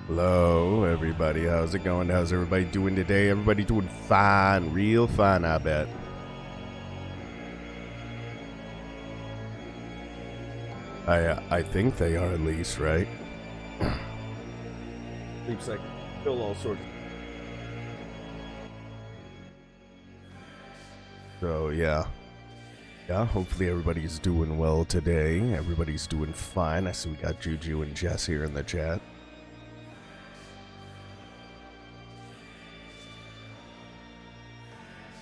Hello, everybody. How's it going? How's everybody doing today? Everybody doing fine, real fine, I bet. I think they are at least, right? Seems like still all sorts. So yeah, hopefully everybody's doing well today. Everybody's doing fine. I see we got Juju and Jess here in the chat.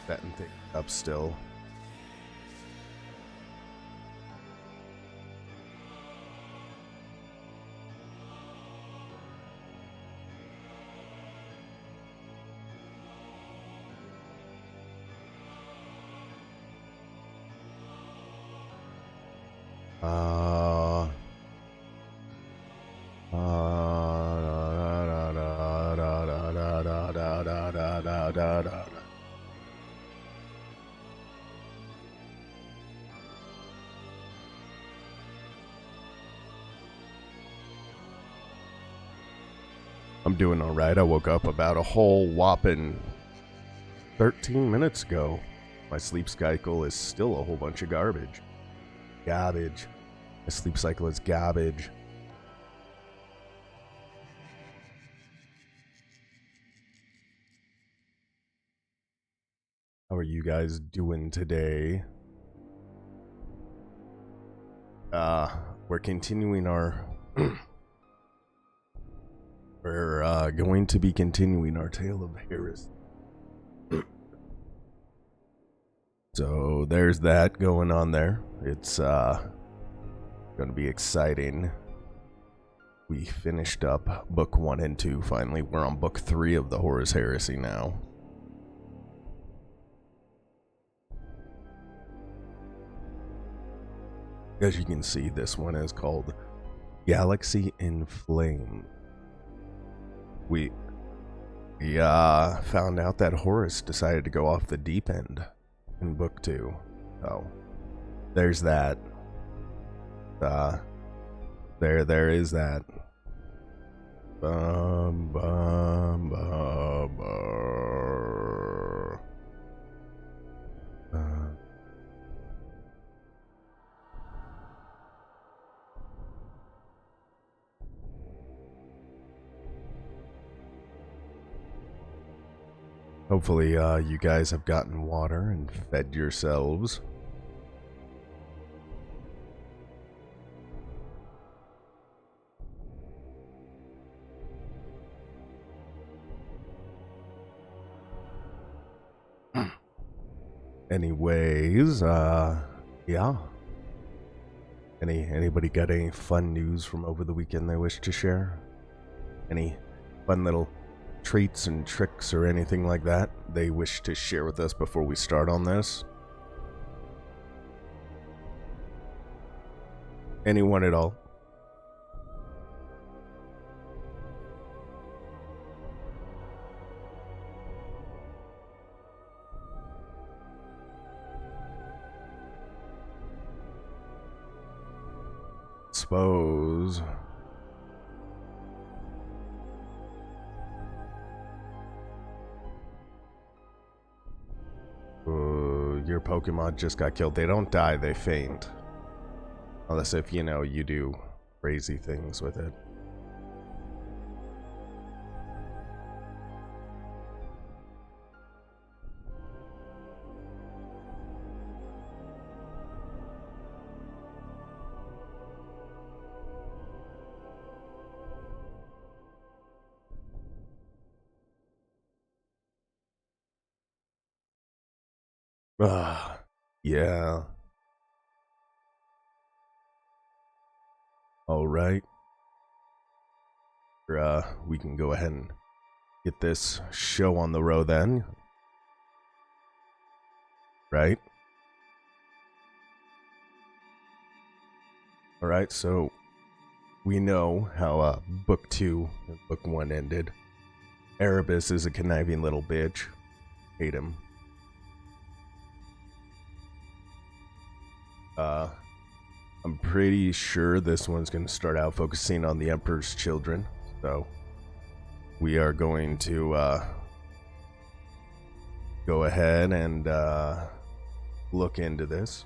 Setting things up still. I'm doing all right. I woke up about a whole whopping 13 minutes ago. My sleep cycle is still a whole bunch of garbage. Garbage. My sleep cycle is garbage. How are you guys doing today? We're continuing our we're going to be continuing our tale of Heresy. So there's that going on there. It's going to be exciting. We finished up book 1 and 2 finally. We're on book 3 of the Horus Heresy now. As you can see, this one is called Galaxy in Flame. We found out that Horus decided to go off the deep end in book 2. So there's that. There is that. Hopefully, you guys have gotten water and fed yourselves. Anyways, yeah. Anybody got any fun news from over the weekend they wish to share? Any fun little treats and tricks or anything like that they wish to share with us before we start on this? Anyone at all? Suppose. Your Pokemon just got killed. They don't die, they faint. Unless if, you know, you do crazy things with it. Yeah. Alright. We can go ahead and get this show on the road then. Right? Alright, so we know how book 2 and book 1 ended. Erebus is a conniving little bitch. Hate him. I'm pretty sure this one's going to start out focusing on the Emperor's children. So we are going to go ahead and look into this.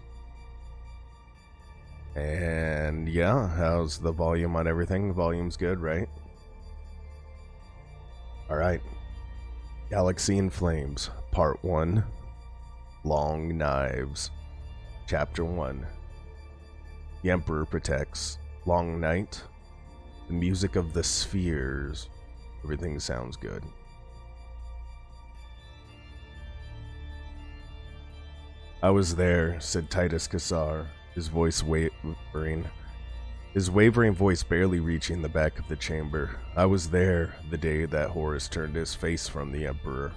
And yeah, how's the volume on everything? The volume's good, right? Alright. Galaxy in Flames, Part 1. Long Knives. Chapter 1. The Emperor protects. Long night. The music of the spheres. Everything sounds good. I was there, said Titus Cassar, his voice wavering. His wavering voice barely reaching the back of the chamber. I was there the day that Horus turned his face from the Emperor.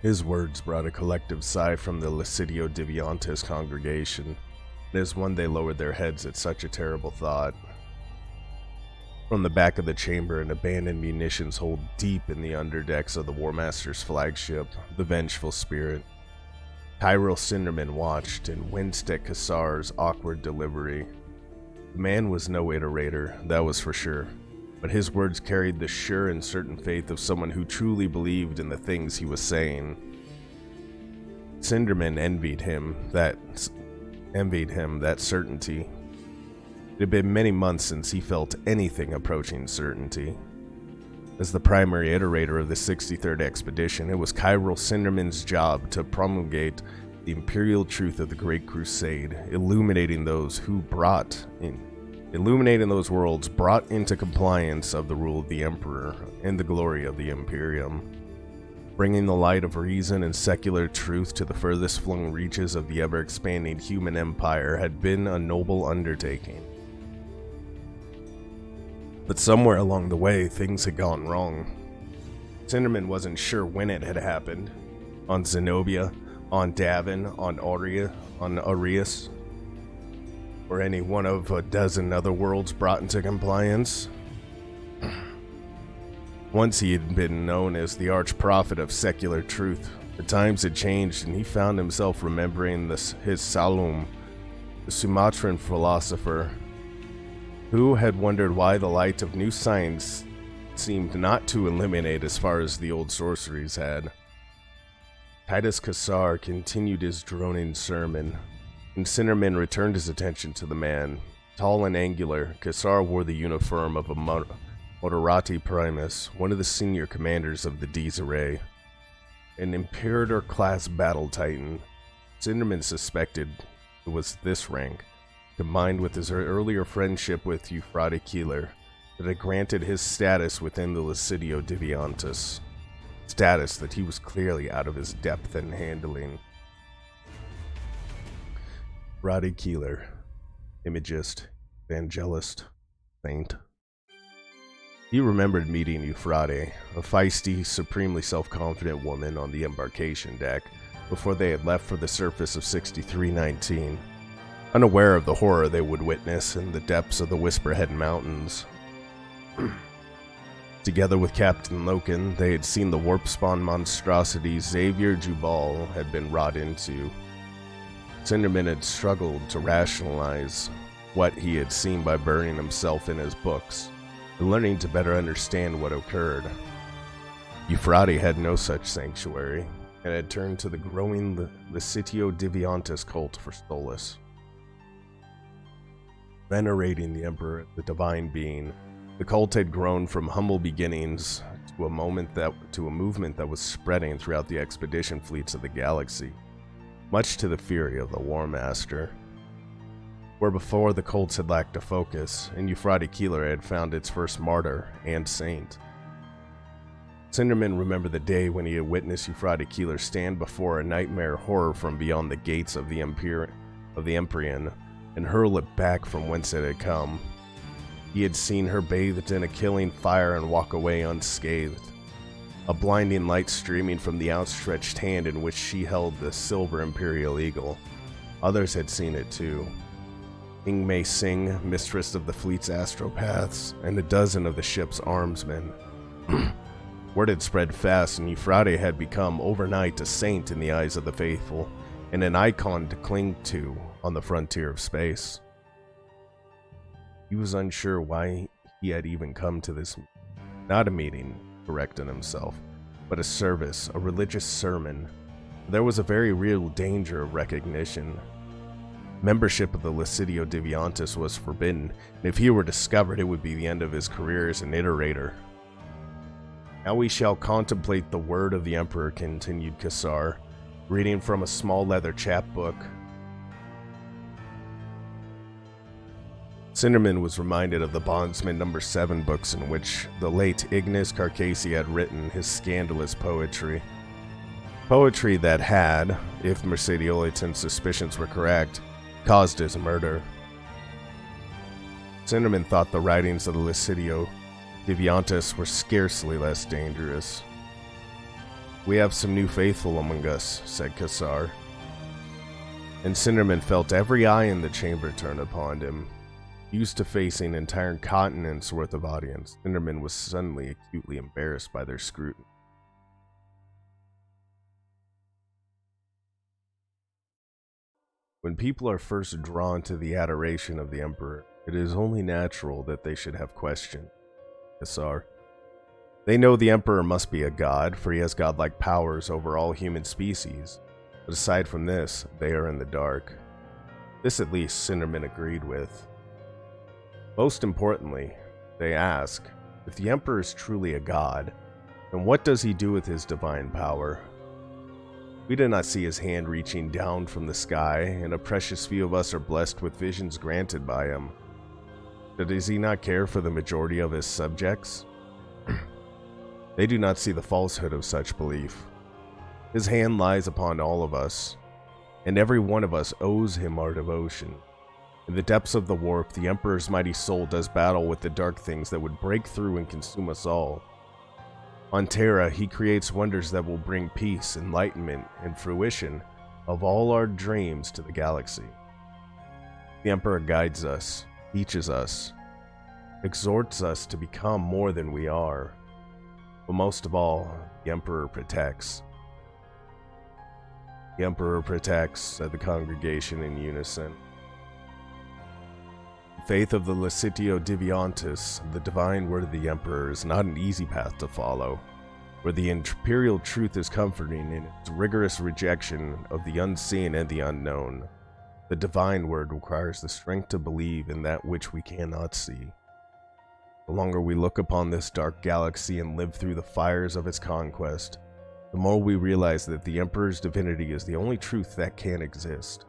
His words brought a collective sigh from the Licidio Diviantis congregation, and as one they lowered their heads at such a terrible thought. From the back of the chamber, an abandoned munitions hold deep in the underdecks of the War Master's flagship, the Vengeful Spirit. Tyrell Cinderman watched and winced at Cassar's awkward delivery. The man was no iterator, that was for sure, but his words carried the sure and certain faith of someone who truly believed in the things he was saying. Cinderman envied him that certainty. It had been many months since he felt anything approaching certainty. As the primary iterator of the 63rd Expedition, it was Kyril Cinderman's job to promulgate the imperial truth of the Great Crusade, illuminating those worlds brought into compliance of the rule of the Emperor and the glory of the Imperium. Bringing the light of reason and secular truth to the furthest flung reaches of the ever-expanding human empire had been a noble undertaking. But somewhere along the way, things had gone wrong. Cinderman wasn't sure when it had happened. On Zenobia, on Davin, on Arius, or any one of a dozen other worlds brought into compliance. Once he had been known as the arch-prophet of secular truth. The times had changed, and he found himself remembering his Salum, the Sumatran philosopher, who had wondered why the light of new science seemed not to illuminate as far as the old sorceries had. Titus Cassar continued his droning sermon, and Cinderman returned his attention to the man. Tall and angular, Cassar wore the uniform of a Moderati Primus, one of the senior commanders of the Desiree. An Imperator-class battle titan, Cinderman suspected it was this rank, combined with his earlier friendship with Euphrates Keeler, that had granted his status within the Licidio Diviantis. Status that he was clearly out of his depth and handling. Euphrates Keeler, Imagist, Evangelist, Saint. He remembered meeting Euphrates, a feisty, supremely self-confident woman on the embarkation deck, before they had left for the surface of 6319. Unaware of the horror they would witness in the depths of the Whisperhead Mountains. Together with Captain Loken, they had seen the warp-spawn monstrosity Xavier Jubal had been wrought into. Cinderman had struggled to rationalize what he had seen by burying himself in his books, and learning to better understand what occurred. Euphrates had no such sanctuary, and had turned to the growing Licidio Diviantis cult for solace. Venerating the Emperor, the divine being, the cult had grown from humble beginnings to a movement that was spreading throughout the expedition fleets of the galaxy, much to the fury of the War Master. Where before the cults had lacked a focus, and Euphrates Keeler had found its first martyr and saint. Cinderman remembered the day when he had witnessed Euphrates Keeler stand before a nightmare horror from beyond the gates of the Empyrean, and hurl it back from whence it had come. He had seen her bathed in a killing fire and walk away unscathed, a blinding light streaming from the outstretched hand in which she held the silver imperial eagle. Others had seen it too. King Mei Sing, mistress of the fleet's astropaths, and a dozen of the ship's armsmen. Word had spread fast, and Euphrates had become overnight a saint in the eyes of the faithful, and an icon to cling to on the frontier of space. He was unsure why he had even come to this, not a meeting, corrected himself, but a service, a religious sermon. There was a very real danger of recognition. Membership of the Licidio Deviantis was forbidden, and if he were discovered, it would be the end of his career as an iterator. Now we shall contemplate the word of the Emperor, continued Cassar, reading from a small leather chapbook. Cinderman was reminded of the Bondsman No. 7 books in which the late Ignace Carcassi had written his scandalous poetry. Poetry that had, if Mercediolitan's suspicions were correct, caused his murder. Cinderman thought the writings of the Licidio Deviantis were scarcely less dangerous. We have some new faithful among us, said Cassar. And Cinderman felt every eye in the chamber turn upon him. Used to facing entire continents worth of audience, Cinderman was suddenly acutely embarrassed by their scrutiny. When people are first drawn to the adoration of the Emperor, it is only natural that they should have questions. Cassar. They know the Emperor must be a god, for he has godlike powers over all human species. But aside from this, they are in the dark. This at least Cinderman agreed with. Most importantly, they ask, if the Emperor is truly a god, then what does he do with his divine power? We do not see his hand reaching down from the sky, and a precious few of us are blessed with visions granted by him. But does he not care for the majority of his subjects? They do not see the falsehood of such belief. His hand lies upon all of us, and every one of us owes him our devotion. In the depths of the warp, the Emperor's mighty soul does battle with the dark things that would break through and consume us all. On Terra, he creates wonders that will bring peace, enlightenment, and fruition of all our dreams to the galaxy. The Emperor guides us, teaches us, exhorts us to become more than we are. But most of all, the Emperor protects. The Emperor protects, said the congregation in unison. The faith of the Licidio Deviantis, the divine word of the Emperor, is not an easy path to follow, where the imperial truth is comforting in its rigorous rejection of the unseen and the unknown. The divine word requires the strength to believe in that which we cannot see. The longer we look upon this dark galaxy and live through the fires of its conquest, the more we realize that the Emperor's divinity is the only truth that can exist.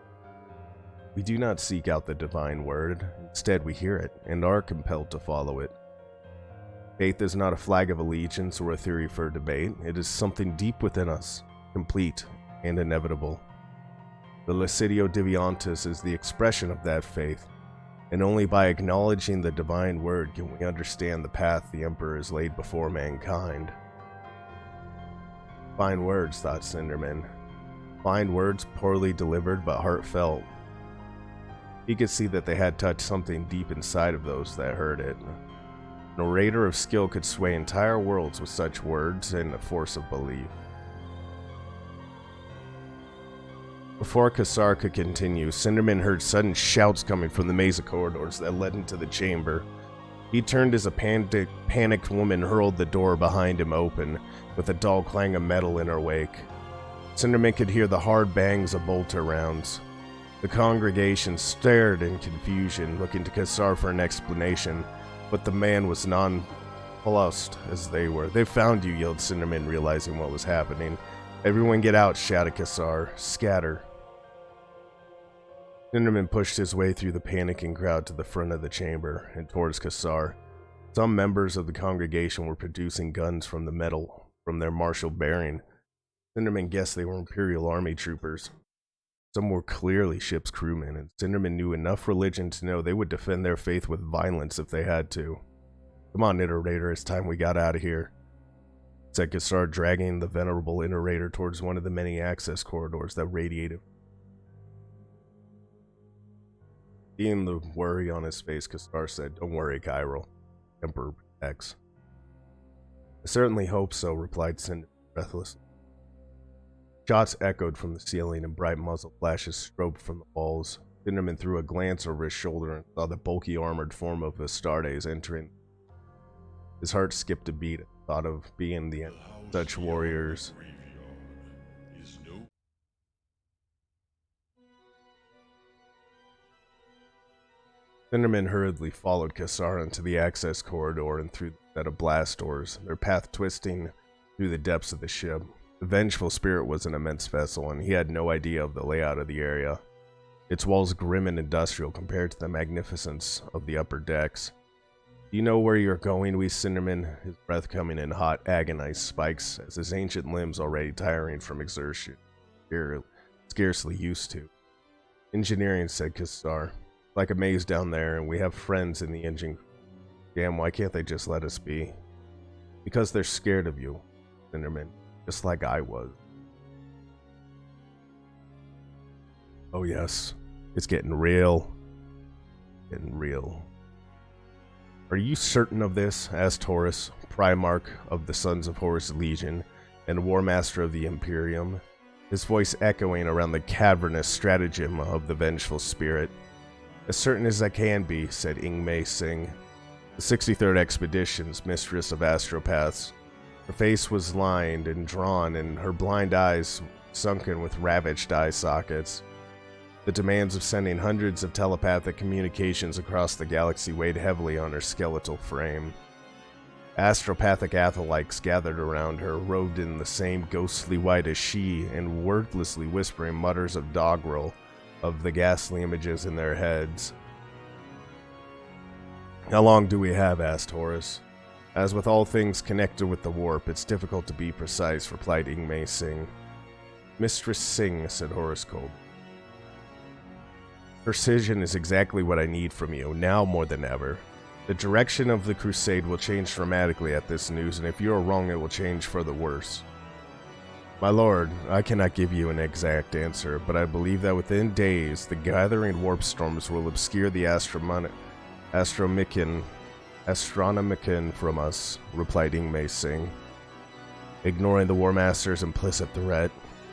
We do not seek out the divine word, instead we hear it and are compelled to follow it. Faith is not a flag of allegiance or a theory for debate, it is something deep within us, complete and inevitable. The Licidio Deviantis is the expression of that faith, and only by acknowledging the divine word can we understand the path the Emperor has laid before mankind. Fine words, thought Cinderman. Fine words, poorly delivered but heartfelt. He could see that they had touched something deep inside of those that heard it. An orator of skill could sway entire worlds with such words and a force of belief. Before Cassar could continue, Cinderman heard sudden shouts coming from the maze of corridors that led into the chamber. He turned as a panicked woman hurled the door behind him open, with a dull clang of metal in her wake. Cinderman could hear the hard bangs of bolter rounds. The congregation stared in confusion, looking to Cassar for an explanation, but the man was nonplussed as they were. "They found you," yelled Cinderman, realizing what was happening. "Everyone get out," shouted Cassar. "Scatter." Cinderman pushed his way through the panicking crowd to the front of the chamber and towards Cassar. Some members of the congregation were producing guns from the metal from their martial bearing. Cinderman guessed they were Imperial Army troopers. Some were clearly ship's crewmen, and Cinderman knew enough religion to know they would defend their faith with violence if they had to. "Come on, Iterator, it's time we got out of here," said Cassar, dragging the venerable Iterator towards one of the many access corridors that radiated. Seeing the worry on his face, Cassar said, "Don't worry, Chiral. Emperor protects." "I certainly hope so," replied Cinderman breathlessly. Shots echoed from the ceiling and bright muzzle flashes strobed from the walls. Cinderman threw a glance over his shoulder and saw the bulky armored form of Astartes entering His heart skipped a beat at the thought of being the end of such warriors. Cinderman hurriedly followed Cassara into the access corridor and through the set of blast doors, their path twisting through the depths of the ship. The vengeful spirit was an immense vessel, and he had no idea of the layout of the area. Its walls grim and industrial compared to the magnificence of the upper decks. "Do you know where you're going?" wheezed Cinderman, his breath coming in hot, agonized spikes as his ancient limbs already tiring from exertion, scarcely used to. "Engineering," said Cassar. "Like a maze down there, and we have friends in the engine. Damn, why can't they just let us be?" "Because they're scared of you, Cinderman, just like I was." "Oh yes, it's getting real. Getting real." "Are you certain of this?" asked Horus, Primarch of the Sons of Horus Legion and War Master of the Imperium, his voice echoing around the cavernous stratagem of the vengeful spirit. "As certain as I can be," said Ingmei Singh, the 63rd Expedition's mistress of astropaths. Her face was lined and drawn, and her blind eyes sunken with ravaged eye sockets. The demands of sending hundreds of telepathic communications across the galaxy weighed heavily on her skeletal frame. Astropathic atholites gathered around her, robed in the same ghostly white as she, and wordlessly whispering mutters of doggerel of the ghastly images in their heads. "How long do we have?" asked Horus. "As with all things connected with the warp, it's difficult to be precise," replied Ingmei Singh. "Mistress Singh," said Horus cold. "Precision is exactly what I need from you, now more than ever. The direction of the crusade will change dramatically at this news, and if you are wrong, it will change for the worse." "My lord, I cannot give you an exact answer, but I believe that within days, the gathering warp storms will obscure the Astronomicon from us," replied Ingmei Singh, ignoring the War Master's implicit threat.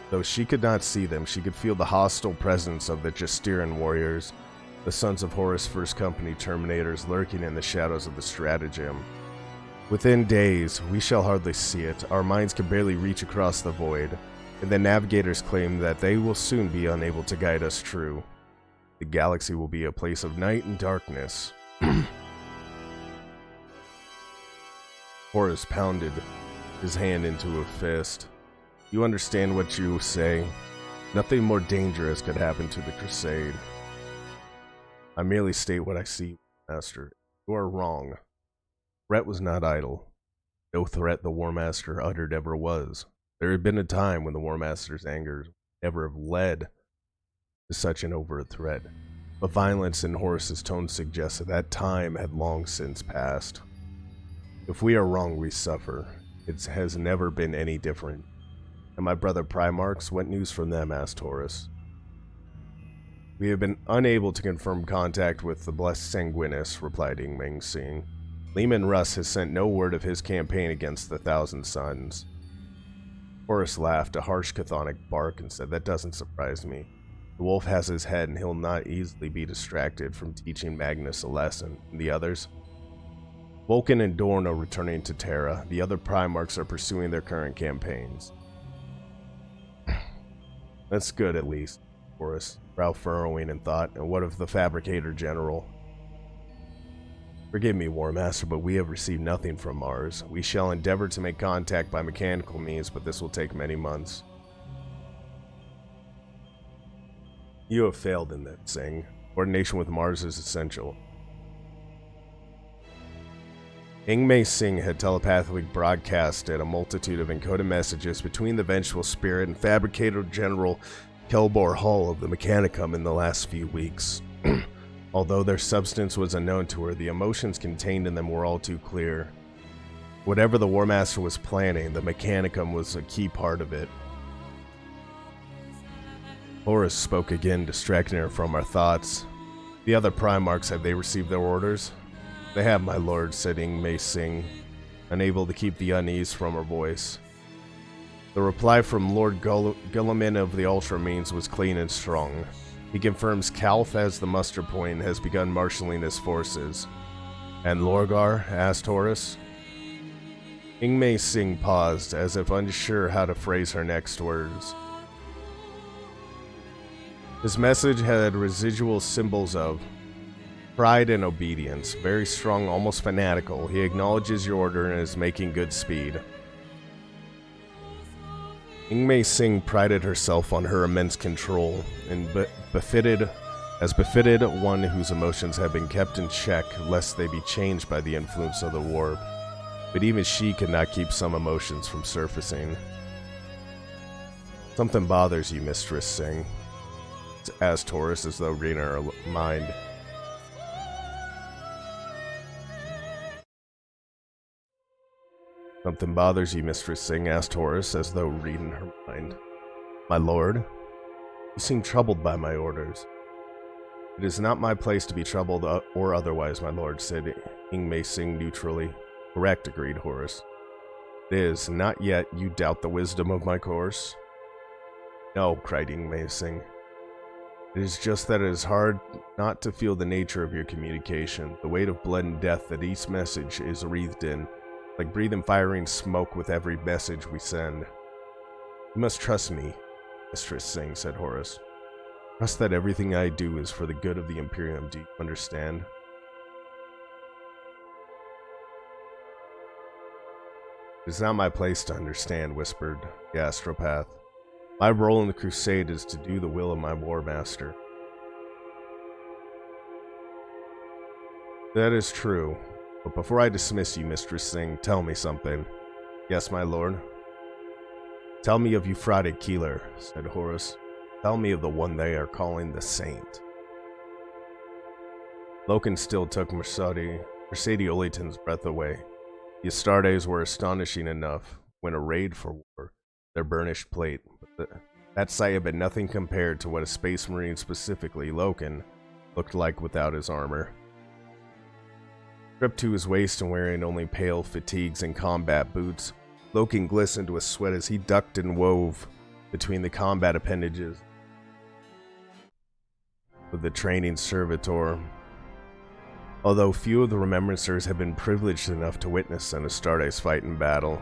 Though she could not see them, she could feel the hostile presence of the Justiran warriors, the Sons of Horus First Company Terminators lurking in the shadows of the stratagem. "Within days, we shall hardly see it. Our minds can barely reach across the void, and the navigators claim that they will soon be unable to guide us true. The galaxy will be a place of night and darkness." Horus pounded his hand into a fist. "You understand what you say? Nothing more dangerous could happen to the crusade." "I merely state what I see, Master. You are wrong. Threat was not idle. No threat the War Master uttered ever was. There had been a time when the War Master's anger never have led to such an overt threat. But violence in Horus's tone suggested that time had long since passed. If we are wrong, we suffer. It has never been any different. And my brother Primarchs, what news from them?" asked Horus. "We have been unable to confirm contact with the Blessed Sanguinus," replied Ingmei Singh. "Lehman Russ has sent no word of his campaign against the Thousand Suns." Horus laughed, a harsh chthonic bark, and said, "That doesn't surprise me. The wolf has his head, and he'll not easily be distracted from teaching Magnus a lesson. And the others?" "Vulcan and Dorn are returning to Terra. The other Primarchs are pursuing their current campaigns." "That's good, at least," Horus, brow furrowing in thought. "And what of the Fabricator General?" "Forgive me, War Master, but we have received nothing from Mars. We shall endeavor to make contact by mechanical means, but this will take many months." "You have failed in that, Singh. Coordination with Mars is essential." Ingmei Singh had telepathically broadcasted a multitude of encoded messages between the vengeful spirit and Fabricator General Kelbor Hull of the Mechanicum in the last few weeks. Although their substance was unknown to her, the emotions contained in them were all too clear. Whatever the War Master was planning, the Mechanicum was a key part of it. Horus spoke again, distracting her from our thoughts. "The other Primarchs, have they received their orders?" "They have, my lord," said Ingmei Singh, unable to keep the unease from her voice. The reply from Lord Guilliman of the Ultramarines was clean and strong. He confirms Calth as the muster point and has begun marshalling his forces. "And Lorgar?" asked Horus. Ingmei Singh paused, as if unsure how to phrase her next words. His message had residual symbols of pride and obedience, very strong, almost fanatical. He acknowledges your order and is making good speed. Ingmei Singh prided herself on her immense control, and befitted one whose emotions had been kept in check lest they be changed by the influence of the warp. But even she could not keep some emotions from surfacing. Something bothers you, Mistress Singh, asked Taurus as though reading her mind. Something bothers you, Mistress Singh, asked Taurus as though reading her mind. My lord, you seem troubled by my orders. It is not my place to be troubled or otherwise, my lord, said Ingmei Singh neutrally. Correct, agreed Horus. It is, not yet, you doubt the wisdom of my course? No, cried Ingmei Singh. It is just that it is hard not to feel the nature of your communication, the weight of blood and death that each message is wreathed in, like breathing firing smoke with every message we send. You must trust me, Mistress Singh, said Horus. Trust that everything I do is for the good of the Imperium, do you understand? It is not my place to understand, whispered the astropath. My role in the crusade is to do the will of my war master. That is true, but before I dismiss you, Mistress Singh, tell me something. Yes, my lord? Tell me of Euphrates Keeler, said Horus. Tell me of the one they are calling the Saint. Loken still took Mercedes Oleton's breath away. The Astartes were astonishing enough when arrayed for war, their burnished plate, but that sight had been nothing compared to what a space marine, specifically Loken, looked like without his armor. Stripped to his waist and wearing only pale fatigues and combat boots, Loken glistened with sweat as he ducked and wove between the combat appendages of the training servitor. Although few of the Remembrancers had been privileged enough to witness an Astartes fight in battle,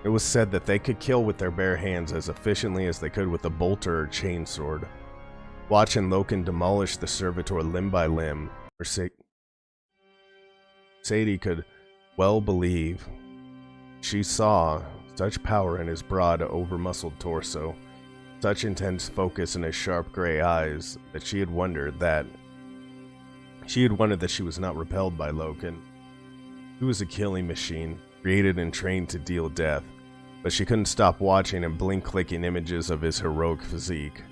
it was said that they could kill with their bare hands as efficiently as they could with a bolter or chainsword. Watching Loken demolish the servitor limb by limb, Sadie could well believe she saw such power in his broad, over-muscled torso, such intense focus in his sharp gray eyes, that she had wondered that she was not repelled by Loken. He was a killing machine, created and trained to deal death, but she couldn't stop watching and blink-clicking images of his heroic physique.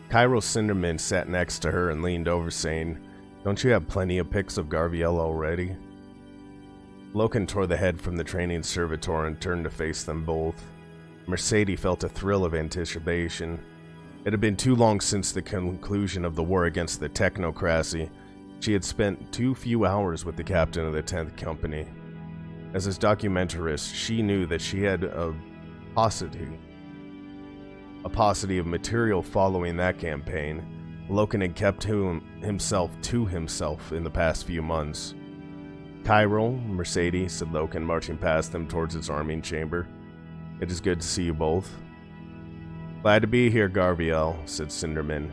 Cairo Cinderman sat next to her and leaned over, saying, Don't you have plenty of pics of Garviel already? Loken tore the head from the training servitor and turned to face them both. Mercedes felt a thrill of anticipation. It had been too long since the conclusion of the war against the technocracy. She had spent too few hours with the captain of the 10th Company. As his documentarist, she knew that she had a paucity of material following that campaign. Loken had kept himself to himself in the past few months. Cairo, Mercedes, said Loken, marching past them towards his arming chamber. It is good to see you both. Glad to be here, Garviel, said Cinderman.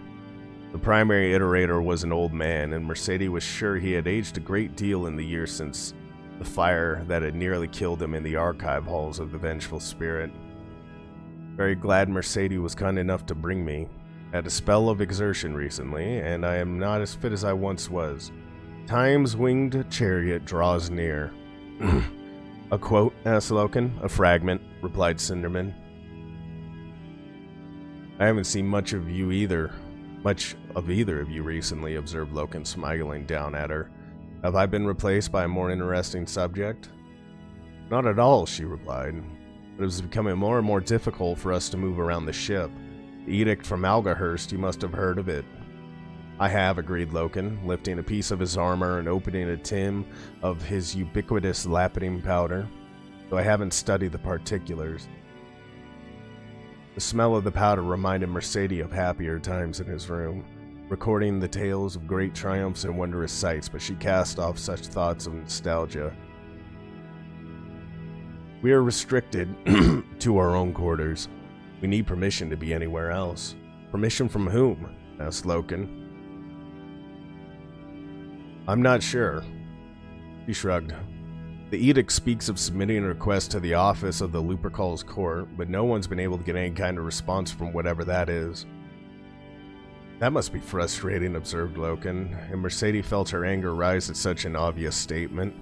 The primary iterator was an old man, and Mercedes was sure he had aged a great deal in the years since the fire that had nearly killed him in the archive halls of the Vengeful Spirit. Very glad Mercedes was kind enough to bring me. I had a spell of exertion recently, and I am not as fit as I once was. Time's winged chariot draws near. A quote, asked Loken. A fragment, replied Cinderman. I haven't seen much of either of you recently, observed Loken, smiling down at her. Have I been replaced by a more interesting subject? Not at all, she replied. But it was becoming more and more difficult for us to move around the ship. The edict from Algahurst, you must have heard of it. I have, agreed Loken, lifting a piece of his armor and opening a tin of his ubiquitous lapiding powder, though I haven't studied the particulars. The smell of the powder reminded Mercedes of happier times in his room. recording the tales of great triumphs and wondrous sights, but she cast off such thoughts of nostalgia. We are restricted to our own quarters. We need permission to be anywhere else. Permission from whom? Asked Loken. I'm not sure. He shrugged. The edict speaks of submitting a request to the office of the Lupercal's court, but no one's been able to get any kind of response from whatever that is. That must be frustrating, observed Loken, and Mercedes felt her anger rise at such an obvious statement.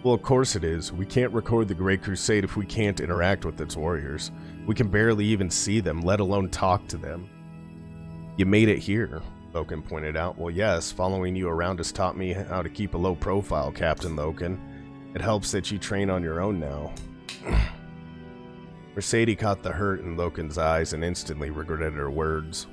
Well, of course it is. We can't record the Great Crusade if we can't interact with its warriors. We can barely even see them, let alone talk to them. You made it here, Loken pointed out. Well, yes, following you around has taught me how to keep a low profile, Captain Loken. It helps that you train on your own now. Mercedes caught the hurt in Loken's eyes and instantly regretted her words.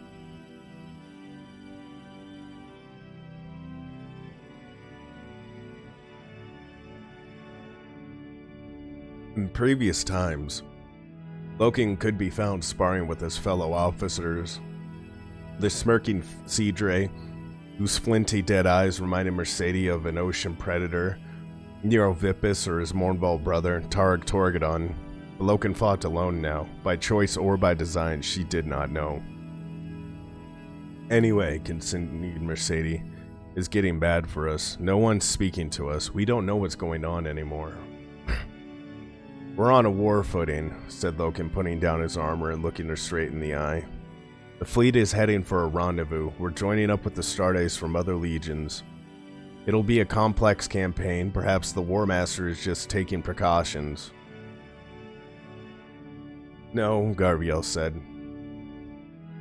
In previous times, Loken could be found sparring with his fellow officers. The smirking Cedre, whose flinty dead eyes reminded Mercedes of an ocean predator, Neurovipus or his Mornval brother, Targ Torgadon. Loken fought alone now, by choice or by design, she did not know. Anyway, continued Mercedes, it's getting bad for us. No one's speaking to us. We don't know what's going on anymore. We're on a war footing, said Loken, putting down his armor and looking her straight in the eye. The fleet is heading for a rendezvous. We're joining up with the Stardays from other legions. It'll be a complex campaign. Perhaps the War Master is just taking precautions. No, Garviel said.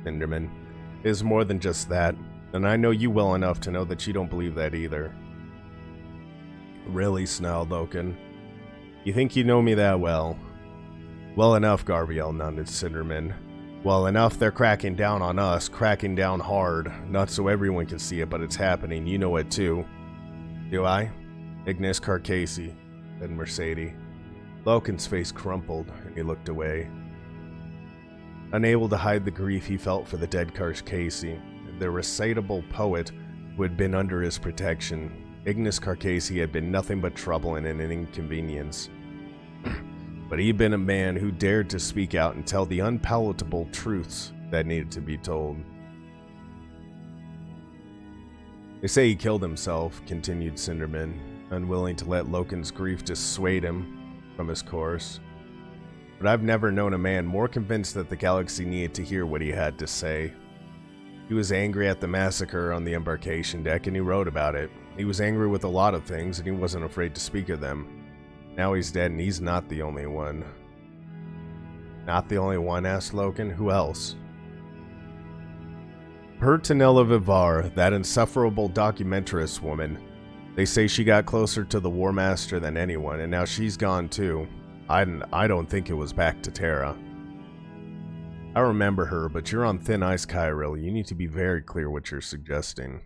Enderman, it is more than just that, and I know you well enough to know that you don't believe that either. Really, snarled Loken. You think you know me that well? Well enough, Garviel, nodded Cinderman. Well enough, they're cracking down on us, cracking down hard. Not so everyone can see it, but it's happening. You know it too. Do I? Ignis Carcassi, said Mercedes. Loken's face crumpled, and he looked away. Unable to hide the grief he felt for the dead Carcassi, the recitable poet who had been under his protection, Ignis Carcassi had been nothing but trouble and an inconvenience. But he'd been a man who dared to speak out and tell the unpalatable truths that needed to be told. They say he killed himself, continued Cinderman, unwilling to let Loken's grief dissuade him from his course. But I've never known a man more convinced that the galaxy needed to hear what he had to say. He was angry at the massacre on the embarkation deck, and he wrote about it. He was angry with a lot of things, and he wasn't afraid to speak of them. Now he's dead, and he's not the only one. Not the only one? Asked Loken. Who else? Pertinella Vivar, that insufferable documentarist woman. They say she got closer to the War Master than anyone, and now she's gone too. I don't think it was back to Terra. I remember her, but you're on thin ice, Kyril. You need to be very clear what you're suggesting.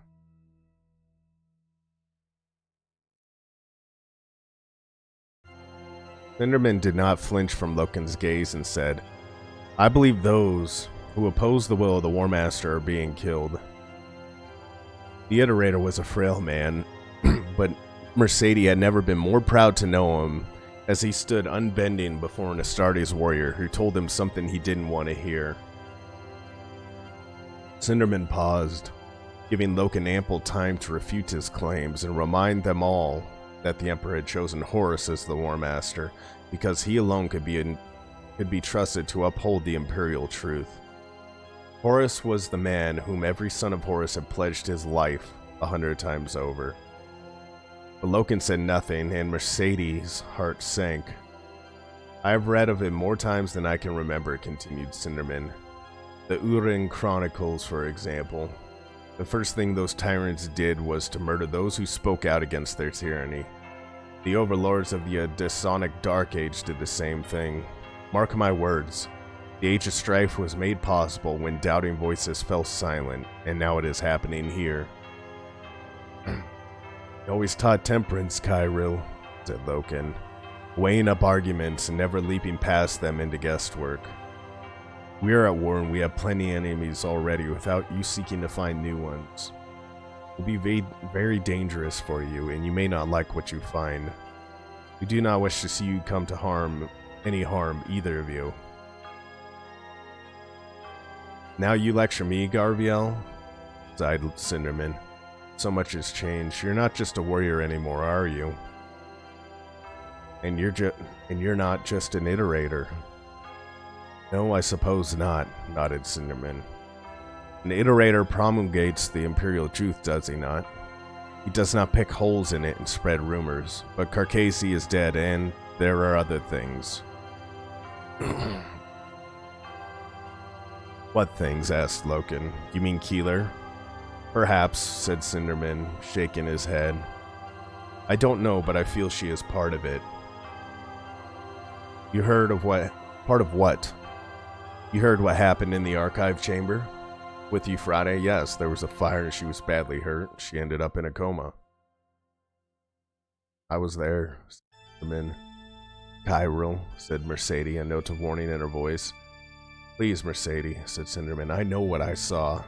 Cinderman did not flinch from Loken's gaze and said, I believe those who oppose the will of the War Master are being killed. The Iterator was a frail man, but Mercedes had never been more proud to know him as he stood unbending before an Astartes warrior who told him something he didn't want to hear. Cinderman paused, giving Loken ample time to refute his claims and remind them all that the Emperor had chosen Horus as the War Master because he alone could be trusted to uphold the Imperial truth. Horus was the man whom every son of Horus had pledged his life 100 times over. But Loken said nothing, and Mercedes' heart sank. I have read of him more times than I can remember, continued Cinderman. The Urin Chronicles, for example. The first thing those tyrants did was to murder those who spoke out against their tyranny. The overlords of the Dasonic Dark Age did the same thing. Mark my words, the Age of Strife was made possible when doubting voices fell silent, and now it is happening here. You always taught temperance, Kyril, said Loken, weighing up arguments and never leaping past them into guesswork. We are at war and we have plenty of enemies already without you seeking to find new ones. It will be very dangerous for you, and you may not like what you find. We do not wish to see you come to any harm, either of you. Now you lecture me, Garviel? Sighed Cinderman. So much has changed. You're not just a warrior anymore, are you? And you're not just an iterator. No, I suppose not, nodded Cinderman. An iterator promulgates the imperial truth, does he not? He does not pick holes in it and spread rumors. But Carcassi is dead, and there are other things. What things? Asked Loken. You mean Keeler? Perhaps, said Cinderman, shaking his head. I don't know, but I feel she is part of it. You heard of what? Part of what? You heard what happened in the archive chamber? With Euphrates? Yes, there was a fire and she was badly hurt. She ended up in a coma. I was there, Cinderman. Kyril, said Mercedes, a note of warning in her voice. Please, Mercedes, said Cinderman. I know what I saw.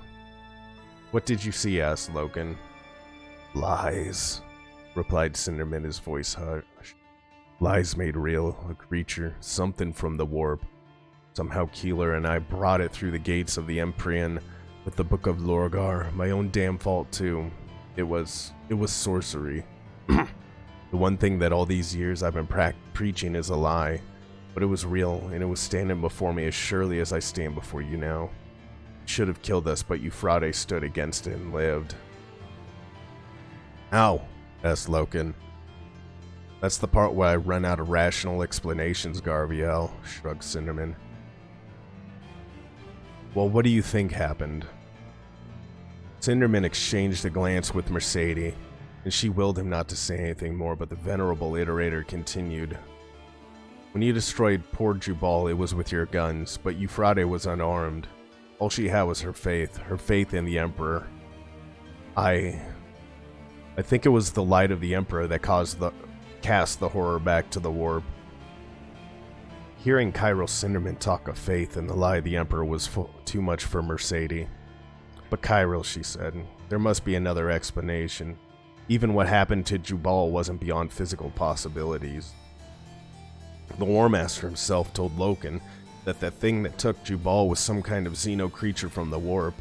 What did you see? Asked Loken. Lies, replied Cinderman, his voice hushed. Lies made real, a creature, something from the warp. Somehow Keeler and I brought it through the gates of the Empyrean with the Book of Lorgar. My own damn fault, too. It was sorcery. The one thing that all these years I've been preaching is a lie. But it was real, and it was standing before me as surely as I stand before you now. It should have killed us, but Euphrates stood against it and lived. How? Asked Loken. That's the part where I run out of rational explanations, Garviel, shrugged Cinderman. Well, what do you think happened? Cinderman exchanged a glance with Mercedes, and she willed him not to say anything more, but the venerable iterator continued. When you destroyed poor Jubal, it was with your guns, but Euphrates was unarmed. All she had was her faith in the Emperor. I think it was the light of the Emperor that cast the horror back to the warp. Hearing Kyril Cinderman talk of faith and the lie of the Emperor was too much for Mercedes. But Kyril, she said, there must be another explanation. Even what happened to Jubal wasn't beyond physical possibilities. The War Master himself told Loken that the thing that took Jubal was some kind of xeno creature from the warp.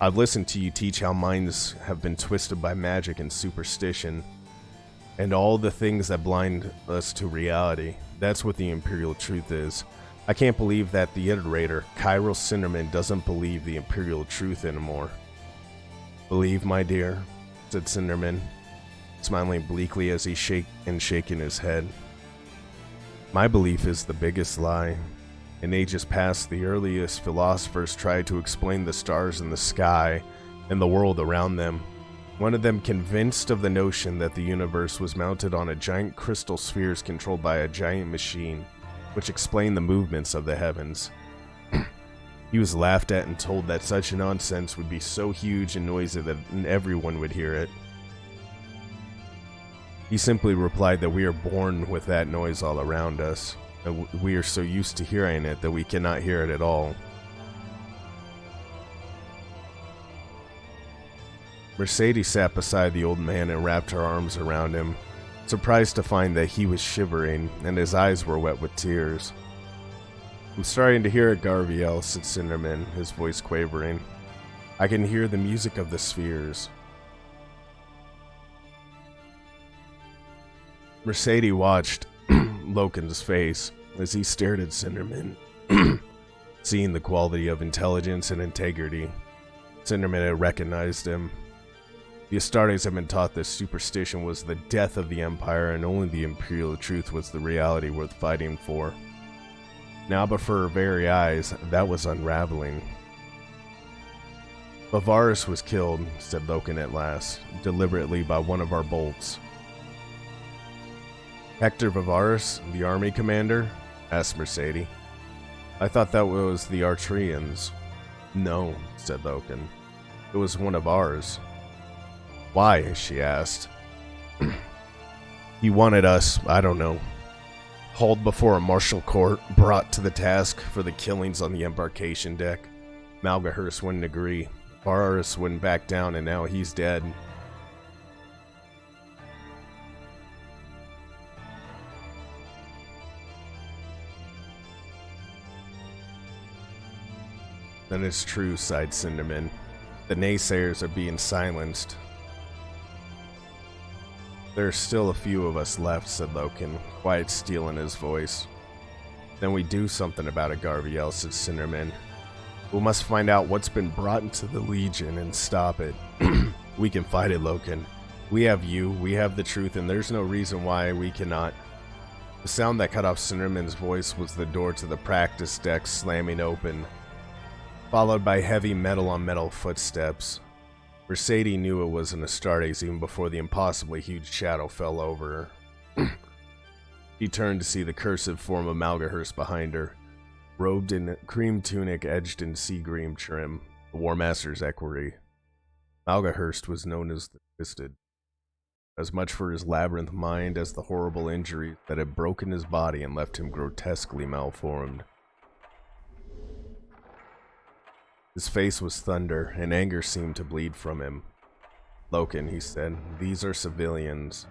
I've listened to you teach how minds have been twisted by magic and superstition, and all the things that blind us to reality. That's what the Imperial truth is. I can't believe that the iterator, Kyril Cinderman, doesn't believe the Imperial truth anymore. Believe, my dear, said Cinderman, smiling bleakly as he shaking his head. My belief is the biggest lie. In ages past, the earliest philosophers tried to explain the stars in the sky and the world around them. One of them convinced of the notion that the universe was mounted on a giant crystal spheres controlled by a giant machine, which explained the movements of the heavens. He was laughed at and told that such nonsense would be so huge and noisy that everyone would hear it. He simply replied that we are born with that noise all around us, and we are so used to hearing it that we cannot hear it at all. Mercedes sat beside the old man and wrapped her arms around him, surprised to find that he was shivering and his eyes were wet with tears. I'm starting to hear it, Garviel, said Cinderman, his voice quavering. I can hear the music of the spheres. Mercedes watched Loken's face as he stared at Cinderman, seeing the quality of intelligence and integrity. Cinderman had recognized him. The Astartes had been taught that superstition was the death of the Empire and only the Imperial truth was the reality worth fighting for. Now before her very eyes, that was unraveling. Bavaris was killed, said Loken at last, deliberately by one of our bolts. Hector Bavaris, the army commander? Asked Mercedes. I thought that was the Artrians. No, said Loken. It was one of ours. Why? She asked. He wanted us, I don't know. hauled before a martial court, brought to the task for the killings on the embarkation deck. Malgahurst wouldn't agree. Varus wouldn't back down, and now he's dead. Then it's true, sighed Cinderman. The naysayers are being silenced. There are still a few of us left, said Loken, quiet steel in his voice. Then we do something about it, Garviel, said Cinderman. We must find out what's been brought into the Legion and stop it. We can fight it, Loken. We have you, we have the truth, and there's no reason why we cannot. The sound that cut off Cinderman's voice was the door to the practice deck slamming open, followed by heavy metal-on-metal footsteps. Mercedes knew it was an Astartes even before the impossibly huge shadow fell over her. She turned to see the cursive form of Malgahurst behind her, robed in a cream tunic edged in sea green trim, the War Master's equerry. Malgahurst was known as the Twisted, as much for his labyrinth mind as the horrible injuries that had broken his body and left him grotesquely malformed. His face was thunder, and anger seemed to bleed from him. Loken, he said, these are civilians.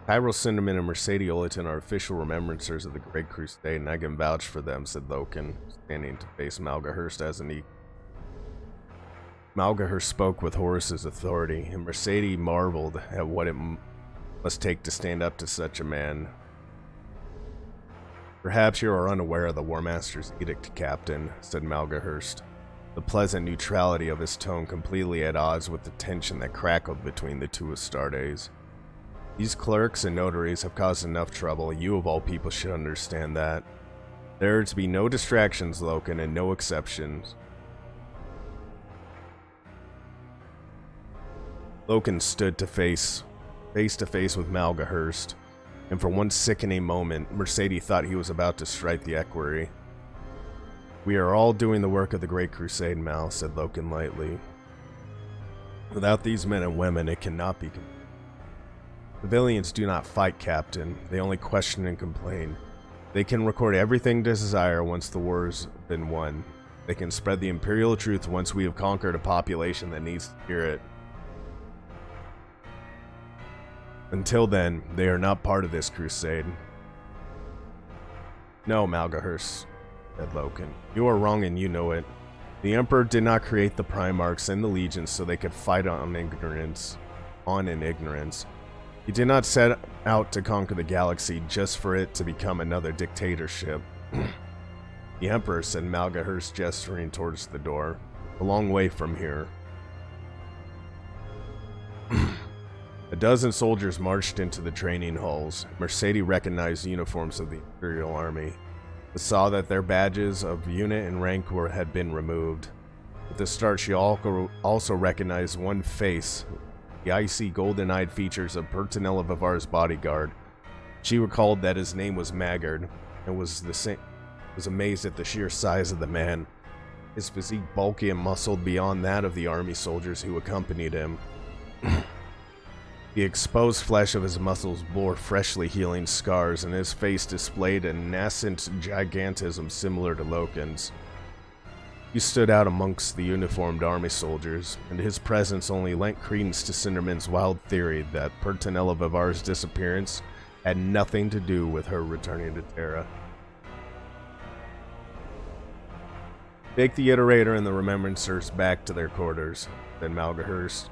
Tyrell Cinderman and Mercedes Oleton are official remembrancers of the Great Crusade, and I can vouch for them, said Loken, standing to face Malgahurst as an equal. Malgahurst spoke with Horus's authority, and Mercedes marveled at what it must take to stand up to such a man. Perhaps you are unaware of the War Master's edict, Captain, said Malgahurst, the pleasant neutrality of his tone completely at odds with the tension that crackled between the two Astartes. These clerks and notaries have caused enough trouble. You of all people should understand that. There are to be no distractions, Loken, and no exceptions. Loken stood face to face with Malgahurst, and for one sickening moment, Mercedes thought he was about to strike the equerry. We are all doing the work of the Great Crusade, Mal, said Loken lightly. Without these men and women, it cannot be complete. Civilians do not fight, Captain. They only question and complain. They can record everything they desire once the war's been won. They can spread the imperial truth once we have conquered a population that needs to hear it. Until then, they are not part of this crusade. No, Malgahurst, said Loken. You are wrong and you know it. The Emperor did not create the Primarchs and the Legions so they could fight on ignorance. He did not set out to conquer the galaxy just for it to become another dictatorship. The Emperor, said Malgahurst, gesturing towards the door, a long way from here. A dozen soldiers marched into the training halls. Mercedes recognized the uniforms of the Imperial Army, but saw that their badges of unit and rank had been removed. At the start, she also recognized one face, the icy golden-eyed features of Pertinella Vivar's bodyguard. She recalled that his name was Maggard, and was amazed at the sheer size of the man, his physique bulky and muscled beyond that of the army soldiers who accompanied him. The exposed flesh of his muscles bore freshly healing scars, and his face displayed a nascent gigantism similar to Loken's. He stood out amongst the uniformed army soldiers, and his presence only lent credence to Cinderman's wild theory that Pertinella Vivar's disappearance had nothing to do with her returning to Terra. Take the Iterator and the Remembrancers back to their quarters, said Malgahurst.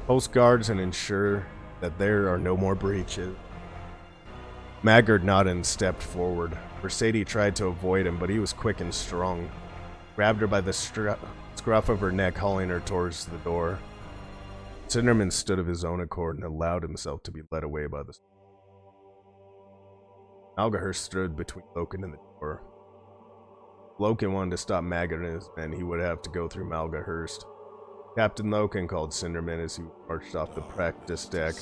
Post guards and ensure that there are no more breaches. Maggard nodded and stepped forward. Mercedes tried to avoid him, but he was quick and strong. Grabbed her by the scruff of her neck, hauling her towards the door. Cinderman stood of his own accord and allowed himself to be led away by the... Malgahurst stood between Loken and the door. If Loken wanted to stop Maggard and his men, he would have to go through Malgahurst. Captain Loken, called Cinderman as he marched off the practice deck.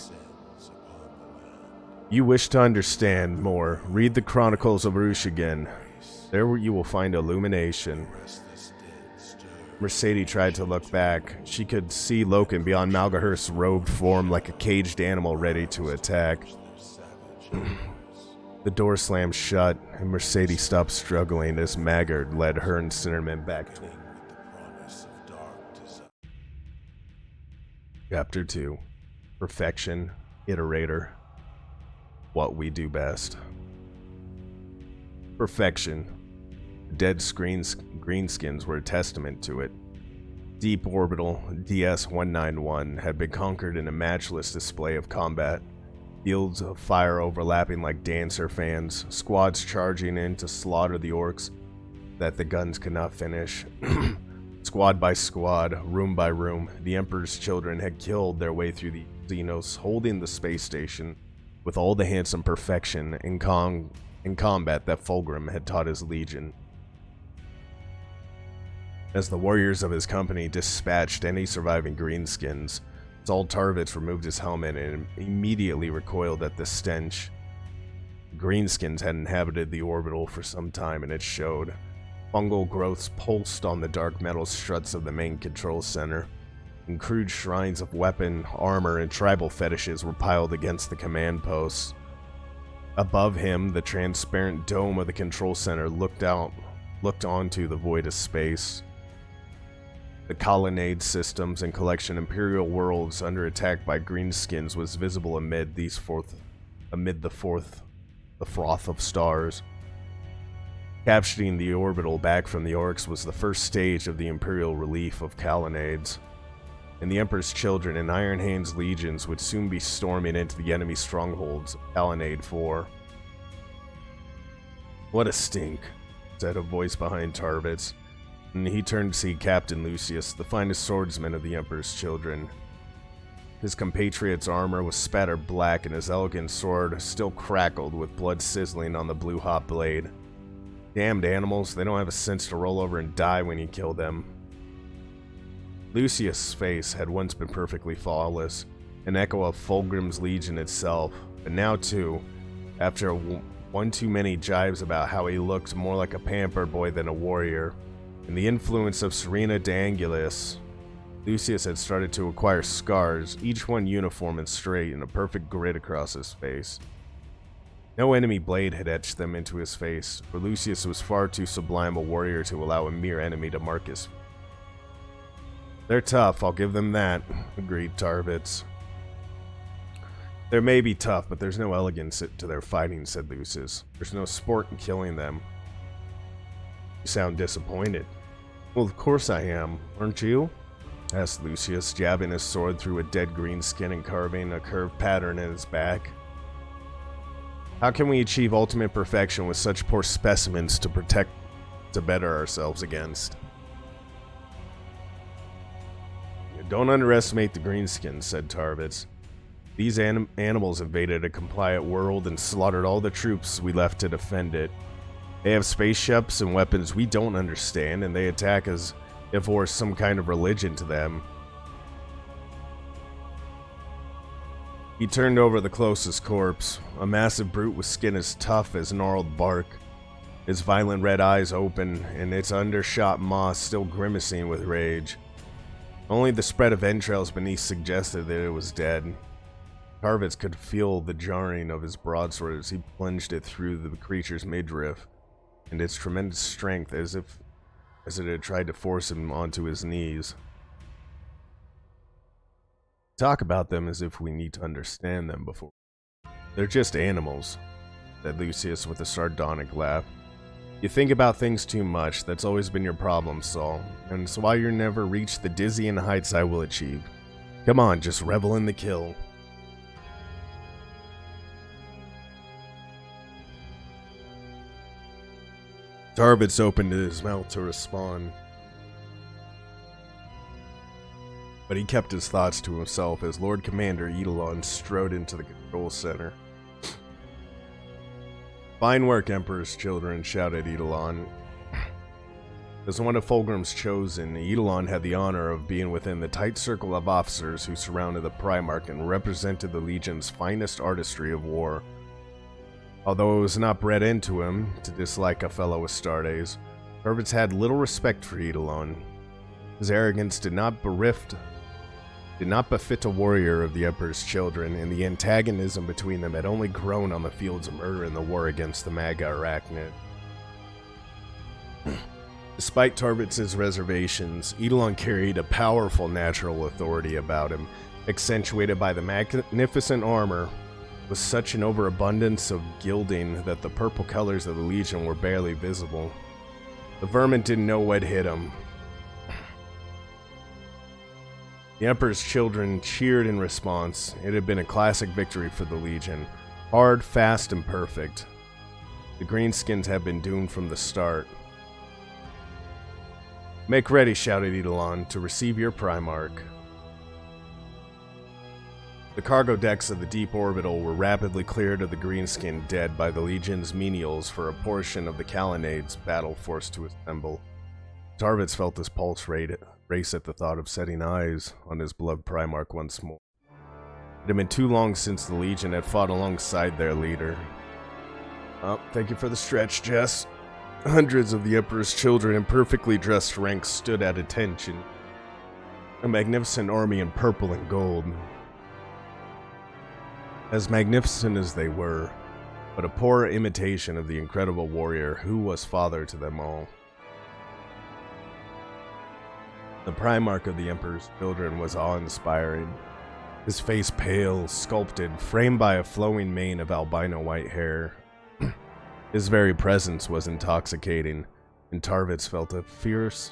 You wish to understand more, read the Chronicles of Roosh again. There you will find illumination. Mercedes tried to look back. She could see Loken beyond Malgahurst's robed form like a caged animal ready to attack. The door slammed shut, and Mercedes stopped struggling as Maggard led her and Cinnamon back. Chapter 2. Perfection, Iterator. What we do best. Perfection. Dead greenskins were a testament to it. Deep Orbital DS-191 had been conquered in a matchless display of combat. Fields of fire overlapping like dancer fans, squads charging in to slaughter the orcs that the guns could not finish. Squad by squad, room by room, the Emperor's children had killed their way through the Xenos, holding the space station with all the handsome perfection in combat that Fulgrim had taught his legion. As the warriors of his company dispatched any surviving greenskins, Saul Tarvitz removed his helmet and immediately recoiled at the stench. Greenskins had inhabited the orbital for some time, and it showed. Fungal growths pulsed on the dark metal struts of the main control center, and crude shrines of weapon, armor, and tribal fetishes were piled against the command posts. Above him, the transparent dome of the control center looked onto the void of space. The colonnade systems and collection Imperial worlds under attack by greenskins was visible amid the froth of stars. Capturing the orbital back from the orcs was the first stage of the Imperial relief of colonnades, and the Emperor's children and Iron Hand's legions would soon be storming into the enemy strongholds of Colonnade 4. "What a stink," said a voice behind Tarvitz, and he turned to see Captain Lucius, the finest swordsman of the Emperor's children. His compatriot's armor was spattered black, and his elegant sword still crackled with blood sizzling on the blue hot blade. Damned animals, they don't have a sense to roll over and die when you kill them. Lucius' face had once been perfectly flawless, an echo of Fulgrim's Legion itself, but now too, after one too many jibes about how he looked more like a pampered boy than a warrior, and the influence of Serena de Angelis, Lucius had started to acquire scars, each one uniform and straight in a perfect grid across his face. No enemy blade had etched them into his face, for Lucius was far too sublime a warrior to allow a mere enemy to mark his. "They're tough, I'll give them that," agreed Tarvitz. "They may be tough, but there's no elegance to their fighting," said Lucius. "There's no sport in killing them." "You sound disappointed." "Well, of course I am. Aren't you?" asked Lucius, jabbing his sword through a dead green skin and carving a curved pattern in his back. "How can we achieve ultimate perfection with such poor specimens to better ourselves against?" "Don't underestimate the greenskins," said Tarvitz. "These animals invaded a compliant world and slaughtered all the troops we left to defend it. They have spaceships and weapons we don't understand, and they attack as if we're some kind of religion to them." He turned over the closest corpse, a massive brute with skin as tough as gnarled bark, its violent red eyes open and its undershot maw still grimacing with rage. Only the spread of entrails beneath suggested that it was dead. Tarvitz could feel the jarring of his broadsword as he plunged it through the creature's midriff, and its tremendous strength as it had tried to force him onto his knees. "Talk about them as if we need to understand them before." "They're just animals," said Lucius with a sardonic laugh. "You think about things too much. That's always been your problem, Saul, and it's why you'll never reach the dizzying heights I will achieve. Come on, just revel in the kill." Tarvitz opened his mouth to respond, but he kept his thoughts to himself as Lord Commander Eidolon strode into the control center. "Fine work, Emperor's children," shouted Eidolon. As one of Fulgrim's chosen, Eidolon had the honor of being within the tight circle of officers who surrounded the Primarch and represented the Legion's finest artistry of war. Although it was not bred into him to dislike a fellow Astartes, Tarvitz had little respect for Eidolon. His arrogance did not bereft did not befit a warrior of the Emperor's children, and the antagonism between them had only grown on the fields of murder in the war against the Maga Arachnid. Despite Tarvitz's reservations, Eidolon carried a powerful natural authority about him, accentuated by the magnificent armor, with such an overabundance of gilding that the purple colors of the Legion were barely visible. The vermin didn't know what hit him. The Emperor's children cheered in response. It had been a classic victory for the Legion. Hard, fast, and perfect. The Greenskins had been doomed from the start. "Make ready," shouted Eidolon, "to receive your Primarch." The cargo decks of the Deep Orbital were rapidly cleared of the Greenskin dead by the Legion's menials for a portion of the Kalinade's battle force to assemble. Tarvitz felt his pulse race at the thought of setting eyes on his beloved Primarch once more. It had been too long since the Legion had fought alongside their leader. "Oh, thank you for the stretch, Jess." Hundreds of the Emperor's children in perfectly dressed ranks stood at attention. A magnificent army in purple and gold. As magnificent as they were, but a poor imitation of the incredible warrior who was father to them all. The Primarch of the Emperor's children was awe-inspiring. His face pale, sculpted, framed by a flowing mane of albino white hair. His very presence was intoxicating, and Tarvitz felt a fierce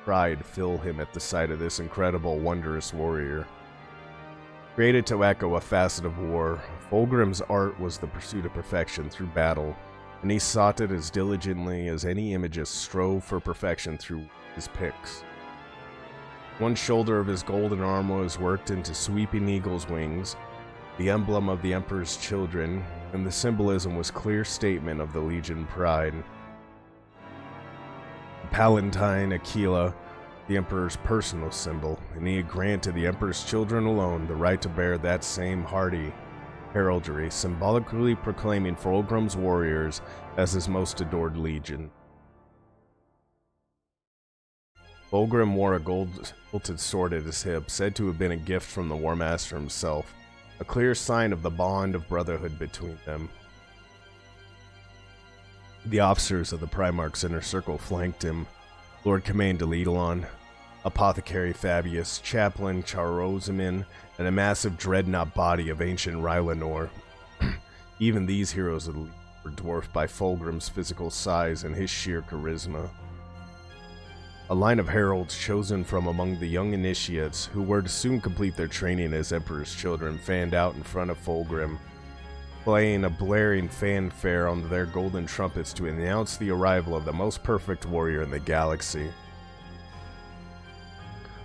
pride fill him at the sight of this incredible, wondrous warrior. Created to echo a facet of war, Fulgrim's art was the pursuit of perfection through battle, and he sought it as diligently as any imagist strove for perfection through his picks. One shoulder of his golden armor was worked into sweeping eagle's wings, the emblem of the Emperor's children, and the symbolism was clear statement of the Legion pride. The Palatine Aquila, the Emperor's personal symbol, and he had granted the Emperor's children alone the right to bear that same hardy heraldry, symbolically proclaiming Fulgrim's warriors as his most adored Legion. Fulgrim wore a gold-hilted sword at his hip, said to have been a gift from the War Master himself, a clear sign of the bond of brotherhood between them. The officers of the Primarch's inner circle flanked him: Lord Commander Eidolon, Apothecary Fabius, Chaplain Charosimin, and a massive dreadnought body of ancient Rylanor. Even these heroes of the Legion were dwarfed by Fulgrim's physical size and his sheer charisma. A line of heralds chosen from among the young initiates, who were to soon complete their training as Emperor's children, fanned out in front of Fulgrim, playing a blaring fanfare on their golden trumpets to announce the arrival of the most perfect warrior in the galaxy.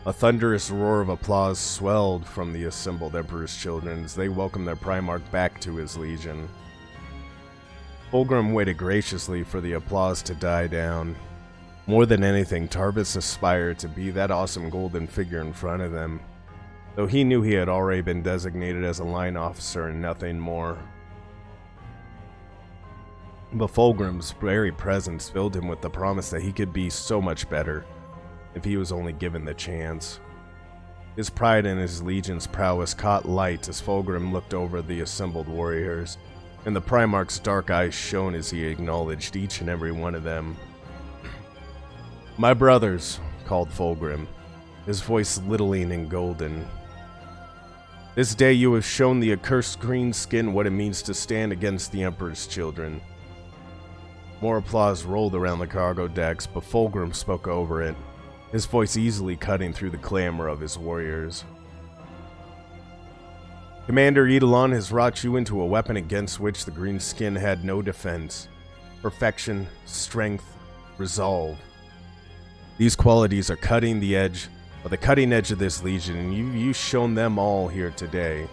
A thunderous roar of applause swelled from the assembled Emperor's children as they welcomed their Primarch back to his Legion. Fulgrim waited graciously for the applause to die down. More than anything, Tarvitz aspired to be that awesome golden figure in front of them, though he knew he had already been designated as a line officer and nothing more. But Fulgrim's very presence filled him with the promise that he could be so much better if he was only given the chance. His pride in his Legion's prowess caught light as Fulgrim looked over the assembled warriors, and the Primarch's dark eyes shone as he acknowledged each and every one of them. "My brothers," called Fulgrim, his voice littling and golden. "This day you have shown the accursed Greenskin what it means to stand against the Emperor's children." More applause rolled around the cargo decks, but Fulgrim spoke over it, his voice easily cutting through the clamor of his warriors. "Commander Eidolon has wrought you into a weapon against which the Greenskin had no defense. Perfection, strength, resolve. These qualities are the cutting edge of this Legion, and you've shown them all here today.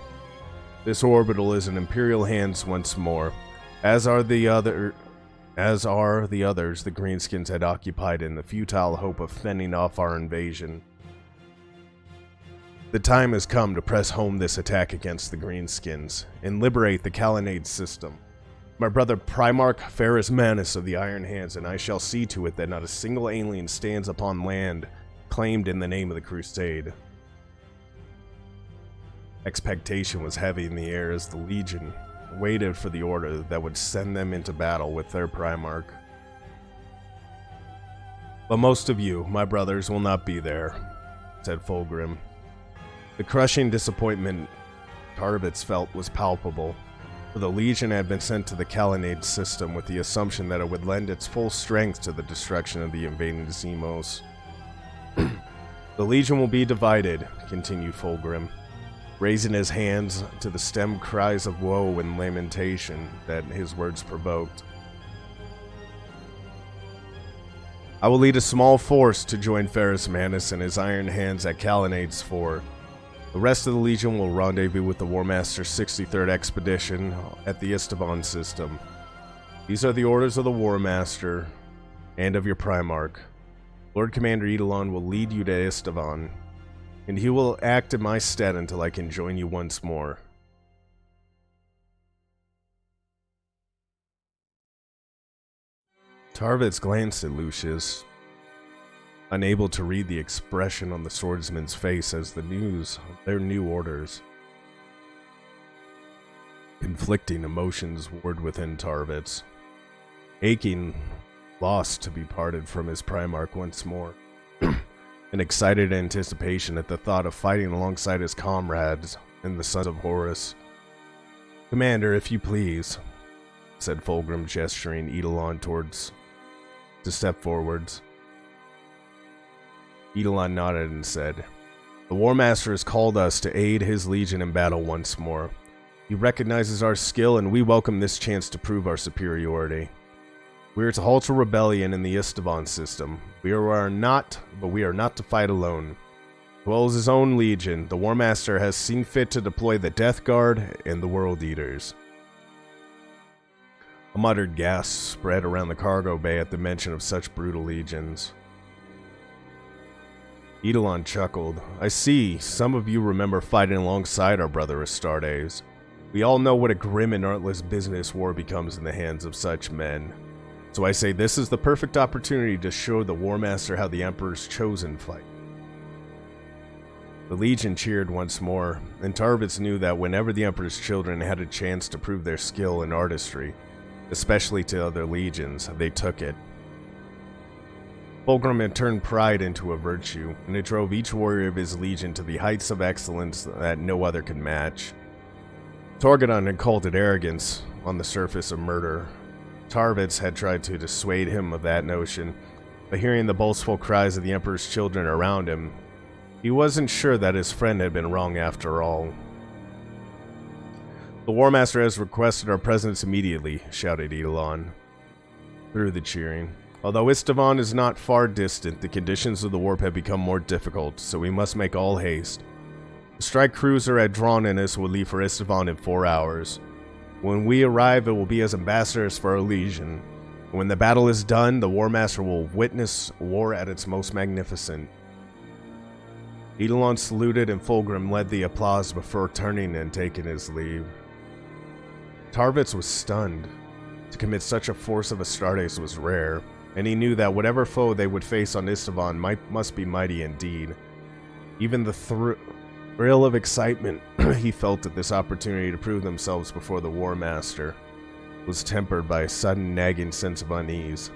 This orbital is in Imperial hands once more, as are the others the Greenskins had occupied in the futile hope of fending off our invasion. The time has come to press home this attack against the Greenskins and liberate the Kalinade system. My brother Primarch Ferrus Manus of the Iron Hands and I shall see to it that not a single alien stands upon land claimed in the name of the Crusade." Expectation was heavy in the air as the Legion waited for the order that would send them into battle with their Primarch. But most of you, my brothers, will not be there, said Fulgrim. The crushing disappointment Tarvitz felt was palpable, for the Legion had been sent to the Kalinade system with the assumption that it would lend its full strength to the destruction of the invading Zemos. The Legion will be divided, continued Fulgrim, raising his hands to the stemmed cries of woe and lamentation that his words provoked. I will lead a small force to join Ferrus Manus and his Iron Hands at Kalinade's fort. The rest of the Legion will rendezvous with the War Master's 63rd Expedition at the Istvan system. These are the orders of the War Master and of your Primarch. Lord Commander Eidolon will lead you to Istvan, and he will act in my stead until I can join you once more. Tarvitz glanced at Lucius, unable to read the expression on the swordsman's face as the news of their new orders. Conflicting emotions warred within Tarvitz, aching, lost to be parted from his Primarch once more. An excited anticipation at the thought of fighting alongside his comrades and the Sons of Horus. Commander, if you please, said Fulgrim, gesturing Eidolon to step forwards. Eidolon nodded and said, The War Master has called us to aid his Legion in battle once more. He recognizes our skill and we welcome this chance to prove our superiority. We are to halt a rebellion in the Istvan system. We are not to fight alone. As well as his own Legion, the War Master has seen fit to deploy the Death Guard and the World Eaters. A muttered gasp spread around the cargo bay at the mention of such brutal legions. Eidolon chuckled. I see, some of you remember fighting alongside our brother Astartes. We all know what a grim and artless business war becomes in the hands of such men. So I say this is the perfect opportunity to show the War Master how the Emperor's chosen fight. The Legion cheered once more, and Tarvitz knew that whenever the Emperor's children had a chance to prove their skill and artistry, especially to other legions, they took it. Fulgrim had turned pride into a virtue, and it drove each warrior of his legion to the heights of excellence that no other could match. Torgadon had called it arrogance on the surface of murder. Tarvitz had tried to dissuade him of that notion, but hearing the boastful cries of the Emperor's children around him, he wasn't sure that his friend had been wrong after all. The War Master has requested our presence immediately, shouted Eidolon through the cheering. Although Istvan is not far distant, the conditions of the warp have become more difficult, so we must make all haste. The strike cruiser at Drawnenus will leave for Istvan in 4 hours. When we arrive, it will be as ambassadors for our Legion. When the battle is done, the War Master will witness war at its most magnificent. Eidolon saluted and Fulgrim led the applause before turning and taking his leave. Tarvitz was stunned. To commit such a force of Astartes was rare, and he knew that whatever foe they would face on Istvan must be mighty indeed. Even the thrill of excitement he felt at this opportunity to prove themselves before the War Master was tempered by a sudden nagging sense of unease.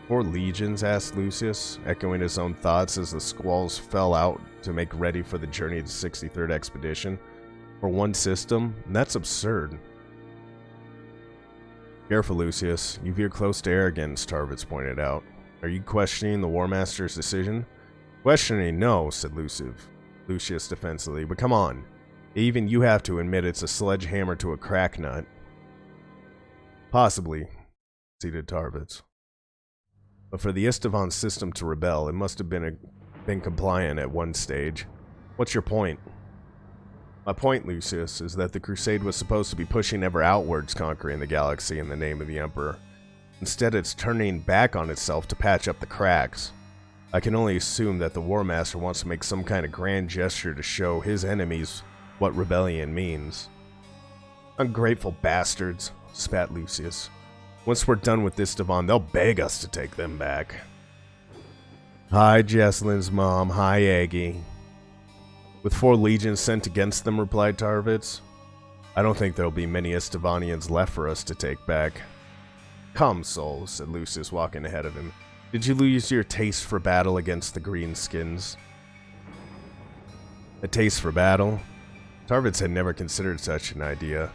4 legions? Asked Lucius, echoing his own thoughts as the squalls fell out to make ready for the journey of the 63rd Expedition. For one system? That's absurd. Careful, Lucius. You veer close to arrogance, Tarvitz pointed out. Are you questioning the War Master's decision? Questioning? No, said Lucius defensively, but come on. Even you have to admit it's a sledgehammer to a crack nut. Possibly, conceded Tarvitz. But for the Istvan system to rebel, it must have been compliant at one stage. What's your point? My point, Lucius, is that the Crusade was supposed to be pushing ever outwards, conquering the galaxy in the name of the Emperor. Instead, it's turning back on itself to patch up the cracks. I can only assume that the War Master wants to make some kind of grand gesture to show his enemies what rebellion means. Ungrateful bastards, spat Lucius. Once we're done with this Istvan, they'll beg us to take them back. Hi, Jesslyn's mom. Hi, Aggie. With 4 legions sent against them, replied Tarvitz. I don't think there'll be many Estevanians left for us to take back. Come, Soul, said Lucius, walking ahead of him. Did you lose your taste for battle against the Greenskins? A taste for battle? Tarvitz had never considered such an idea.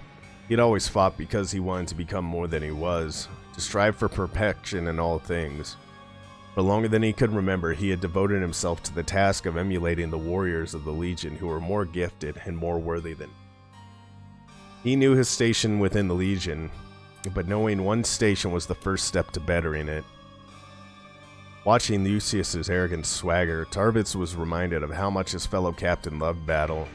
He had always fought because he wanted to become more than he was, to strive for perfection in all things. For longer than he could remember, he had devoted himself to the task of emulating the warriors of the Legion who were more gifted and more worthy than he knew his station within the Legion, but knowing one's station was the first step to bettering it. Watching Lucius's arrogant swagger, Tarvitz was reminded of how much his fellow captain loved battle.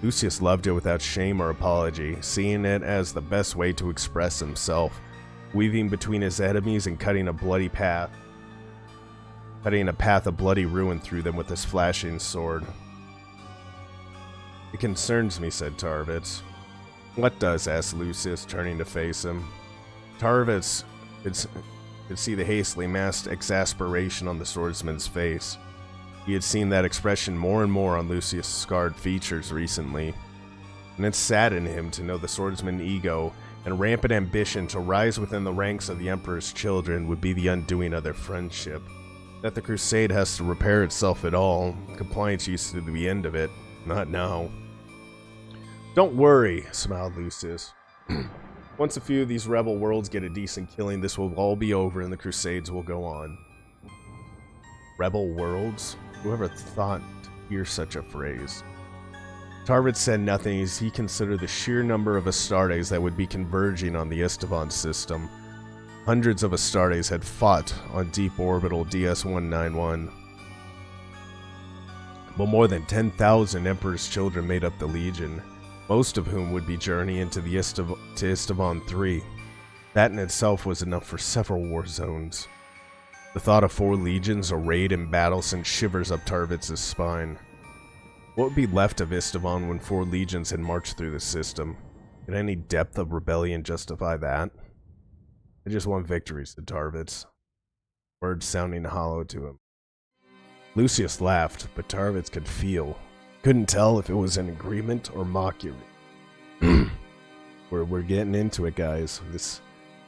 Lucius loved it without shame or apology, seeing it as the best way to express himself, weaving between his enemies and cutting a path of bloody ruin through them with his flashing sword. It concerns me, said Tarvitz. What does? Asked Lucius, turning to face him. Tarvitz could see the hastily masked exasperation on the swordsman's face. He had seen that expression more and more on Lucius' scarred features recently, and it saddened him to know the swordsman's ego and rampant ambition to rise within the ranks of the Emperor's children would be the undoing of their friendship. That the crusade has to repair itself at all, compliance used to be the end of it, not now. Don't worry, smiled Lucius. Once a few of these rebel worlds get a decent killing, this will all be over and the crusades will go on. Rebel worlds? Whoever thought to hear such a phrase? Tarvitz said nothing as he considered the sheer number of Astartes that would be converging on the Estevan system. Hundreds of Astartes had fought on deep orbital DS-191. But more than 10,000 Emperor's children made up the Legion, most of whom would be journeying to Estevan 3. That in itself was enough for several war zones. The thought of 4 legions arrayed in battle sent shivers up Tarvitz's spine. What would be left of Estevan when 4 legions had marched through the system? Could any depth of rebellion justify that? I just want victory, said Tarvitz, words sounding hollow to him. Lucius laughed, but Tarvitz could feel. Couldn't tell if it was an agreement or mockery. We're getting into it, guys.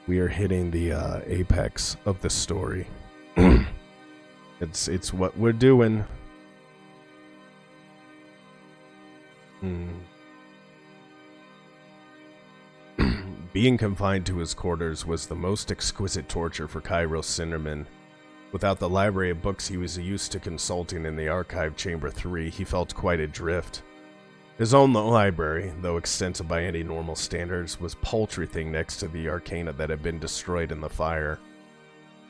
We are hitting the apex of the story. It's what we're doing. Being confined to his quarters was the most exquisite torture for Cairo Cinderman. Without the library of books he was used to consulting in the Archive Chamber 3, he felt quite adrift. His own library, though extensive by any normal standards, was a paltry thing next to the arcana that had been destroyed in the fire.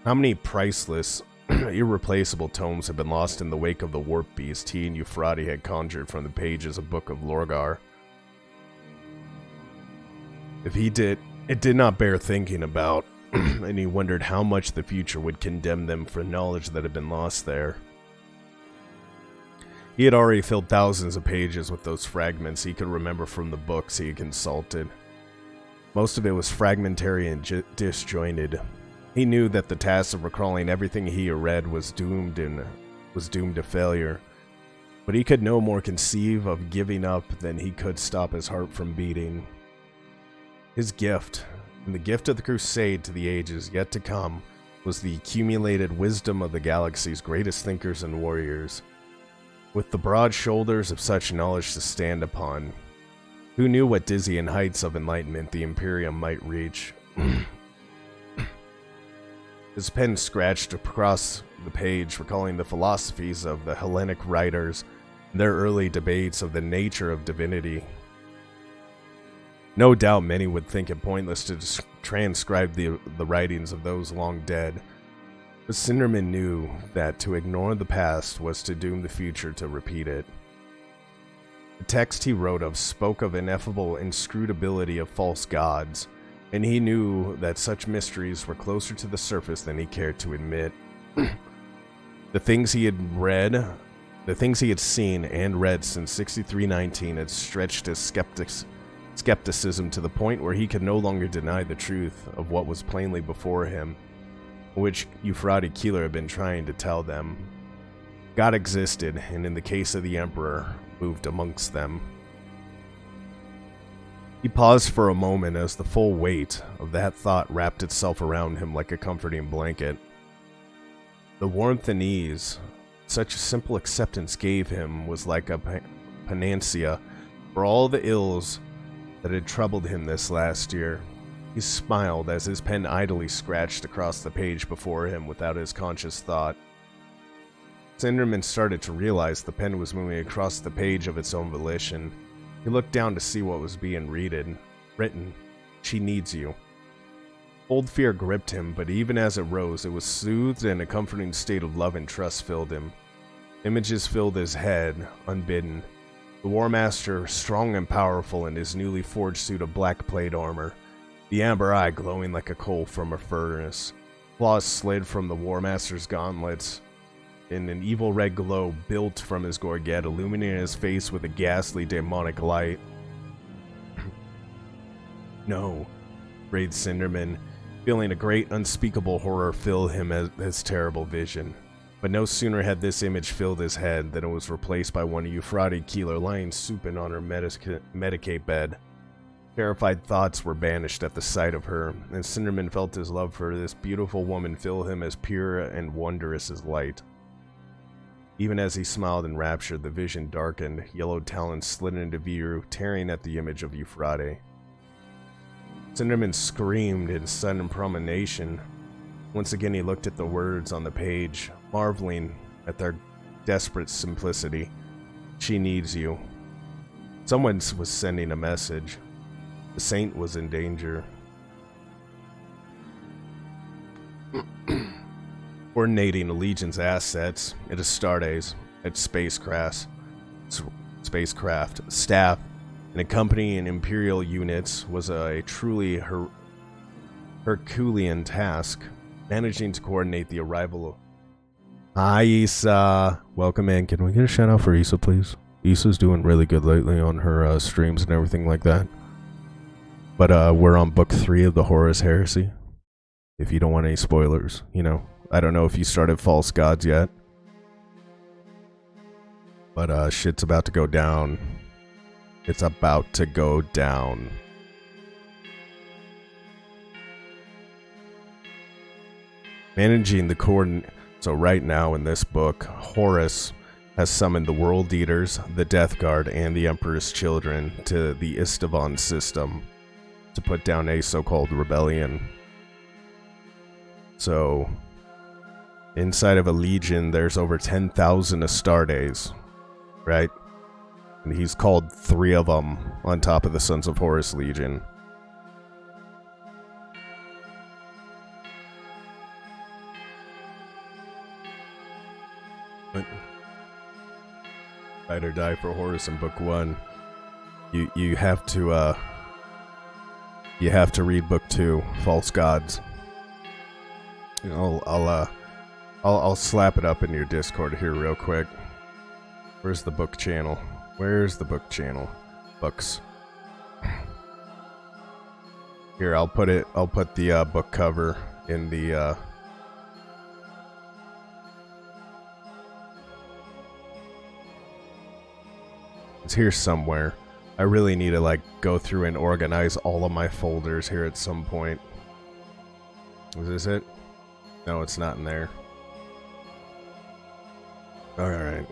How many priceless, irreplaceable tomes had been lost in the wake of the warp beast he and Euphrates had conjured from the pages of Book of Lorgar? It did not bear thinking about, and he wondered how much the future would condemn them for knowledge that had been lost there. He had already filled thousands of pages with those fragments he could remember from the books he had consulted. Most of it was fragmentary and disjointed. He knew that the task of recalling everything he had read was doomed to failure, but he could no more conceive of giving up than he could stop his heart from beating. His gift, and the gift of the Crusade to the ages yet to come, was the accumulated wisdom of the galaxy's greatest thinkers and warriors. With the broad shoulders of such knowledge to stand upon, who knew what dizzying heights of enlightenment the Imperium might reach? His pen scratched across the page, recalling the philosophies of the Hellenic writers and their early debates of the nature of divinity. No doubt many would think it pointless to transcribe the writings of those long dead, but Cinderman knew that to ignore the past was to doom the future to repeat it. The text he wrote of spoke of ineffable inscrutability of false gods, and he knew that such mysteries were closer to the surface than he cared to admit. The things he had seen and read since 6319 had stretched his skepticism to the point where he could no longer deny the truth of what was plainly before him, which Euphrates Keeler had been trying to tell them. God existed, and in the case of the Emperor, moved amongst them. He paused for a moment as the full weight of that thought wrapped itself around him like a comforting blanket. The warmth and ease such a simple acceptance gave him was like a panacea for all the ills that had troubled him this last year. He smiled as his pen idly scratched across the page before him without his conscious thought. Cinderman started to realize the pen was moving across the page of its own volition. He looked down to see what was being written. She needs you. Cold fear gripped him, but even as it rose, it was soothed and a comforting state of love and trust filled him. Images filled his head, unbidden. The War Master, strong and powerful in his newly forged suit of black plate armor, the amber eye glowing like a coal from a furnace. Claws slid from the War Master's gauntlets, and an evil red glow built from his gorget, illuminating his face with a ghastly demonic light. No, breathed Cinderman, feeling a great unspeakable horror fill him as his terrible vision. But no sooner had this image filled his head than it was replaced by one of Euphrates Keeler lying supine on her Medicaid bed. Terrified thoughts were banished at the sight of her, and Cinderman felt his love for this beautiful woman fill him as pure and wondrous as light. Even as he smiled in rapture, the vision darkened, yellow talons slid into view, tearing at the image of Euphrates. Cinderman screamed in sudden promenation. Once again he looked at the words on the page, marveling at their desperate simplicity. She needs you. Someone was sending a message. The saint was in danger. Coordinating the Legion's assets, at Astartes, at spacecraft, staff, and accompanying Imperial units was a truly Herculean task, managing to coordinate the arrival of... Hi, Issa. Welcome in. Can we get a shout out for Issa, please? Issa's doing really good lately on her streams and everything like that. But we're on book 3 of the Horus Heresy. If you don't want any spoilers, you know. I don't know if you started False Gods yet. But shit's about to go down. It's about to go down. Managing the coordinate. So right now in this book, Horus has summoned the World Eaters, the Death Guard, and the Emperor's Children to the Istavan system to put down a so-called rebellion. So, inside of a legion, there's over 10,000 Astartes, right? And he's called 3 of them on top of the Sons of Horus Legion. But fight or die for Horus in book 1. You have to read book 2, False Gods. You know, I'll slap it up in your Discord here real quick. Where's the book channel? Where's the book channel? Books. Here, I'll put the book cover in the it's here somewhere. I really need to like go through and organize all of my folders here at some point. Is this it? No, it's not in there. Alright.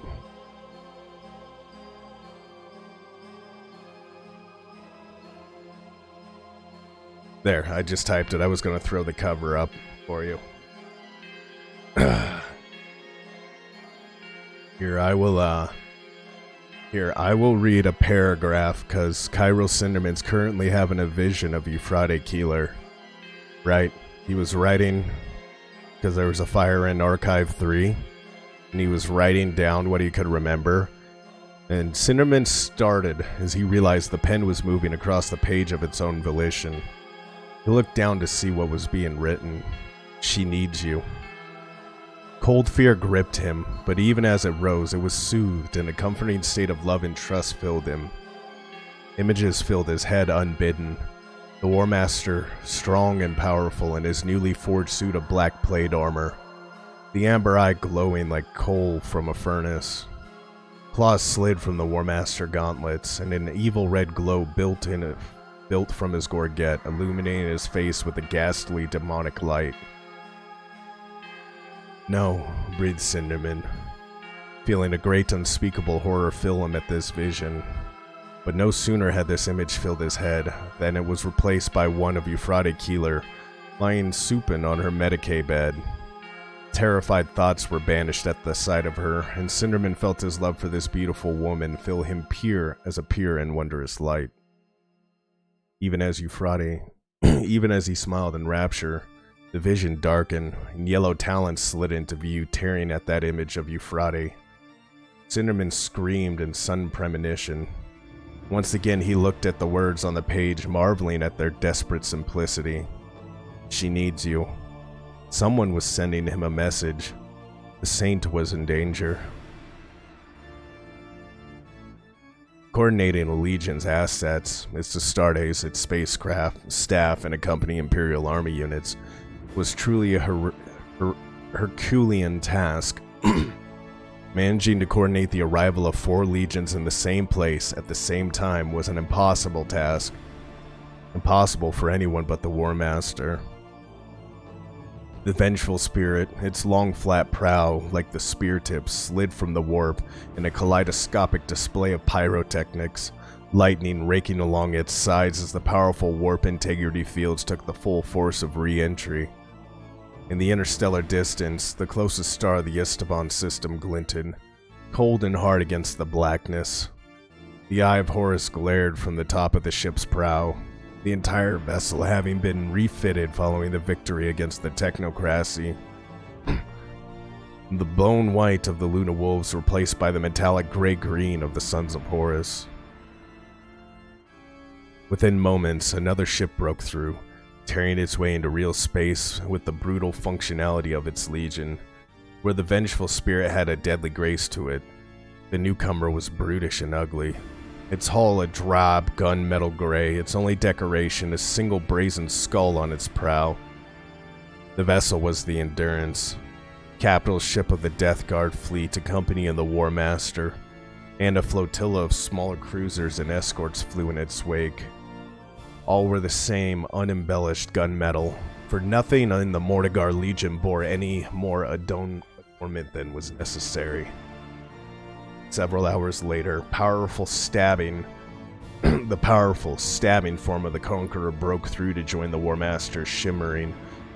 There, I just typed it. I was going to throw the cover up for you. Here, I will read a paragraph, because Cairo Cinderman's currently having a vision of Euphrates Keeler. Right? He was writing, because there was a fire in Archive 3, and he was writing down what he could remember. And Cinderman started as he realized the pen was moving across the page of its own volition. He looked down to see what was being written. She needs you. Cold fear gripped him, but even as it rose, it was soothed, and a comforting state of love and trust filled him. Images filled his head unbidden. The War Master, strong and powerful in his newly forged suit of black plate armor. the amber eye glowing like coal from a furnace. Claws slid from the War Master gauntlets, and an evil red glow built from his gorget, illuminating his face with a ghastly demonic light. "No," breathed Cinderman, feeling a great unspeakable horror fill him at this vision. But no sooner had this image filled his head than it was replaced by one of Euphrates Keeler, lying supine on her Medicaid bed. Terrified thoughts were banished at the sight of her, and Cinderman felt his love for this beautiful woman fill him pure as a pure and wondrous light. Even as he smiled in rapture, the vision darkened, and yellow talons slid into view, tearing at that image of Euphrates. Cinderman screamed in sudden premonition. Once again he looked at the words on the page, marveling at their desperate simplicity. "She needs you." Someone was sending him a message. The saint was in danger. Coordinating the Legion's assets, its Astartes, its spacecraft, staff, and accompanying Imperial Army units was truly a Herculean task. Managing to coordinate the arrival of 4 legions in the same place at the same time was an impossible task. Impossible for anyone but the War Master. The vengeful spirit, its long flat prow, like the spear tips, slid from the warp in a kaleidoscopic display of pyrotechnics, lightning raking along its sides as the powerful warp integrity fields took the full force of re-entry. In the interstellar distance, the closest star of the Esteban system glinted, cold and hard against the blackness. The Eye of Horus glared from the top of the ship's prow, the entire vessel having been refitted following the victory against the technocracy. The bone white of the Luna Wolves replaced by the metallic gray-green of the Sons of Horus. Within moments, another ship broke through, tearing its way into real space with the brutal functionality of its legion. Where the vengeful spirit had a deadly grace to it, the newcomer was brutish and ugly. Its hull a drab gunmetal gray, its only decoration a single brazen skull on its prow. The vessel was the Endurance, capital ship of the Death Guard fleet accompanying the War Master, and a flotilla of smaller cruisers and escorts flew in its wake. All were the same unembellished gunmetal, for nothing in the Mordegar Legion bore any more adornment than was necessary. Several hours later, the powerful stabbing form of the Conqueror broke through to join the War Master, shimmering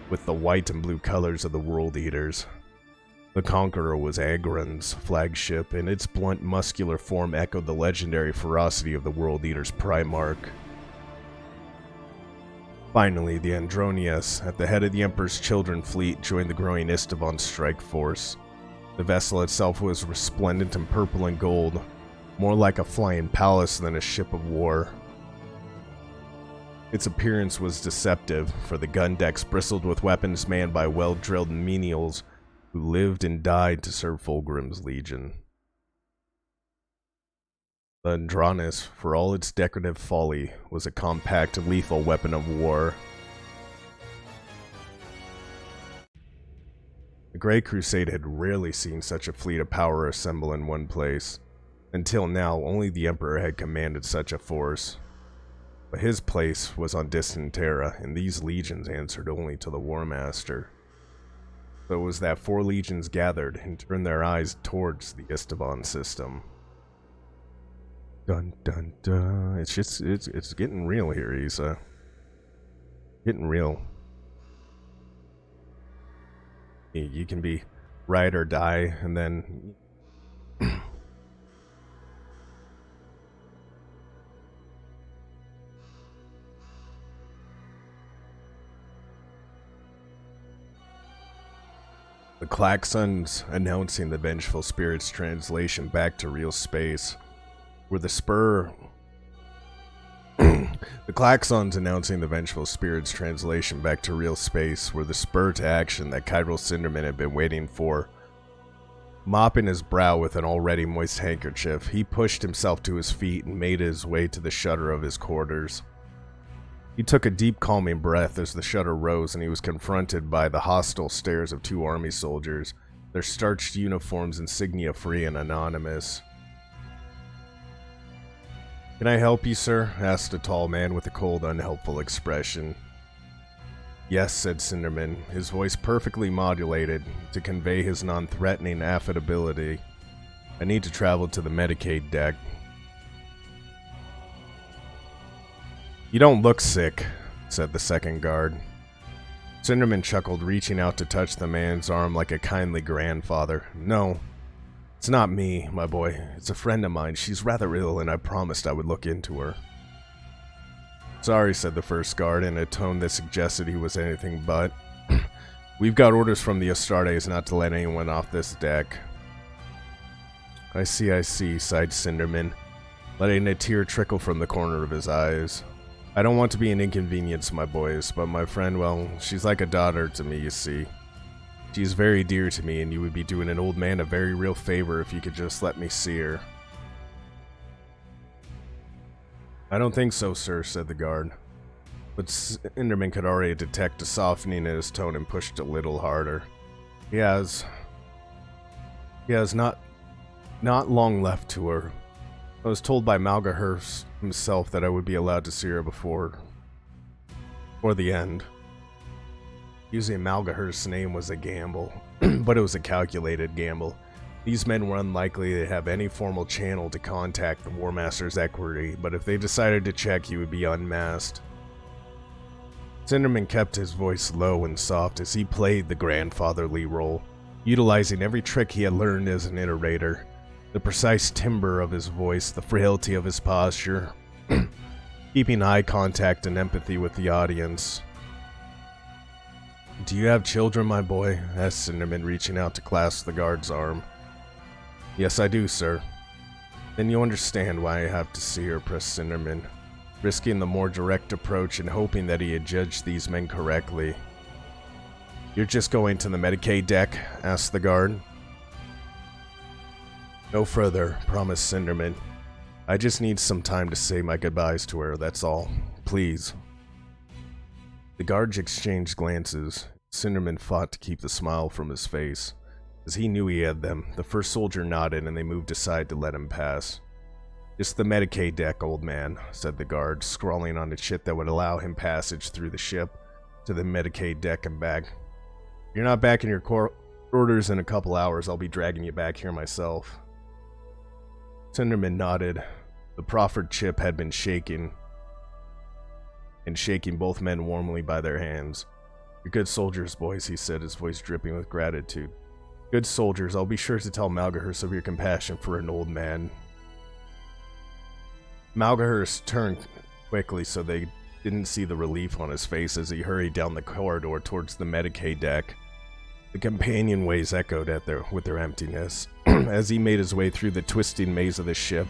with the white and blue colors of the World Eaters. The Conqueror was Agron's flagship, and its blunt, muscular form echoed the legendary ferocity of the World Eater's Primarch. Finally, the Andronius, at the head of the Emperor's Children fleet, joined the growing Esteban strike force. The vessel itself was resplendent in purple and gold, more like a flying palace than a ship of war. Its appearance was deceptive, for the gun decks bristled with weapons manned by well-drilled menials who lived and died to serve Fulgrim's Legion. The Andronis, for all its decorative folly, was a compact, lethal weapon of war. The Grey Crusade had rarely seen such a fleet of power assemble in one place. Until now, only the Emperor had commanded such a force. But his place was on distant Terra, and these legions answered only to the War Master. So it was that 4 legions gathered and turned their eyes towards the Esteban system. Dun dun dun. It's getting real here, Isa. Getting real. You can be ride or die, and then the klaxons announcing the vengeful spirit's translation back to real space were the spur. The klaxons announcing the vengeful spirit's translation back to real space were the spur to action that Chiral Cinderman had been waiting for. Mopping his brow with an already moist handkerchief, he pushed himself to his feet and made his way to the shutter of his quarters. He took a deep calming breath as the shutter rose and he was confronted by the hostile stares of 2 army soldiers, their starched uniforms insignia free and anonymous. "Can I help you, sir?" asked a tall man with a cold, unhelpful expression. "Yes," said Cinderman, his voice perfectly modulated to convey his non-threatening affability. "I need to travel to the Medicaid deck." "You don't look sick," said the second guard. Cinderman chuckled, reaching out to touch the man's arm like a kindly grandfather. "No, it's not me, my boy. It's a friend of mine. She's rather ill, and I promised I would look into her." "Sorry," said the first guard in a tone that suggested he was anything but. "We've got orders from the Astartes not to let anyone off this deck." I see, sighed Cinderman, letting a tear trickle from the corner of his eyes. "I don't want to be an inconvenience, my boys, but my friend, well, she's like a daughter to me, you see. She's very dear to me, and you would be doing an old man a very real favor if you could just let me see her." "I don't think so, sir," said the guard. But Cinderman could already detect a softening in his tone and pushed a little harder. He has not long left to her. I was told by Malgahurst himself that I would be allowed to see her before the end." Using Malgahurst's name was a gamble, but it was a calculated gamble. These men were unlikely to have any formal channel to contact the War Master's equerry, but if they decided to check, he would be unmasked. Cinderman kept his voice low and soft as he played the grandfatherly role, utilizing every trick he had learned as an iterator. The precise timbre of his voice, the frailty of his posture, keeping eye contact and empathy with the audience. "Do you have children, my boy?" asked Cinderman, reaching out to clasp the guard's arm. "Yes, I do, sir." "Then you understand why I have to see her," pressed Cinderman, risking the more direct approach and hoping that he had judged these men correctly. "You're just going to the Medicaid deck?" asked the guard. "No further," promised Cinderman. "I just need some time to say my goodbyes to her, that's all. Please." The guards exchanged glances. Cinderman fought to keep the smile from his face. As he knew he had them, the first soldier nodded and they moved aside to let him pass. "Just the Medicaid deck, old man," said the guard, scrawling on a chit that would allow him passage through the ship to the Medicaid deck and back. "If you're not back in your quarters in a couple hours, I'll be dragging you back here myself." Cinderman nodded. The proffered chip had been shaking both men warmly by their hands. "You're good soldiers, boys," he said, his voice dripping with gratitude. "Good soldiers. I'll be sure to tell Malgahurst of your compassion for an old man." Malgahurst turned quickly so they didn't see the relief on his face as he hurried down the corridor towards the Medicaid deck. The companionways echoed with their emptiness as he made his way through the twisting maze of the ship.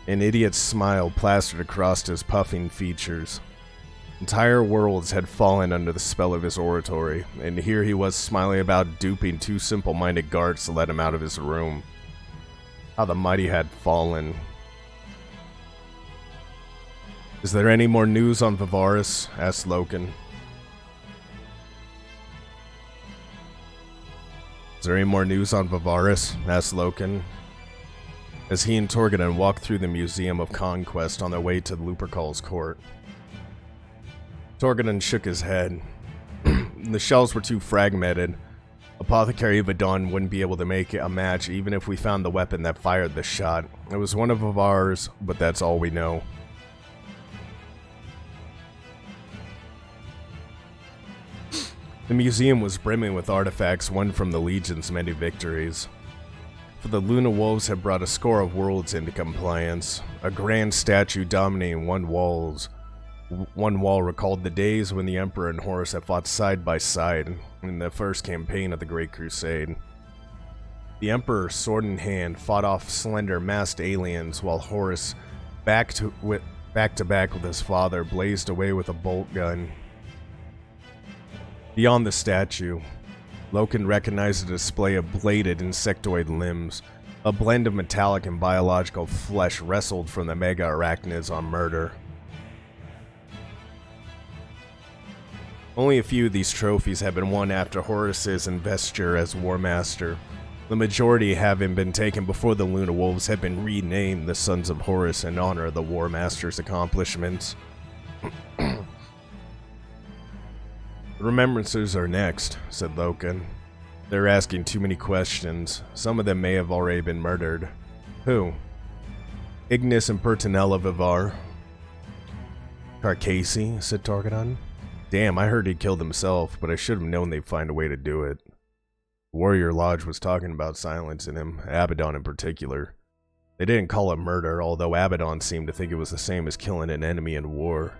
An idiot's smile plastered across his puffing features. Entire worlds had fallen under the spell of his oratory, and here he was smiling about duping two simple-minded guards to let him out of his room. How the mighty had fallen. "Is there any more news on Vivaris?" asked Loken. "Is there any more news on Vivaris?" asked Loken, as he and Torgadon walked through the Museum of Conquest on their way to Lupercal's court. Torgadon shook his head. The shells were too fragmented. Apothecary Vidon wouldn't be able to make a match even if we found the weapon that fired the shot. It was one of ours, but that's all we know. The museum was brimming with artifacts won from the Legion's many victories. For the Luna Wolves had brought a score of worlds into compliance. A grand statue dominating one wall recalled the days when the Emperor and Horus had fought side by side in the first campaign of the Great Crusade. The Emperor, sword in hand, fought off slender, masked aliens, while Horus, back to back with his father, blazed away with a bolt gun. Beyond the statue, Loken recognized a display of bladed insectoid limbs. A blend of metallic and biological flesh wrestled from the mega-arachnids on Murder. Only a few of these trophies have been won after Horus's investiture as War Master. The majority having been taken before the Luna Wolves had been renamed the Sons of Horus in honor of the War Master's accomplishments. The remembrances are next, said Loken. They're asking too many questions. Some of them may have already been murdered. Who? Ignis and Pertinella Vivar. Carcassi, said Targadon. Damn, I heard he killed himself, but I should have known they'd find a way to do it. Warrior Lodge was talking about silencing him, Abaddon in particular. They didn't call it murder, although Abaddon seemed to think it was the same as killing an enemy in war.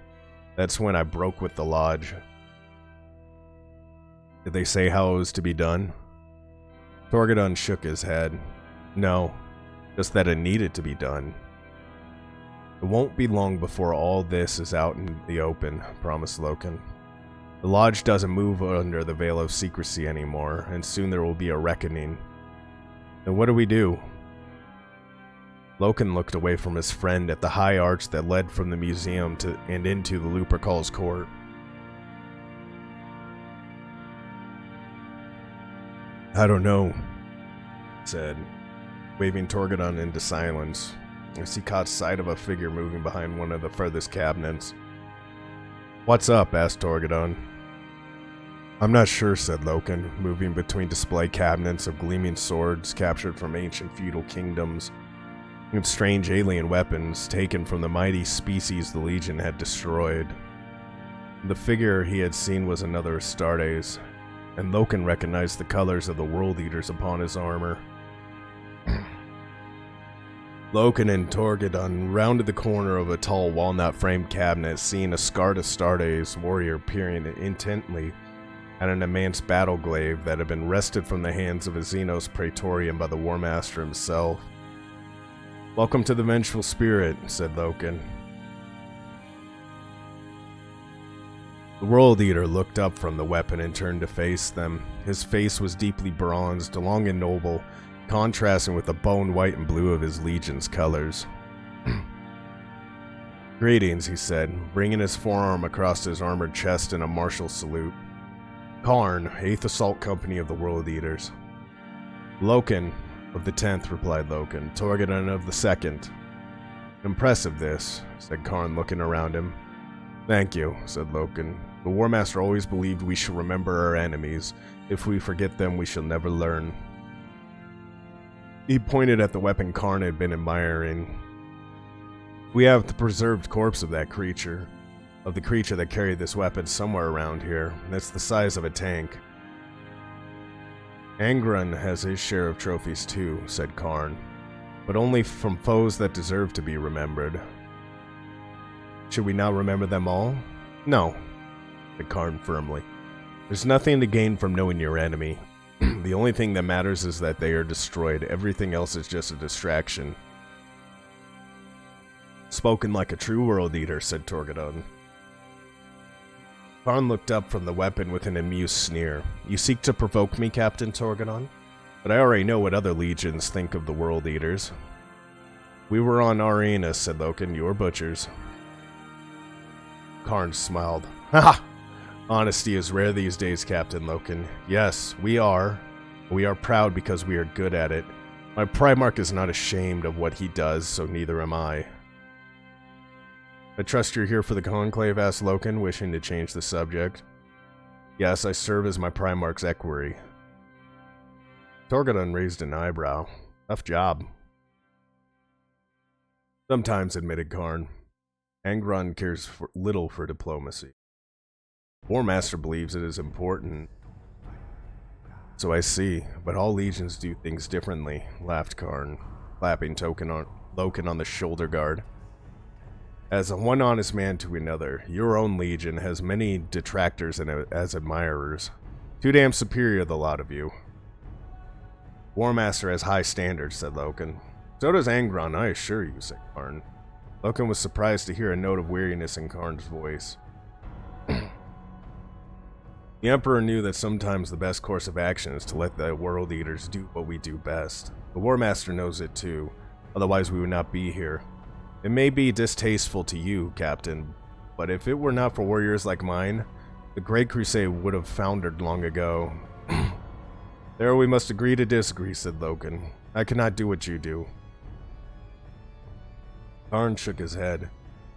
That's when I broke with the Lodge. Did they say how it was to be done? Targadon shook his head. No, just that it needed to be done. It won't be long before all this is out in the open, promised Loken. The Lodge doesn't move under the veil of secrecy anymore, and soon there will be a reckoning. Then what do we do? Loken looked away from his friend at the high arch that led from the museum and into the Lupercal's court. I don't know, he said, waving Targadon into silence, as he caught sight of a figure moving behind one of the furthest cabinets. What's up? Asked Targadon. I'm not sure, said Loken, moving between display cabinets of gleaming swords captured from ancient feudal kingdoms, and strange alien weapons taken from the mighty species the Legion had destroyed. The figure he had seen was another Astartes, and Loken recognized the colors of the World Eaters upon his armor. Loken and Targadon rounded the corner of a tall walnut-framed cabinet, seeing a scarred Astartes warrior peering intently at an immense battle glaive that had been wrested from the hands of a Xenos Praetorian by the War Master himself. Welcome to the Vengeful Spirit, said Loken. The World Eater looked up from the weapon and turned to face them. His face was deeply bronzed, long and noble, contrasting with the bone white and blue of his Legion's colors. Greetings, he said, bringing his forearm across his armored chest in a martial salute. Karn, 8th Assault Company of the World Eaters. Loken, of the 10th, replied Loken. Targadon of the 2nd. Impressive this, said Karn, looking around him. Thank you, said Loken. The War Master always believed we should remember our enemies. If we forget them, we shall never learn. He pointed at the weapon Karn had been admiring. We have the preserved corpse of that creature. Of the creature that carried this weapon somewhere around here. That's the size of a tank. Angron has his share of trophies too, said Karn, but only from foes that deserve to be remembered. Should we not remember them all? No, said Karn firmly. There's nothing to gain from knowing your enemy. The only thing that matters is that they are destroyed. Everything else is just a distraction. Spoken like a true World Eater, said Targadon. Karn looked up from the weapon with an amused sneer. You seek to provoke me, Captain Targadon? But I already know what other legions think of the World Eaters. We were on Arena, said Loken. You're butchers. Karn smiled. Ha! Honesty is rare these days, Captain Loken. Yes, we are. We are proud because we are good at it. My Primarch is not ashamed of what he does, so neither am I. I trust you're here for the Conclave, asked Loken, wishing to change the subject. Yes, I serve as my Primarch's equerry. Targadon raised an eyebrow. Tough job. Sometimes, admitted Karn. Angron cares little for diplomacy. War Master believes it is important. So I see, but all legions do things differently, laughed Karn, clapping Loken on the shoulder guard. As one honest man to another, your own legion has many detractors and as admirers. Too damn superior, the lot of you. War Master has high standards, said Loken. So does Angron, I assure you, said Karn. Loken was surprised to hear a note of weariness in Karn's voice. The Emperor knew that sometimes the best course of action is to let the World Eaters do what we do best. The War Master knows it too, otherwise we would not be here. It may be distasteful to you, Captain, but if it were not for warriors like mine, The Great Crusade would have foundered long ago. There we must agree to disagree, said Loken. I cannot do what you do. Karn shook his head.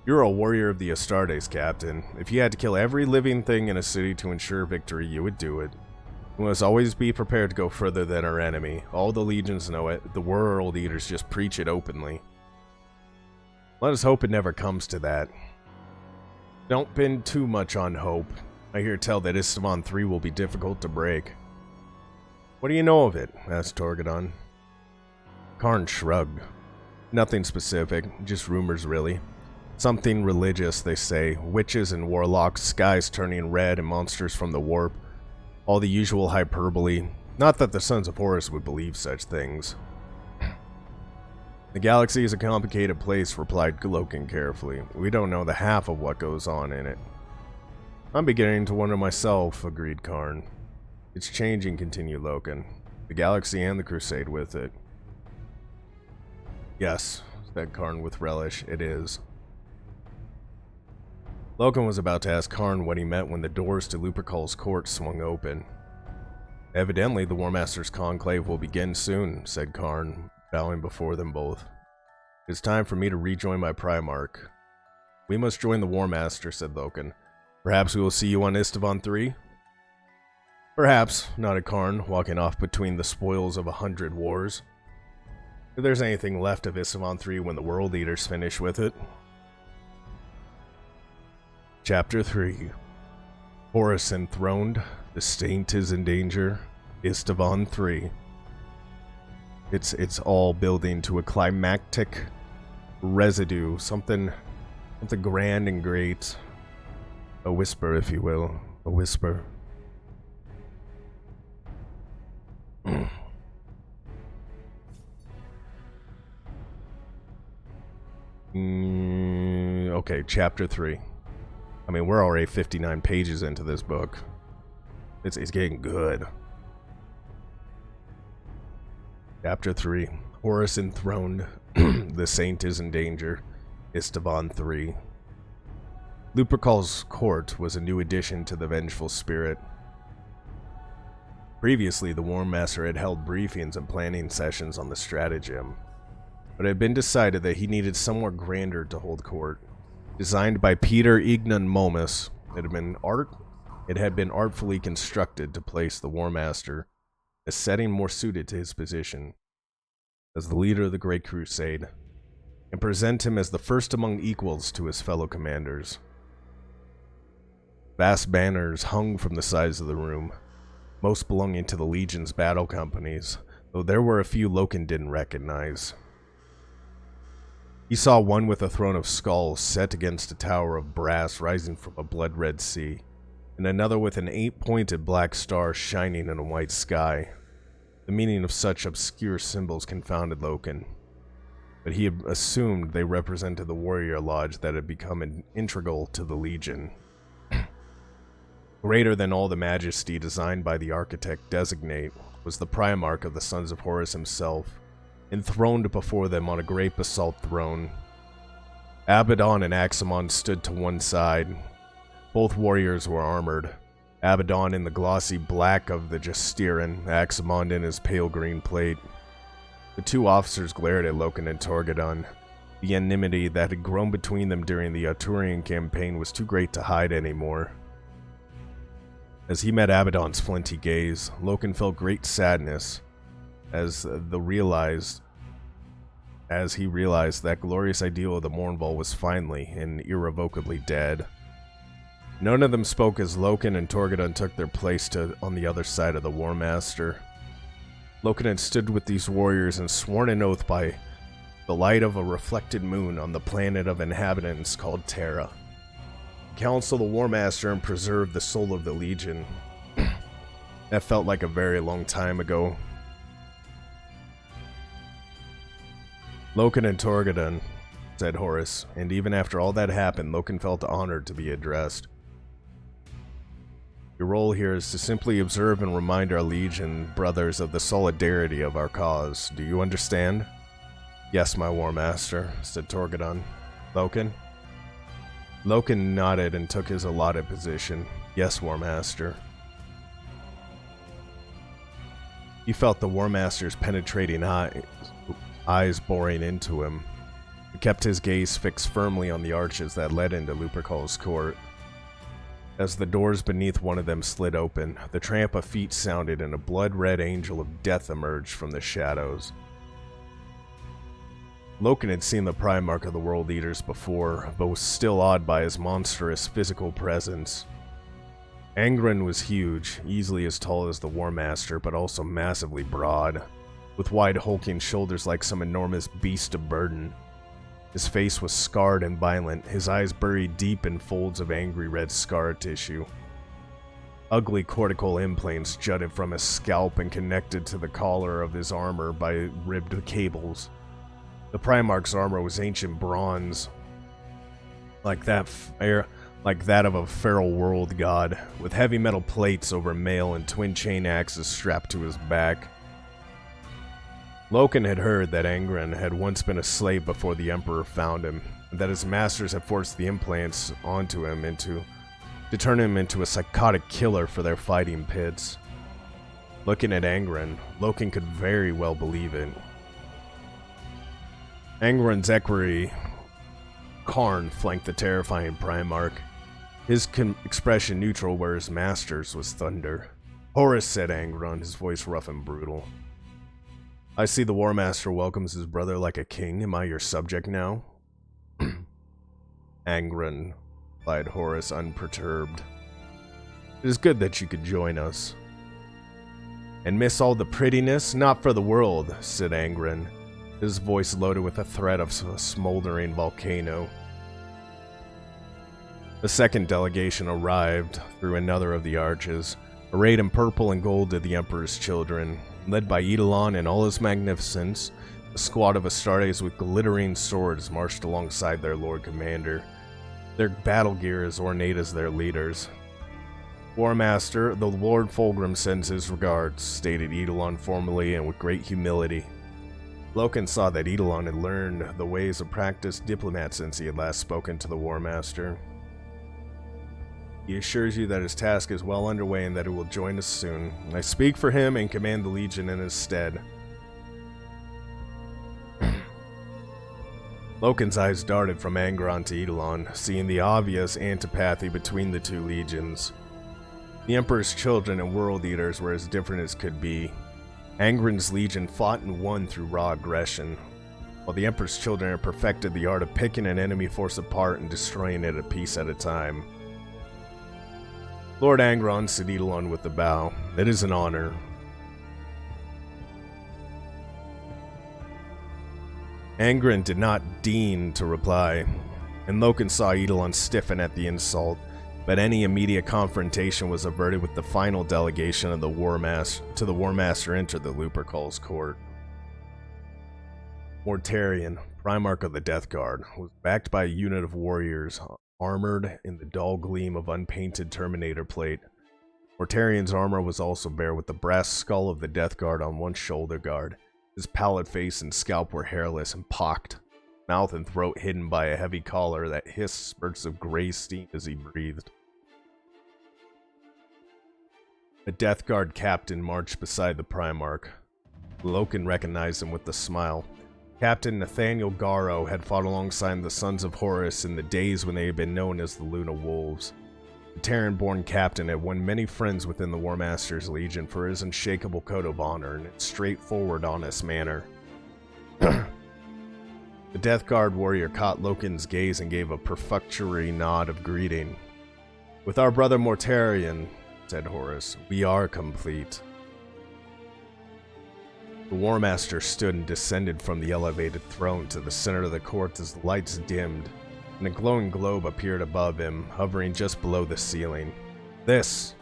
You're a warrior of the Astartes, Captain. If you had to kill every living thing in a city to ensure victory, you would do it. We must always be prepared to go further than our enemy. All the legions know it. The World Eaters just preach it openly. Let us hope it never comes to that. Don't pin too much on hope. I hear tell that Istvan III will be difficult to break. What do you know of it? Asked Torgadon. Karn shrugged. Nothing specific, just rumors really. Something religious, they say. Witches and warlocks, skies turning red, and monsters from the warp. All the usual hyperbole. Not that the Sons of Horus would believe such things. The galaxy is a complicated place, replied Loken carefully. We don't know the half of what goes on in it. I'm beginning to wonder myself, agreed Karn. It's changing, continued Loken. The galaxy and the Crusade with it. Yes, said Karn with relish, it is. Loken was about to ask Karn what he meant when the doors to Lupercal's court swung open. Evidently, the War Master's conclave will begin soon, said Karn, bowing before them both. It's time for me to rejoin my Primarch. We must join the War Master, said Loken. Perhaps we will see you on Istvan III? Perhaps, nodded Karn, walking off between the spoils of 100 wars. If there's anything left of Istvan III when the World Eaters finish with it. Chapter 3. Horus enthroned, the Saint is in danger, Istvan III. It's all building to a climactic residue, something grand and great. A whisper, if you will. A whisper. Okay, chapter 3. I mean, we're already 59 pages into this book. It's getting good. Chapter 3. Horus enthroned. The Saint is in danger. Istvan III. Lupercal's court was a new addition to the vengeful spirit. Previously, the War Master had held briefings and planning sessions on the stratagem, but it had been decided that he needed somewhere grander to hold court. Designed by Peter Ignan Momus, it had been artfully constructed to place the War Master a setting more suited to his position as the leader of the Great Crusade, and present him as the first among equals to his fellow commanders. Vast banners hung from the sides of the room, most belonging to the Legion's battle companies, though there were a few Loken didn't recognize. He saw one with a throne of skulls set against a tower of brass rising from a blood-red sea, and another with an 8-pointed black star shining in a white sky. The meaning of such obscure symbols confounded Loken, but he had assumed they represented the warrior lodge that had become integral to the Legion. Greater than all the majesty designed by the architect designate was the Primarch of the Sons of Horus himself, enthroned before them on a great basalt throne. Abaddon and Aximon stood to one side. Both warriors were armored, Abaddon in the glossy black of the Justiran, Aximon in his pale green plate. The two officers glared at Loken and Torgadon. The enmity that had grown between them during the Arturian campaign was too great to hide anymore. As he met Abaddon's flinty gaze, Loken felt great sadness as he realized that glorious ideal of the Mournfall was finally and irrevocably dead. None of them spoke as Loken and Torgadon took their place on the other side of the War Master. Loken had stood with these warriors and sworn an oath by the light of a reflected moon on the planet of inhabitants called Terra. Counsel the War Master and preserve the soul of the Legion. That felt like a very long time ago. Loken and Torgadon, said Horus, and even after all that happened, Loken felt honored to be addressed. Your role here is to simply observe and remind our Legion brothers of the solidarity of our cause. Do you understand? Yes, my War Master, said Torgadon. Loken? Loken nodded and took his allotted position. Yes, War Master. He felt the War Master's penetrating eyes boring into him. He kept his gaze fixed firmly on the arches that led into Lupercal's court. As the doors beneath one of them slid open, the tramp of feet sounded and a blood-red angel of death emerged from the shadows. Loken had seen the Primarch of the World Eaters before, but was still awed by his monstrous physical presence. Angren was huge, easily as tall as the War Master, but also massively broad, with wide hulking shoulders like some enormous beast of burden. His face was scarred and violent, his eyes buried deep in folds of angry red scar tissue. Ugly cortical implants jutted from his scalp and connected to the collar of his armor by ribbed cables. The Primarch's armor was ancient bronze, like that of a feral world god, with heavy metal plates over mail and twin chain axes strapped to his back. Loken had heard that Angren had once been a slave before the Emperor found him, and that his masters had forced the implants onto him to turn him into a psychotic killer for their fighting pits. Looking at Angren, Loken could very well believe it. Angren's equerry, Karn, flanked the terrifying Primarch. His expression neutral where his master's was thunder. Horus, said Angren, his voice rough and brutal. I see the War Master welcomes his brother like a king. Am I your subject now? Angren, replied Horus, unperturbed. It is good that you could join us. And miss all the prettiness? Not for the world, said Angren, his voice loaded with the threat of a smoldering volcano. The second delegation arrived through another of the arches, arrayed in purple and gold to the Emperor's children. Led by Eidolon in all his magnificence, a squad of Astartes with glittering swords marched alongside their Lord Commander, their battle gear as ornate as their leaders. War Master, the Lord Fulgrim sends his regards, stated Eidolon formally and with great humility. Loken saw that Eidolon had learned the ways of practiced diplomat since he had last spoken to the War Master. He assures you that his task is well underway and that he will join us soon. I speak for him and command the Legion in his stead. Loken's eyes darted from Angron to Eidolon, seeing the obvious antipathy between the two legions. The Emperor's children and World Eaters were as different as could be. Angren's legion fought and won through raw aggression, while the Emperor's children had perfected the art of picking an enemy force apart and destroying it a piece at a time. Lord Angron, said Eidolon with a bow. It is an honor. Angren did not deign to reply, and Loken saw Eidolon stiffen at the insult, but any immediate confrontation was averted with the final delegation of the War Master entered the Lupercal's court. Mortarion, Primarch of the Death Guard, was backed by a unit of warriors, armored in the dull gleam of unpainted Terminator plate. Mortarion's armor was also bare with the brass skull of the Death Guard on one shoulder guard. His pallid face and scalp were hairless and pocked, mouth and throat hidden by a heavy collar that hissed spurts of gray steam as he breathed. A Death Guard captain marched beside the Primarch. Loken recognized him with a smile. Captain Nathaniel Garrow had fought alongside the Sons of Horus in the days when they had been known as the Luna Wolves. The Terran-born captain had won many friends within the War Master's Legion for his unshakable code of honor and its straightforward, honest manner. The Death Guard warrior caught Loken's gaze and gave a perfunctory nod of greeting. With our brother Mortarion, said Horus, we are complete. The War Master stood and descended from the elevated throne to the center of the court as the lights dimmed, and a glowing globe appeared above him, hovering just below the ceiling. This,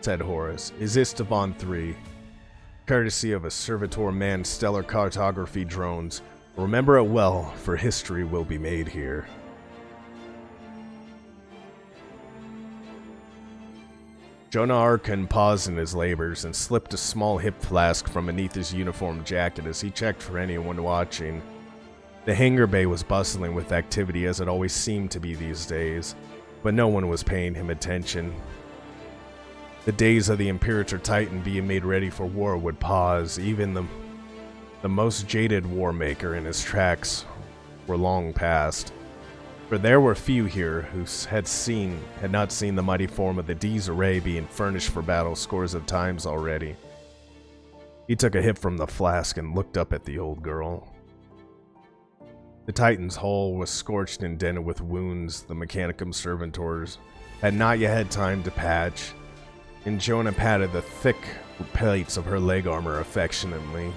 said Horus, is Istvan III, courtesy of a servitor manned stellar cartography drones. Remember it well, for history will be made here. Jonah Arkin paused in his labors and slipped a small hip flask from beneath his uniform jacket as he checked for anyone watching. The hangar bay was bustling with activity, as it always seemed to be these days, but no one was paying him attention. The days of the Imperator Titan being made ready for war would pause. Even the most jaded war maker in his tracks were long past. For there were few here who had not seen the mighty form of the D's array being furnished for battle scores of times already. He took a hit from the flask and looked up at the old girl. The Titan's hull was scorched and dented with wounds the Mechanicum servitors had not yet had time to patch, and Jonah patted the thick plates of her leg armor affectionately.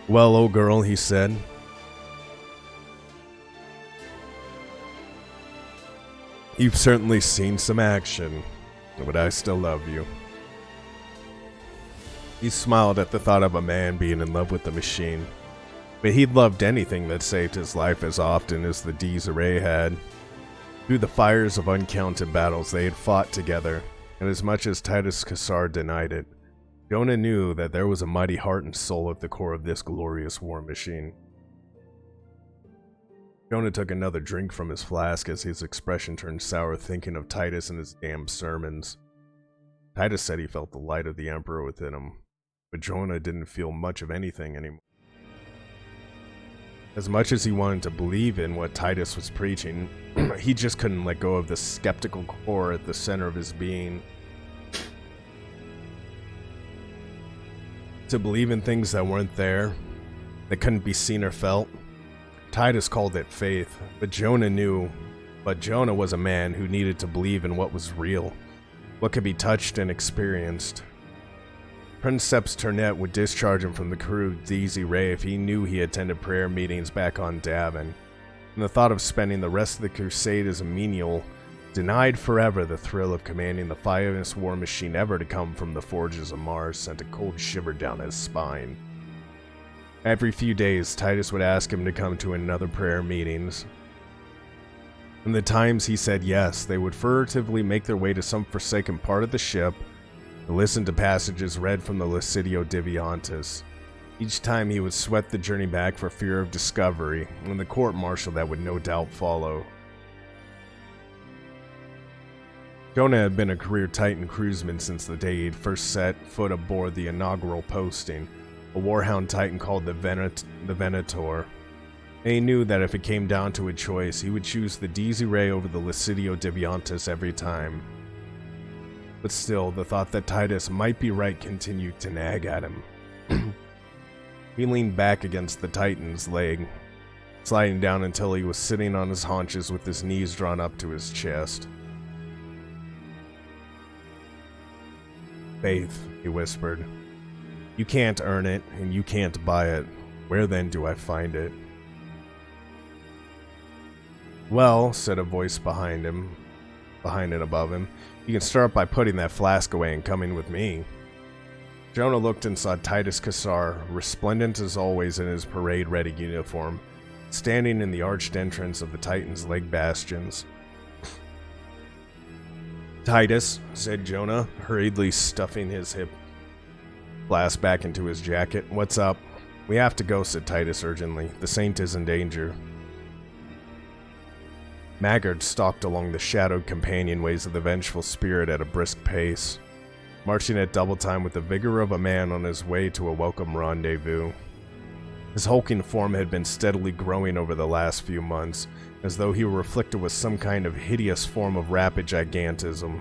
"Well, old girl," he said. "You've certainly seen some action, but I still love you." He smiled at the thought of a man being in love with the machine, but he'd loved anything that saved his life as often as the D's array had. Through the fires of uncounted battles they had fought together, and as much as Titus Cassar denied it, Jonah knew that there was a mighty heart and soul at the core of this glorious war machine. Jonah took another drink from his flask as his expression turned sour, thinking of Titus and his damn sermons. Titus said he felt the light of the Emperor within him, but Jonah didn't feel much of anything anymore. As much as he wanted to believe in what Titus was preaching, he just couldn't let go of the skeptical core at the center of his being. To believe in things that weren't there, that couldn't be seen or felt. Titus called it faith, but Jonah was a man who needed to believe in what was real, what could be touched and experienced. Princeps Turnet would discharge him from the crew Daisy Ray if he knew he attended prayer meetings back on Davin, and the thought of spending the rest of the crusade as a menial denied forever the thrill of commanding the finest war machine ever to come from the forges of Mars sent a cold shiver down his spine. Every few days, Titus would ask him to come to another prayer meetings. And the times he said yes, they would furtively make their way to some forsaken part of the ship to listen to passages read from the Lucidio Diviantis. Each time he would sweat the journey back for fear of discovery and the court-martial that would no doubt follow. Jonah had been a career Titan cruiseman since the day he'd first set foot aboard the inaugural posting, a warhound Titan called the Venator. And he knew that if it came down to a choice, he would choose the Daisy Ray over the Lucidio Diviantis every time. But still, the thought that Titus might be right continued to nag at him. He leaned back against the Titan's leg, sliding down until he was sitting on his haunches with his knees drawn up to his chest. "Faith," he whispered. "You can't earn it, and you can't buy it. Where then do I find it?" "Well," said a voice behind and above him, "you can start by putting that flask away and coming with me." Jonah looked and saw Titus Cassar, resplendent as always in his parade-ready uniform, standing in the arched entrance of the Titan's leg bastions. "Titus," said Jonah, hurriedly stuffing his hip flask back into his jacket. "What's up?" "We have to go," said Titus urgently. "The Saint is in danger." Maggard stalked along the shadowed companionways of the vengeful spirit at a brisk pace, marching at double time with the vigor of a man on his way to a welcome rendezvous. His hulking form had been steadily growing over the last few months, as though he were afflicted with some kind of hideous form of rapid gigantism.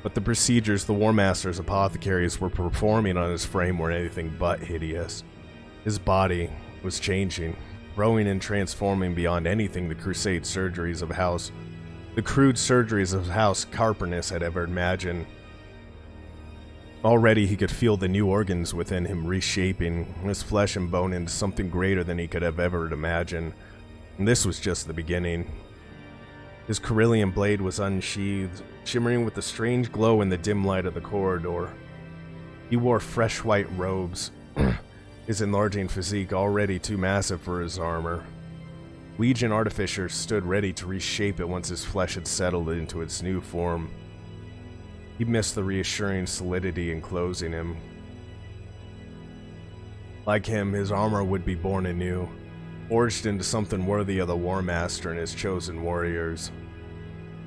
But the procedures the War Master's apothecaries were performing on his frame were anything but hideous. His body was changing, growing and transforming beyond anything the crude surgeries of House Carpernus had ever imagined. Already he could feel the new organs within him reshaping his flesh and bone into something greater than he could have ever imagined, and this was just the beginning. His Carillion blade was unsheathed, shimmering with a strange glow in the dim light of the corridor. He wore fresh white robes, his enlarging physique already too massive for his armor. Legion artificers stood ready to reshape it once his flesh had settled into its new form. He missed the reassuring solidity enclosing him. Like him, his armor would be born anew, forged into something worthy of the War Master and his chosen warriors.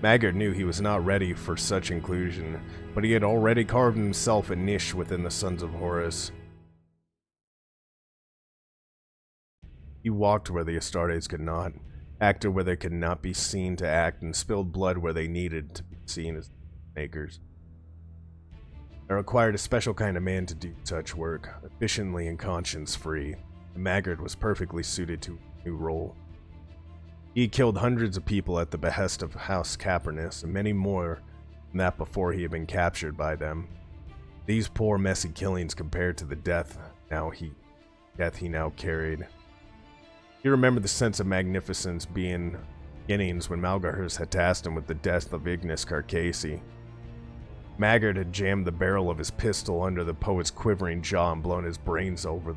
Maggard knew he was not ready for such inclusion, but he had already carved himself a niche within the Sons of Horus. He walked where the Astartes could not, acted where they could not be seen to act, and spilled blood where they needed to be seen as makers. It required a special kind of man to do such work, efficiently and conscience-free, and Maggard was perfectly suited to a new role. He killed hundreds of people at the behest of House Capernus, and many more than that before he had been captured by them. These poor, messy killings compared to the death he now carried. He remembered the sense of magnificence beginnings when Malgahurs had tasked him with the death of Ignis Carcassi. Maggard had jammed the barrel of his pistol under the poet's quivering jaw and blown his brains over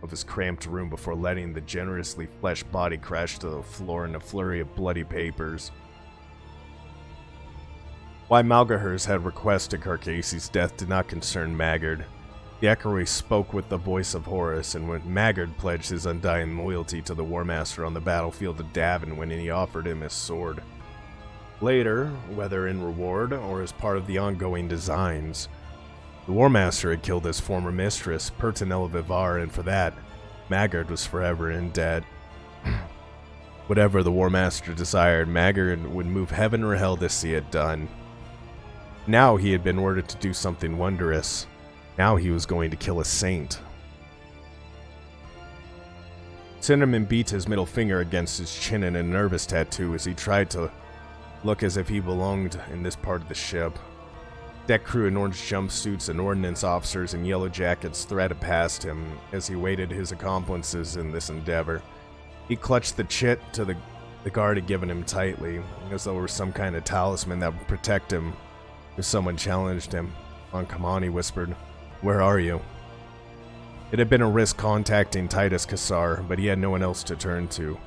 of his cramped room before letting the generously fleshed body crash to the floor in a flurry of bloody papers. Why Malgahurs had requested Carcassi's death did not concern Maggard. The Equerry spoke with the voice of Horus, and when Maggard pledged his undying loyalty to the War Master on the battlefield of Davin when he offered him his sword. Later, whether in reward or as part of the ongoing designs, the War Master had killed his former mistress, Pertinella Vivar, and for that, Maggard was forever in debt. Whatever the War Master desired, Maggard would move heaven or hell to see it done. Now he had been ordered to do something wondrous. Now he was going to kill a saint. Cinnamon beat his middle finger against his chin in a nervous tattoo as he tried to look as if he belonged in this part of the ship. Deck crew in orange jumpsuits and ordnance officers in yellow jackets threaded past him as he waited his accomplices in this endeavor. He clutched the chit to the guard had given him tightly, as though it were some kind of talisman that would protect him if someone challenged him. Come on, he whispered. Where are you? It had been a risk contacting Titus Cassar, but he had no one else to turn to.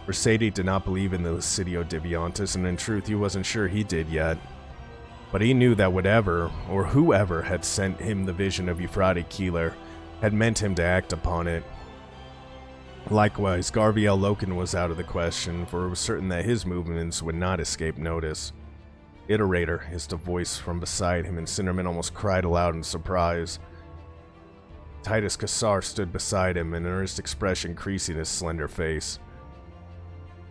Mercedes did not believe in the Lucidio Deviantis, and in truth he wasn't sure he did yet. But he knew that whatever, or whoever had sent him the vision of Euphrates Keeler, had meant him to act upon it. Likewise, Garviel Loken was out of the question, for it was certain that his movements would not escape notice. Iterator hissed a voice from beside him, and Cinderman almost cried aloud in surprise. Titus Cassar stood beside him, an earnest expression creasing his slender face.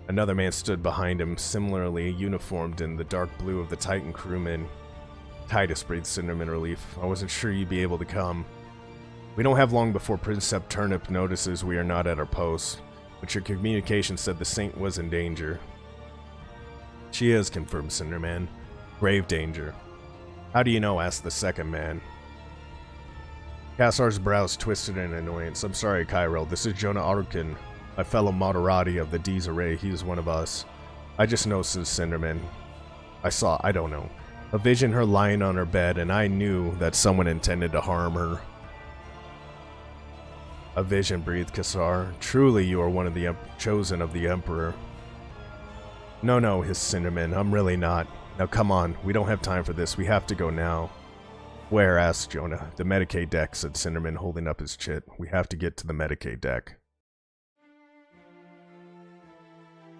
Another man stood behind him, similarly uniformed in the dark blue of the Titan crewmen. Titus, breathed Cinderman relief. I wasn't sure you'd be able to come. We don't have long before Princep Turnip notices we are not at our post, but your communication said the saint was in danger. She is, confirmed Cinderman. Grave danger. How do you know? Asked the second man. Cassar's brows twisted in annoyance. I'm sorry, Kyrell. This is Jonah Arkin, my fellow Moderati of the Desiree. He is one of us. I just know, says Cinderman. I don't know. A vision her lying on her bed, and I knew that someone intended to harm her. A vision, breathed Cassar. Truly you are one of the chosen of the Emperor. No, hissed Cinderman. I'm really not. Now come on, we don't have time for this. We have to go now. Where? Asked Jonah. The Medicaid deck, said Cinderman, holding up his chit. We have to get to the Medicaid deck.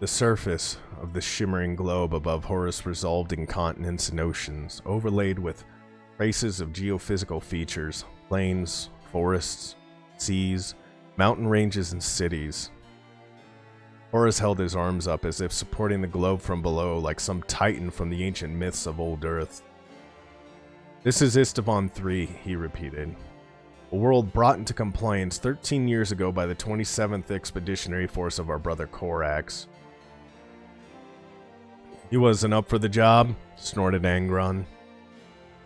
The surface of the shimmering globe above Horus resolved in continents and oceans, overlaid with traces of geophysical features, plains, forests, seas, mountain ranges, and cities. Horus held his arms up as if supporting the globe from below, like some titan from the ancient myths of old Earth. This is Istvan III, he repeated. A world brought into compliance 13 years ago by the 27th Expeditionary Force of our brother Korax. He wasn't up for the job, snorted Angron.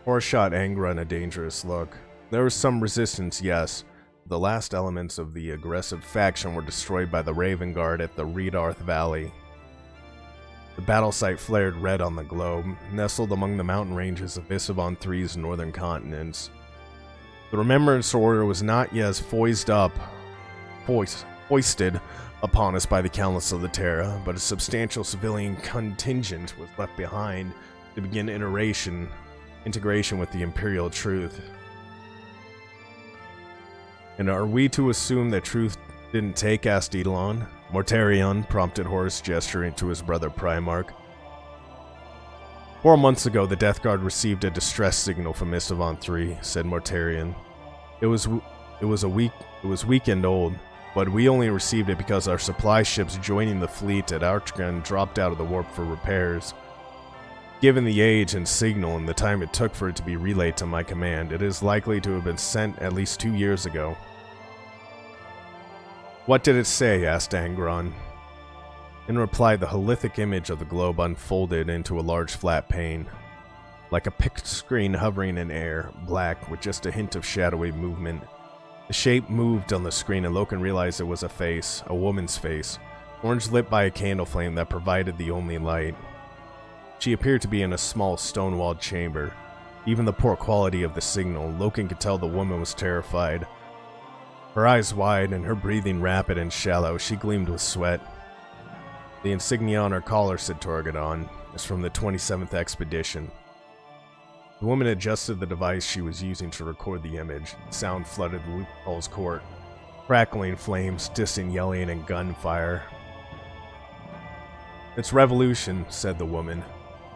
Horus shot Angron a dangerous look. There was some resistance, yes. The last elements of the aggressive faction were destroyed by the Raven Guard at the Reedarth Valley. The battle site flared red on the globe, nestled among the mountain ranges of Istvan III's northern continents. The Remembrance Order was not yet foisted upon us by the Council of the Terra, but a substantial civilian contingent was left behind to begin integration with the Imperial Truth. And are we to assume that truth didn't take? Asked Eidolon. Mortarion, prompted Horus, gesturing to his brother Primarch. 4 months ago, the Death Guard received a distress signal from Istvan III, said Mortarion. It was weekend old, but we only received it because our supply ships joining the fleet at Archgan dropped out of the warp for repairs. Given the age and signal and the time it took for it to be relayed to my command, it is likely to have been sent at least 2 years ago. What did it say? Asked Angron. In reply, the holific image of the globe unfolded into a large flat pane, like a picked screen hovering in air, black with just a hint of shadowy movement. The shape moved on the screen and Loken realized it was a face, a woman's face, orange lit by a candle flame that provided the only light. She appeared to be in a small stone-walled chamber. Even the poor quality of the signal, Loken could tell the woman was terrified. Her eyes wide and her breathing rapid and shallow, she gleamed with sweat. The insignia on her collar, said Torgadon, is from the 27th expedition. The woman adjusted the device she was using to record the image. Sound flooded Lupul's court. Crackling flames, distant yelling, and gunfire. It's revolution, said the woman,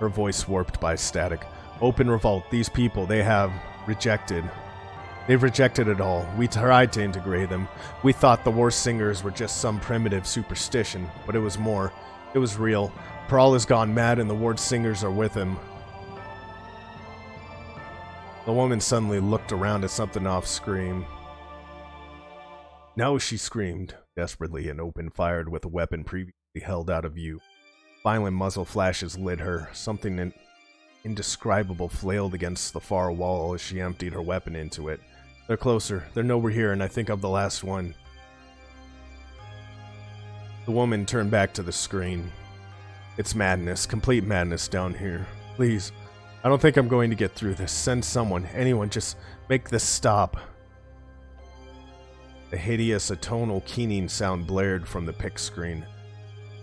her voice warped by static. Open revolt. These people, they've rejected it all. We tried to integrate them. We thought the war singers were just some primitive superstition, but it was more. It was real. Paral has gone mad and the war singers are with him. The woman suddenly looked around at something off-screen. No, she screamed, desperately, and open-fired with a weapon previously held out of view. Violent muzzle flashes lit her. Something indescribable flailed against the far wall as she emptied her weapon into it. They're closer. They're nowhere here, and I think I'm the last one. The woman turned back to the screen. It's madness, complete madness down here. Please, I don't think I'm going to get through this. Send someone, anyone, just make this stop. A hideous, atonal, keening sound blared from the pick screen.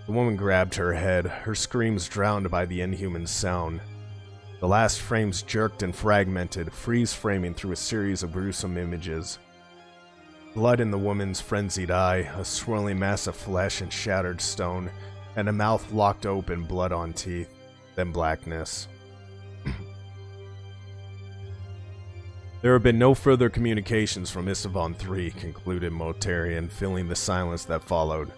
The woman grabbed her head, her screams drowned by the inhuman sound. The last frames jerked and fragmented, freeze-framing through a series of gruesome images. Blood in the woman's frenzied eye, a swirling mass of flesh and shattered stone, and a mouth locked open, blood on teeth, then blackness. There have been no further communications from Istvan III, concluded Mortarion, filling the silence that followed.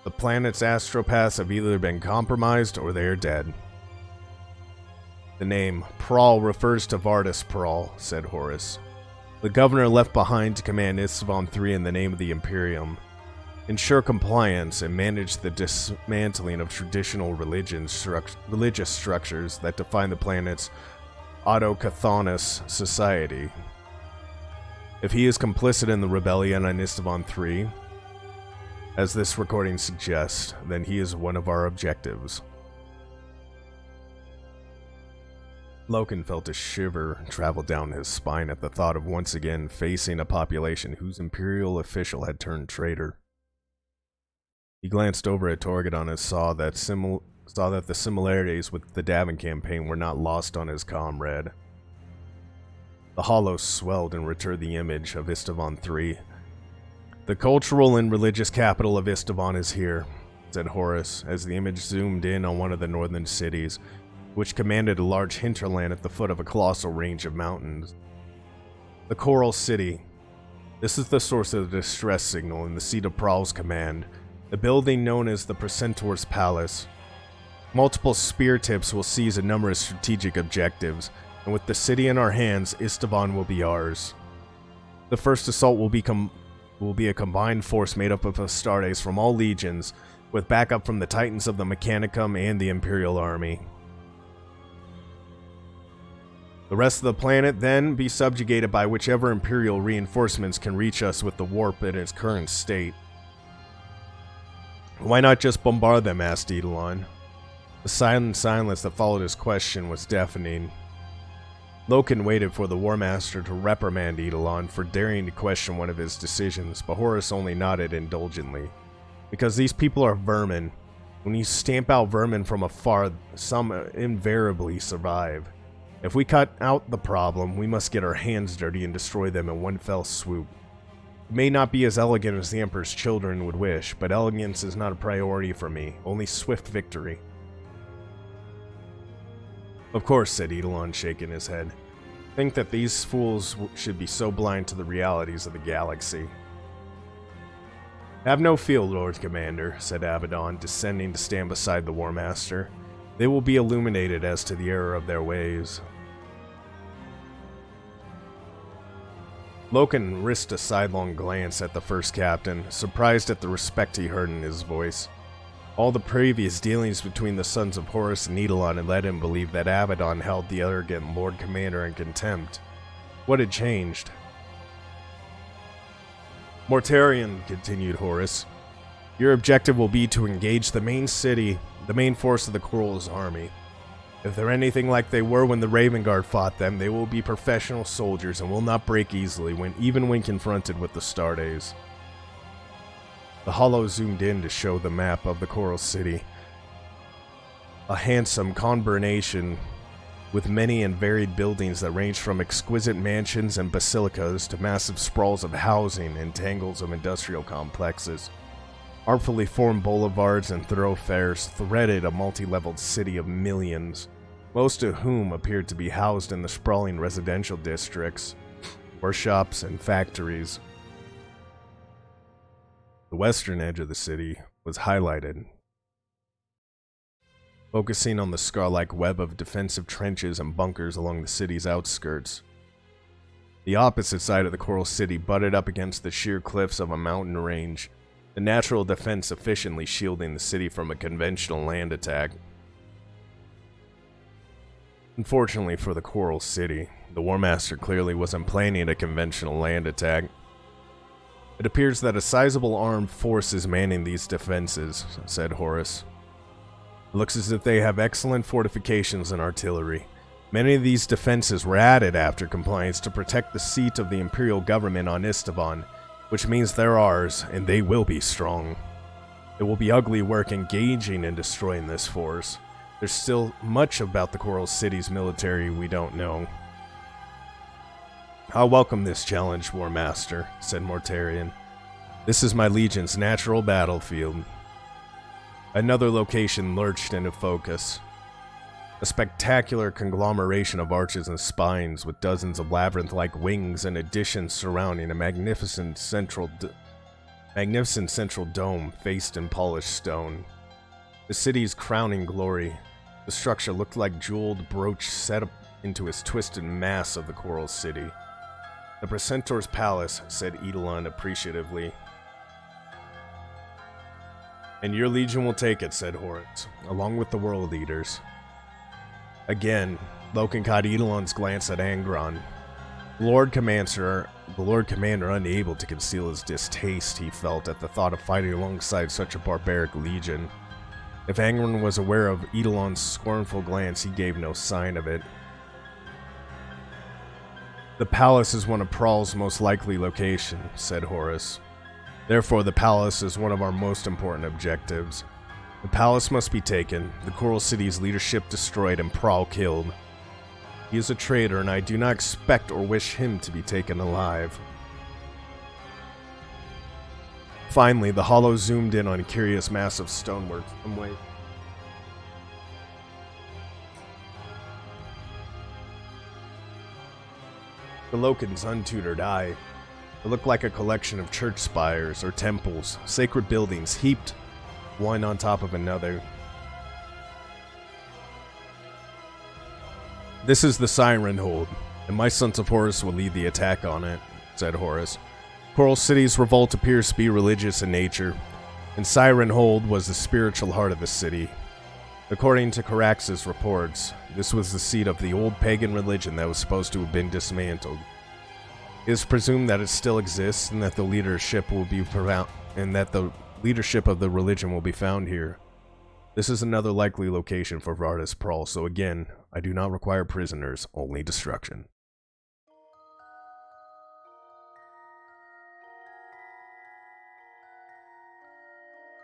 The planet's astropaths have either been compromised or they are dead. The name Paral refers to Vardis Paral, said Horus. The governor left behind to command Istvan III in the name of the Imperium, ensure compliance, and manage the dismantling of traditional religious structures that define the planet's autochthonous society. If he is complicit in the rebellion on Istvan III, as this recording suggests, then he is one of our objectives. Loken felt a shiver travel down his spine at the thought of once again facing a population whose imperial official had turned traitor. He glanced over at Torgadon and saw that the similarities with the Davin campaign were not lost on his comrade. The hollow swelled and returned the image of Istvan III. The cultural and religious capital of Istvan is here, said Horus, as the image zoomed in on one of the northern cities, which commanded a large hinterland at the foot of a colossal range of mountains. The Coral City. This is the source of the distress signal and the seat of Pral's command, the building known as the Precentor's Palace. Multiple spear tips will seize a number of strategic objectives, and with the city in our hands, Istvan will be ours. The first assault will be a combined force made up of Astartes from all legions, with backup from the Titans of the Mechanicum and the Imperial Army. The rest of the planet then be subjugated by whichever Imperial reinforcements can reach us with the warp in its current state. Why not just bombard them? Asked Eidolon. The silent silence that followed his question was deafening. Loken waited for the War Master to reprimand Eidolon for daring to question one of his decisions, but Horus only nodded indulgently. Because these people are vermin. When you stamp out vermin from afar, some invariably survive. If we cut out the problem, we must get our hands dirty and destroy them in one fell swoop. It may not be as elegant as the Emperor's children would wish, but elegance is not a priority for me, only swift victory. Of course, said Eidolon, shaking his head. Think that these fools should be so blind to the realities of the galaxy. Have no fear, Lord Commander, said Abaddon, descending to stand beside the War Master. They will be illuminated as to the error of their ways. Loken risked a sidelong glance at the first captain, surprised at the respect he heard in his voice. All the previous dealings between the sons of Horus and Eidolon had led him to believe that Abaddon held the arrogant Lord Commander in contempt. What had changed? Mortarion, continued Horus, your objective will be to engage the main city, the main force of the Coral's army. If they're anything like they were when the Raven Guard fought them, they will be professional soldiers and will not break easily, even when confronted with the Stardays. The Hollow zoomed in to show the map of the Coral City. A handsome conurbation with many and varied buildings that range from exquisite mansions and basilicas to massive sprawls of housing and tangles of industrial complexes. Artfully formed boulevards and thoroughfares threaded a multi-leveled city of millions, most of whom appeared to be housed in the sprawling residential districts, workshops, and factories. The western edge of the city was highlighted, focusing on the scar-like web of defensive trenches and bunkers along the city's outskirts. The opposite side of the Coral City butted up against the sheer cliffs of a mountain range, the natural defense efficiently shielding the city from a conventional land attack. Unfortunately for the Coral City, the War Master clearly wasn't planning a conventional land attack. It appears that a sizable armed force is manning these defenses, said Horus. It looks as if they have excellent fortifications and artillery. Many of these defenses were added after compliance to protect the seat of the Imperial government on Istavan, which means they're ours, and they will be strong. It will be ugly work engaging and destroying this force. There's still much about the Coral City's military we don't know. I welcome this challenge, War Master, said Mortarion. This is my Legion's natural battlefield. Another location lurched into focus. A spectacular conglomeration of arches and spines with dozens of labyrinth-like wings and additions surrounding a magnificent central dome faced in polished stone. The city's crowning glory, the structure looked like jeweled brooch set up into its twisted mass of the Coral City. The Precentor's Palace, said Eidolon appreciatively. And your Legion will take it, said Horus, along with the World Eaters. Again, Loken caught Eidolon's glance at Angron. The Lord Commander, unable to conceal his distaste he felt at the thought of fighting alongside such a barbaric legion. If Angron was aware of Eidolon's scornful glance, he gave no sign of it. The palace is one of Pral's most likely locations, said Horus. Therefore, the palace is one of our most important objectives. The palace must be taken, the Coral City's leadership destroyed, and Pral killed. He is a traitor, and I do not expect or wish him to be taken alive. Finally, the Hollow zoomed in on a curious mass of stonework some way. The Loken's untutored eye. It looked like a collection of church spires or temples, sacred buildings heaped one on top of another. This is the Siren Hold, and my sons of Horus will lead the attack on it, said Horus. Coral City's revolt appears to be religious in nature, and Siren Hold was the spiritual heart of the city. According to Carax's reports, this was the seat of the old pagan religion that was supposed to have been dismantled. It is presumed that it still exists and that the leadership of the religion will be found here. This is another likely location for Vardis Pral, so again, I do not require prisoners, only destruction.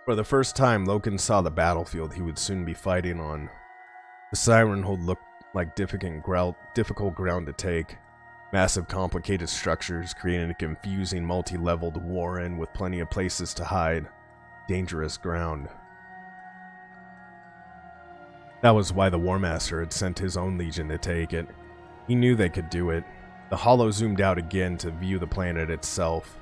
For the first time, Loken saw the battlefield he would soon be fighting on. The Siren Hold looked like difficult ground to take. Massive complicated structures creating a confusing multi-leveled warren with plenty of places to hide. Dangerous ground. That was why the War Master had sent his own legion to take it. He knew they could do it. The Hollow zoomed out again to view the planet itself.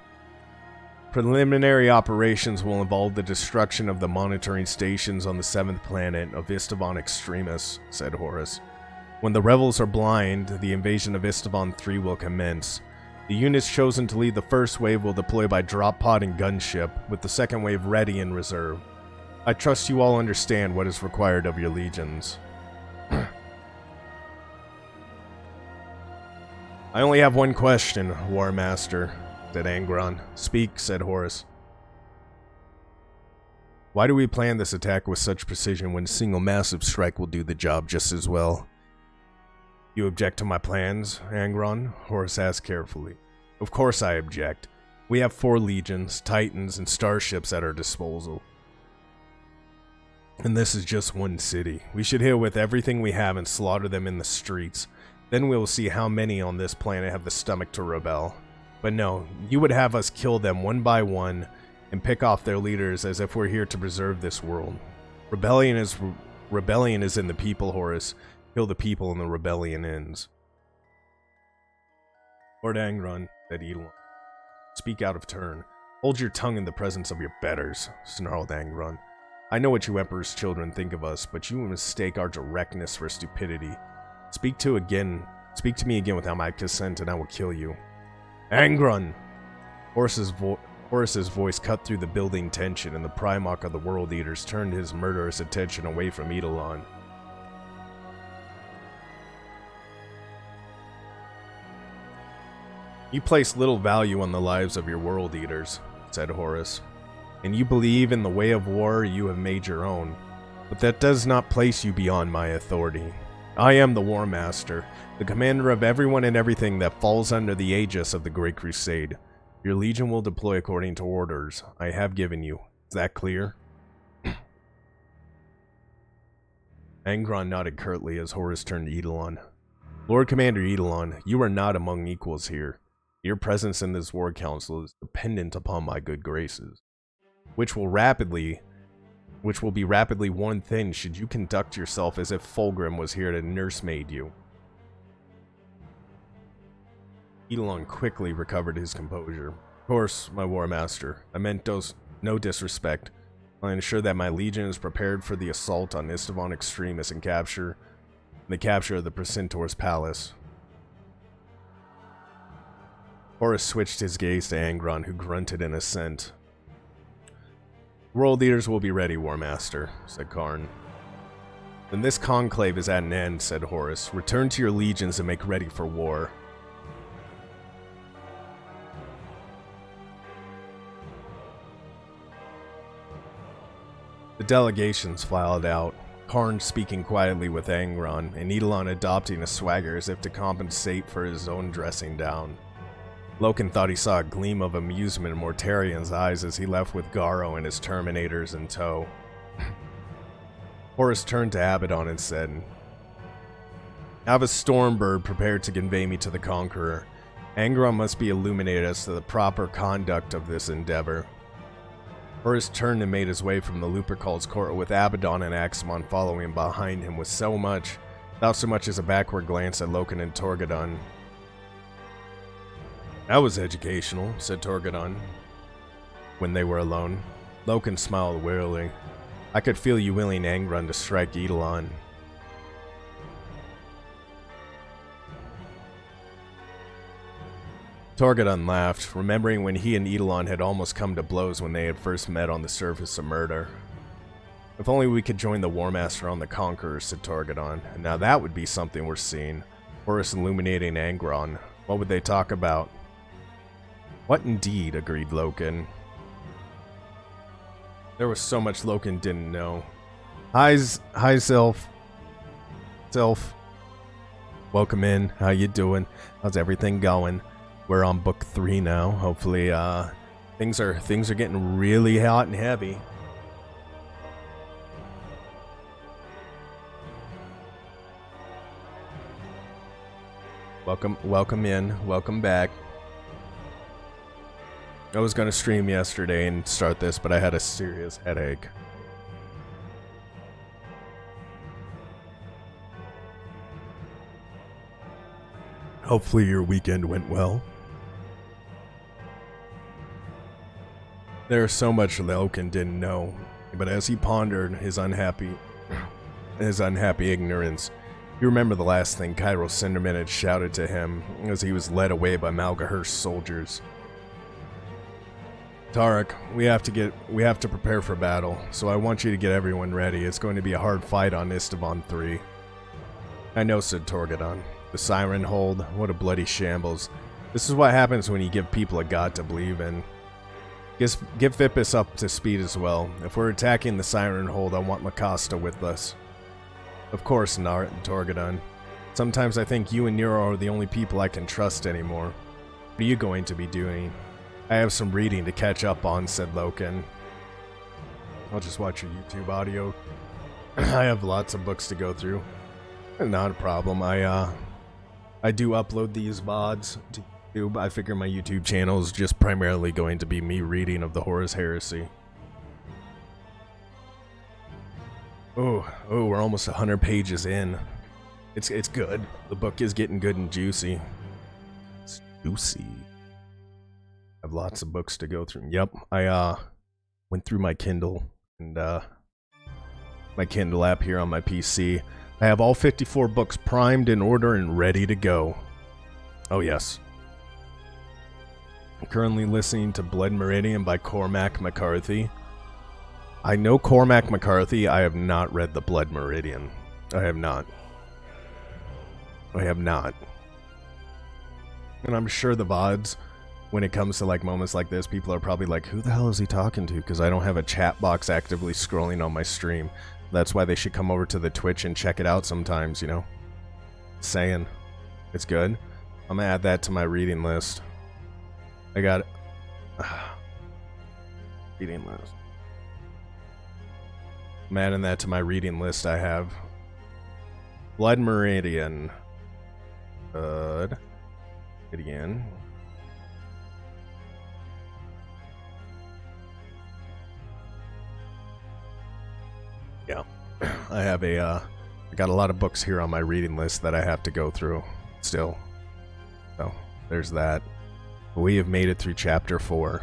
Preliminary operations will involve the destruction of the monitoring stations on the 7th planet of Istavon Extremis, said Horus. When the rebels are blind, the invasion of Istavon 3 will commence. The units chosen to lead the first wave will deploy by drop pod and gunship, with the second wave ready in reserve. I trust you all understand what is required of your legions. I only have one question, War Master, said Angron. Speak, said Horus. Why do we plan this attack with such precision when a single massive strike will do the job just as well? You object to my plans, Angron? Horus asked carefully. Of course I object. We have 4 legions, titans, and starships at our disposal. And this is just one city. We should hit with everything we have and slaughter them in the streets. Then we will see how many on this planet have the stomach to rebel. But no, you would have us kill them one by one and pick off their leaders as if we're here to preserve this world. Rebellion is in the people, Horus. Kill the people and the rebellion ends. Lord Angron, said Edelon. Speak out of turn. Hold your tongue in the presence of your betters, snarled Angron. I know what you Emperor's children think of us, but you mistake our directness for stupidity. Speak to me again without my consent, and I will kill you. Angron! Horus's voice cut through the building tension, and the Primarch of the World Eaters turned his murderous attention away from Edelon. You place little value on the lives of your World Eaters, said Horus. And you believe in the way of war you have made your own. But that does not place you beyond my authority. I am the War Master, the commander of everyone and everything that falls under the aegis of the Great Crusade. Your legion will deploy according to orders I have given you. Is that clear? Angron nodded curtly as Horus turned to Edelon. Lord Commander Edelon, you are not among equals here. Your presence in this war council is dependent upon my good graces, which will be rapidly worn thin should you conduct yourself as if Fulgrim was here to nursemaid you. Edelon quickly recovered his composure. Of course, my War Master, I meant no disrespect. I ensure that my legion is prepared for the assault on Istavon Extremis and the capture of the Precentor's palace. Horus switched his gaze to Angron, who grunted in assent. World leaders will be ready, War Master, said Karn. When this conclave is at an end, said Horus, return to your legions and make ready for war. The delegations filed out, Karn speaking quietly with Angron, and Edelon adopting a swagger as if to compensate for his own dressing down. Loken thought he saw a gleam of amusement in Mortarian's eyes as he left with Garo and his Terminators in tow. Horus turned to Abaddon and said, Have a Stormbird prepared to convey me to the Conqueror. Angron must be illuminated as to the proper conduct of this endeavor. Horus turned and made his way from the Lupercal's court with Abaddon and Axamon following behind him without so much as a backward glance at Loken and Torgadon. That was educational, said Torgadon, when they were alone. Loken smiled wearily. I could feel you willing Angron to strike Edelon. Torgadon laughed, remembering when he and Edelon had almost come to blows when they had first met on the surface of murder. If only we could join the War Master on the Conqueror, said Torgadon. Now that would be something worth seeing. Horus illuminating Angron. What would they talk about? What indeed, agreed Loken. There was so much Loken didn't know. Hi, Self. Self. Welcome in. How you doing? How's everything going? We're on book 3 now. Hopefully, things are getting really hot and heavy. Welcome in. Welcome back. I was gonna stream yesterday and start this, but I had a serious headache. Hopefully your weekend went well. There's so much Loken didn't know, but as he pondered his unhappy ignorance, he remembered the last thing Cairo Cinderman had shouted to him as he was led away by Malgahur's soldiers. Tarek, we have to prepare for battle, so I want you to get everyone ready. It's going to be a hard fight on Istvan 3. I know, said Torgadon. The Siren Hold, what a bloody shambles. This is what happens when you give people a god to believe in. Give Thippus up to speed as well. If we're attacking the Siren Hold, I want Makasta with us. Of course, Nart and Torgadon. Sometimes I think you and Nero are the only people I can trust anymore. What are you going to be doing? I have some reading to catch up on, said Loken. I'll just watch your YouTube audio. I have lots of books to go through. Not a problem. I do upload these VODs to YouTube. I figure my YouTube channel is just primarily going to be me reading of the Horus Heresy. Oh, we're almost 100 pages in. It's good. The book is getting good and juicy. It's juicy. I have lots of books to go through. Yep, I went through my Kindle and my Kindle app here on my PC. I have all 54 books primed in order and ready to go. Oh yes. I'm currently listening to Blood Meridian by Cormac McCarthy. I know Cormac McCarthy. I have not read the Blood Meridian. I have not. And I'm sure the VODs, when it comes to like moments like this, people are probably like, who the hell is he talking to? Because I don't have a chat box actively scrolling on my stream. That's why they should come over to the Twitch and check it out sometimes, you know? Saying. It's good. I'm gonna add that to my reading list. I got reading list. I'm adding that to my reading list. I have Blood Meridian. Blood Meridian. Yeah, I have I got a lot of books here on my reading list that I have to go through still. So, there's that. We have made it through chapter 4.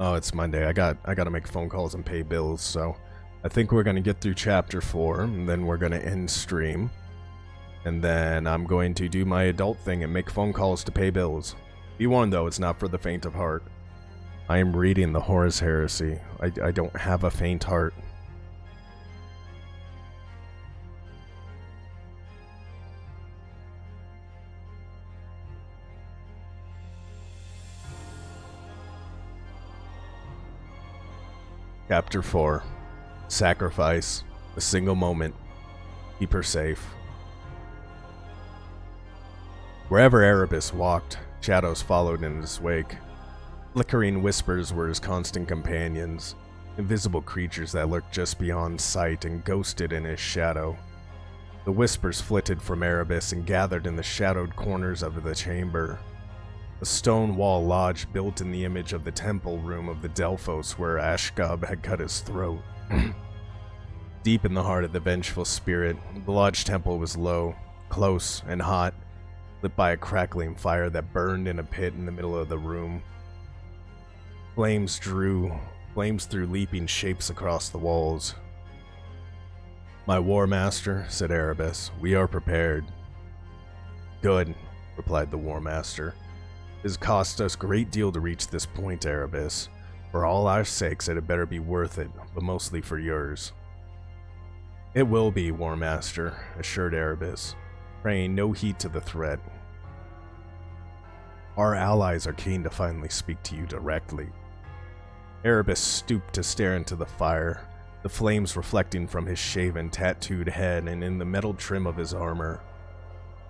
Oh, it's Monday. I got to make phone calls and pay bills, so I think we're going to get through chapter 4, and then we're going to end stream. And then I'm going to do my adult thing and make phone calls to pay bills. Be warned though, it's not for the faint of heart. I am reading the Horus Heresy. I don't have a faint heart. Chapter 4. Sacrifice. A single moment. Keep her safe. Wherever Erebus walked, shadows followed in his wake. Flickering whispers were his constant companions, invisible creatures that lurked just beyond sight and ghosted in his shadow. The whispers flitted from Erebus and gathered in the shadowed corners of the chamber. A stone wall lodge built in the image of the temple room of the Delphos where Ashgab had cut his throat. Deep in the heart of the vengeful spirit, the lodge temple was low, close, and hot, lit by a crackling fire that burned in a pit in the middle of the room. Flames threw leaping shapes across the walls. My War Master, said Erebus, we are prepared. Good, replied the War Master. It has cost us a great deal to reach this point, Erebus. For all our sakes, it had better be worth it, but mostly for yours. It will be, War Master, assured Erebus, paying no heed to the threat. Our allies are keen to finally speak to you directly. Erebus stooped to stare into the fire, the flames reflecting from his shaven, tattooed head and in the metal trim of his armor.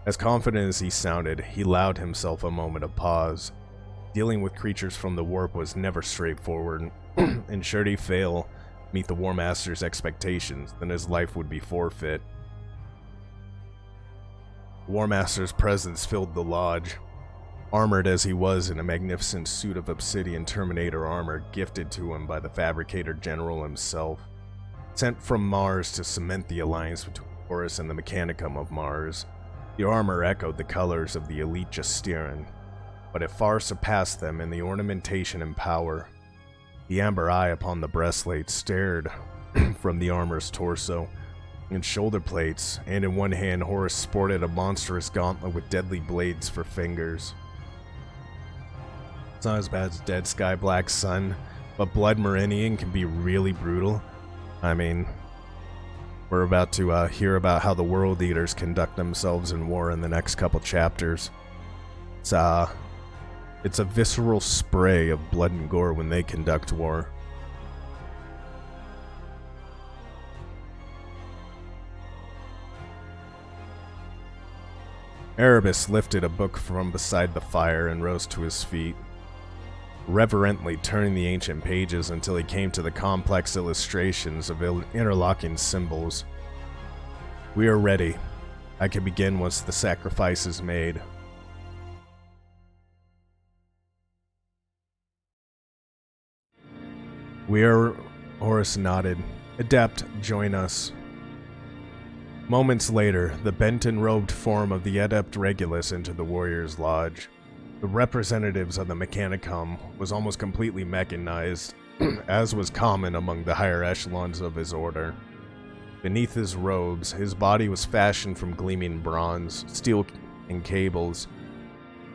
As confident as he sounded, he allowed himself a moment of pause. Dealing with creatures from the warp was never straightforward, and should he fail meet the War Master's expectations, then his life would be forfeit. The War Master's presence filled the lodge. Armored as he was in a magnificent suit of obsidian Terminator armor gifted to him by the Fabricator General himself, sent from Mars to cement the alliance between Horus and the Mechanicum of Mars. The armor echoed the colors of the elite Justiran, but it far surpassed them in the ornamentation and power. The amber eye upon the breastplate stared from the armor's torso and shoulder plates, and in one hand Horus sported a monstrous gauntlet with deadly blades for fingers. It's not as bad as Dead Sky Black Sun, but Blood Meridian can be really brutal. I mean, we're about to hear about how the World Eaters conduct themselves in war in the next couple chapters. It's a visceral spray of blood and gore when they conduct war. Erebus lifted a book from beside the fire and rose to his feet, reverently turning the ancient pages until he came to the complex illustrations of interlocking symbols. We are ready. I can begin once the sacrifice is made. We are... Horus nodded. Adept, join us. Moments later, the bent and robed form of the Adept Regulus entered the warrior's lodge. The representatives of the Mechanicum was almost completely mechanized, as was common among the higher echelons of his order. Beneath his robes, his body was fashioned from gleaming bronze, steel, and cables.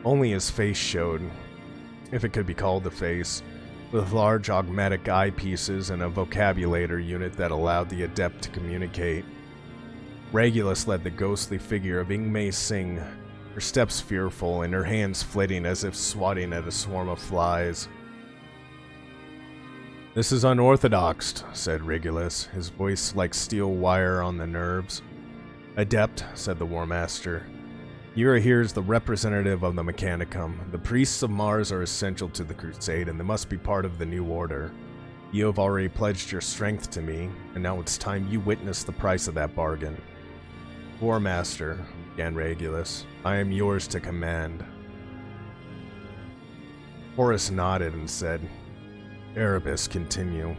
Only his face showed, if it could be called a face, with large augmatic eyepieces and a vocabulator unit that allowed the adept to communicate. Regulus led the ghostly figure of Ingmei Singh, her steps fearful and her hands flitting as if swatting at a swarm of flies. "This is unorthodox," said Regulus, his voice like steel wire on the nerves. "Adept," said the War Master. "You are here as the representative of the Mechanicum. The priests of Mars are essential to the crusade, and they must be part of the new order. You have already pledged your strength to me, and now it's time you witness the price of that bargain." "War Master," began Regulus, "I am yours to command." Horus nodded and said, "Erebus, continue."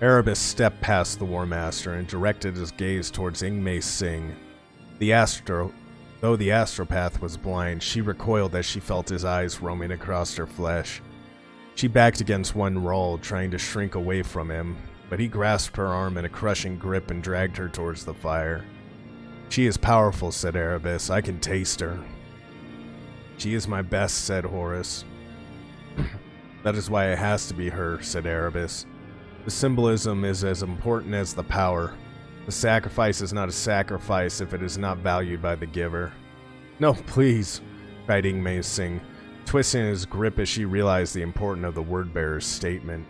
Erebus stepped past the War Master and directed his gaze towards Ingmei Singh. Though the astropath was blind, she recoiled as she felt his eyes roaming across her flesh. She backed against one wall, trying to shrink away from him, but he grasped her arm in a crushing grip and dragged her towards the fire. "She is powerful," said Erebus. "I can taste her." "She is my best," said Horus. "That is why it has to be her," said Erebus. "The symbolism is as important as the power. The sacrifice is not a sacrifice if it is not valued by the giver." "No, please," cried Ingmei Singh, twisting his grip as she realized the importance of the word-bearer's statement.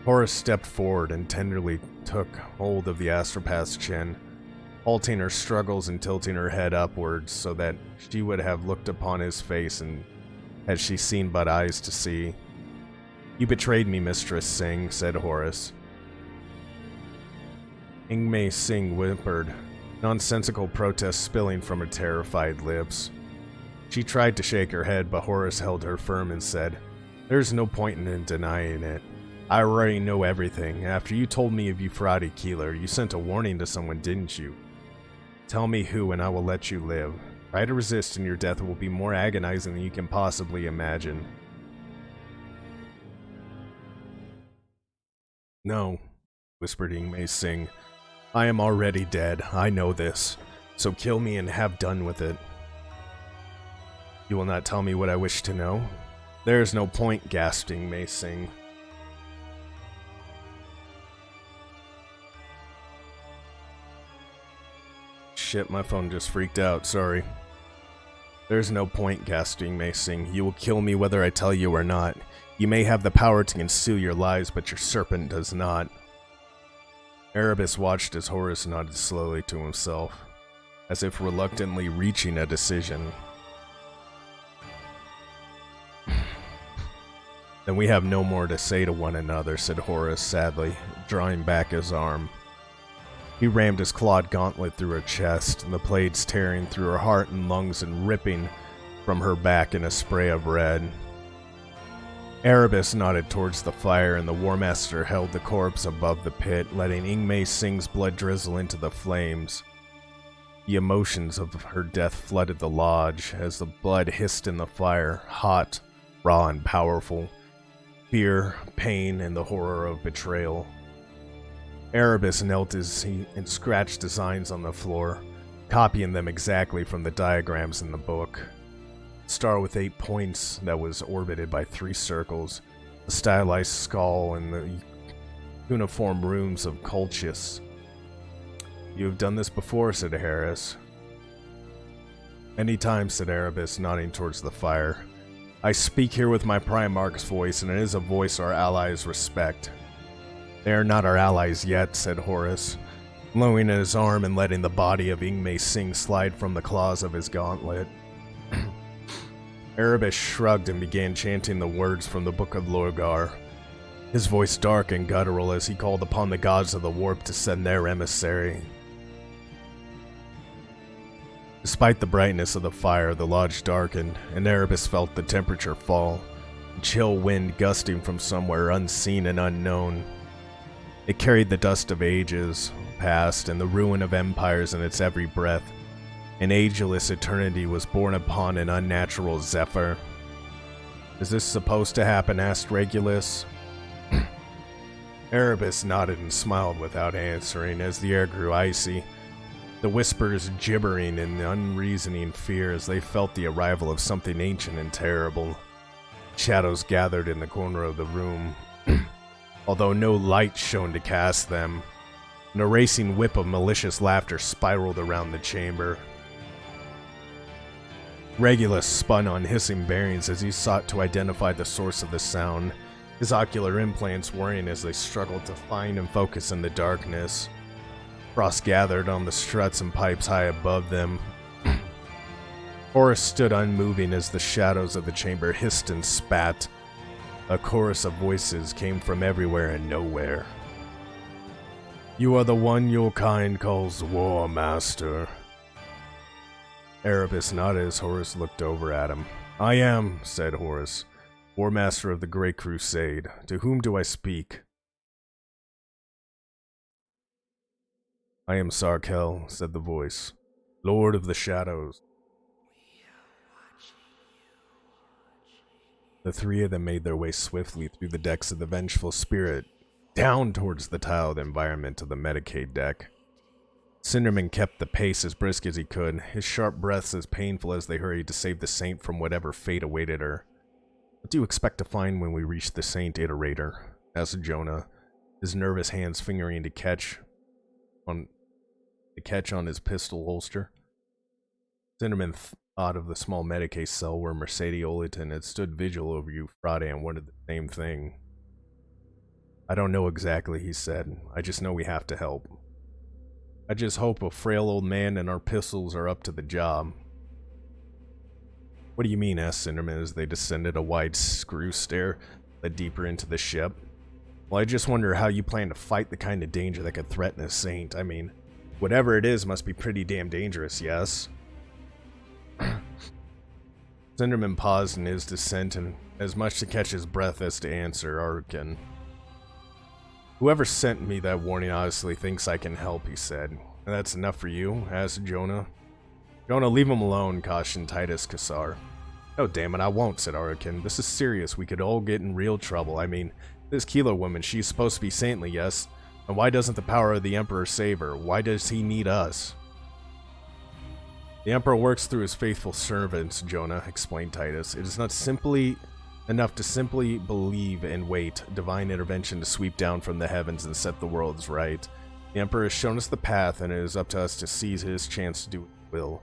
Horus stepped forward and tenderly took hold of the astropath's chin, halting her struggles and tilting her head upwards so that she would have looked upon his face and had she seen but eyes to see. "You betrayed me, Mistress Singh," said Horus. Ingmei Singh whimpered, nonsensical protest spilling from her terrified lips. She tried to shake her head, but Horus held her firm and said, "There's no point in denying it. I already know everything. After you told me of Euphrates Keeler, you sent a warning to someone, didn't you? Tell me who and I will let you live. Try to resist and your death will be more agonizing than you can possibly imagine." "No," whispered Ingmei Singh. "I am already dead. I know this. So kill me and have done with it." "You will not tell me what I wish to know?" "There is no point," gasped Ingmei Singh. Shit, my phone just freaked out, sorry. "There's no point," gasped Ingmei Singh. "You will kill me whether I tell you or not. You may have the power to conceal your lies, but your serpent does not." Erebus watched as Horus nodded slowly to himself, as if reluctantly reaching a decision. "Then we have no more to say to one another," said Horus sadly, drawing back his arm. He rammed his clawed gauntlet through her chest, and the blades tearing through her heart and lungs and ripping from her back in a spray of red. Erebus nodded towards the fire, and the War Master held the corpse above the pit, letting Ingmei Singh's blood drizzle into the flames. The emotions of her death flooded the lodge as the blood hissed in the fire, hot, raw, and powerful. Fear, pain, and the horror of betrayal. Erebus knelt and scratched designs on the floor, copying them exactly from the diagrams in the book. A star with 8 points that was orbited by 3 circles, a stylized skull, and the uniform runes of Colchis. "You have done this before," said Harris. "Many times," said Erebus, nodding towards the fire. "I speak here with my Primarch's voice, and it is a voice our allies respect." "They are not our allies yet," said Horus, lowering his arm and letting the body of Ingmei Singh slide from the claws of his gauntlet. Erebus shrugged and began chanting the words from the Book of Lorgar, his voice dark and guttural as he called upon the gods of the warp to send their emissary. Despite the brightness of the fire, the lodge darkened, and Erebus felt the temperature fall, a chill wind gusting from somewhere unseen and unknown. It carried the dust of ages past and the ruin of empires in its every breath. An ageless eternity was born upon an unnatural zephyr. "Is this supposed to happen?" asked Regulus. Erebus nodded and smiled without answering as the air grew icy, the whispers gibbering in unreasoning fear as they felt the arrival of something ancient and terrible. Shadows gathered in the corner of the room, although no light shone to cast them. An erasing whip of malicious laughter spiraled around the chamber. Regulus spun on hissing bearings as he sought to identify the source of the sound, his ocular implants whirring as they struggled to find and focus in the darkness. Frost gathered on the struts and pipes high above them. Horus stood unmoving as the shadows of the chamber hissed and spat. A chorus of voices came from everywhere and nowhere. "You are the one your kind calls War Master." Erebus nodded as Horus looked over at him. "I am," said Horus, "War Master of the Great Crusade. To whom do I speak?" "I am Sarkel," said the voice, "Lord of the Shadows." The 3 of them made their way swiftly through the decks of the Vengeful Spirit, down towards the tiled environment of the Medicaid deck. Cinderman kept the pace as brisk as he could, his sharp breaths as painful as they hurried to save the Saint from whatever fate awaited her. "What do you expect to find when we reach the Saint Iterator?" asked Jonah, his nervous hands fingering the catch on his pistol holster. Cinderman thought of the small Medicaid cell where Mercedes Oleton had stood vigil over you Friday and wanted the same thing. "I don't know exactly," he said. "I just know we have to help. I just hope a frail old man and our pistols are up to the job." "What do you mean?" asked Cinderman as they descended a wide screw stair led deeper into the ship. "Well, I just wonder how you plan to fight the kind of danger that could threaten a Saint. I mean, whatever it is must be pretty damn dangerous, yes?" Cinderman paused in his descent, and as much to catch his breath as to answer Arkin. "Whoever sent me that warning honestly thinks I can help," he said. "And that's enough for you?" asked Jonah. "Jonah, leave him alone," cautioned Titus Cassar. "Oh, damn it, I won't," said Arkin. "This is serious. We could all get in real trouble. I mean, this Kilo woman, she's supposed to be saintly, yes? And why doesn't the power of the Emperor save her? Why does he need us?" "The Emperor works through his faithful servants," Jonah explained Titus. "It is not simply enough to simply believe and wait divine intervention to sweep down from the heavens and set the worlds right. The Emperor has shown us the path, and it is up to us to seize his chance to do his will."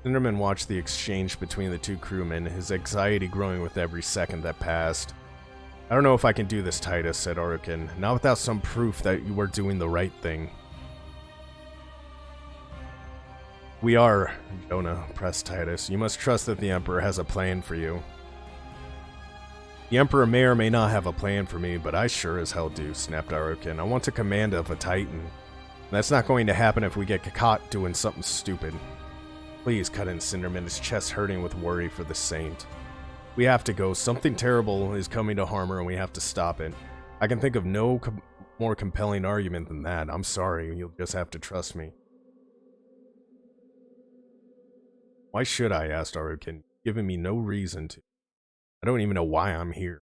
Cinderman watched the exchange between the 2 crewmen, his anxiety growing with every second that passed. "I don't know if I can do this, Titus," said Orokin, "not without some proof that you are doing the right thing." "We are," Jonah pressed Titus. "You must trust that the Emperor has a plan for you." The Emperor may or may not have a plan for me, but I sure as hell do, snapped Arukin. I want to command of a Titan. That's not going to happen if we get caught doing something stupid. Please, cut in Cinderman, his chest hurting with worry for the Saint. We have to go. Something terrible is coming to harm her, and we have to stop it. I can think of no more compelling argument than that. I'm sorry, you'll just have to trust me. Why should I? Asked Arukin, giving me no reason to. I don't even know why I'm here.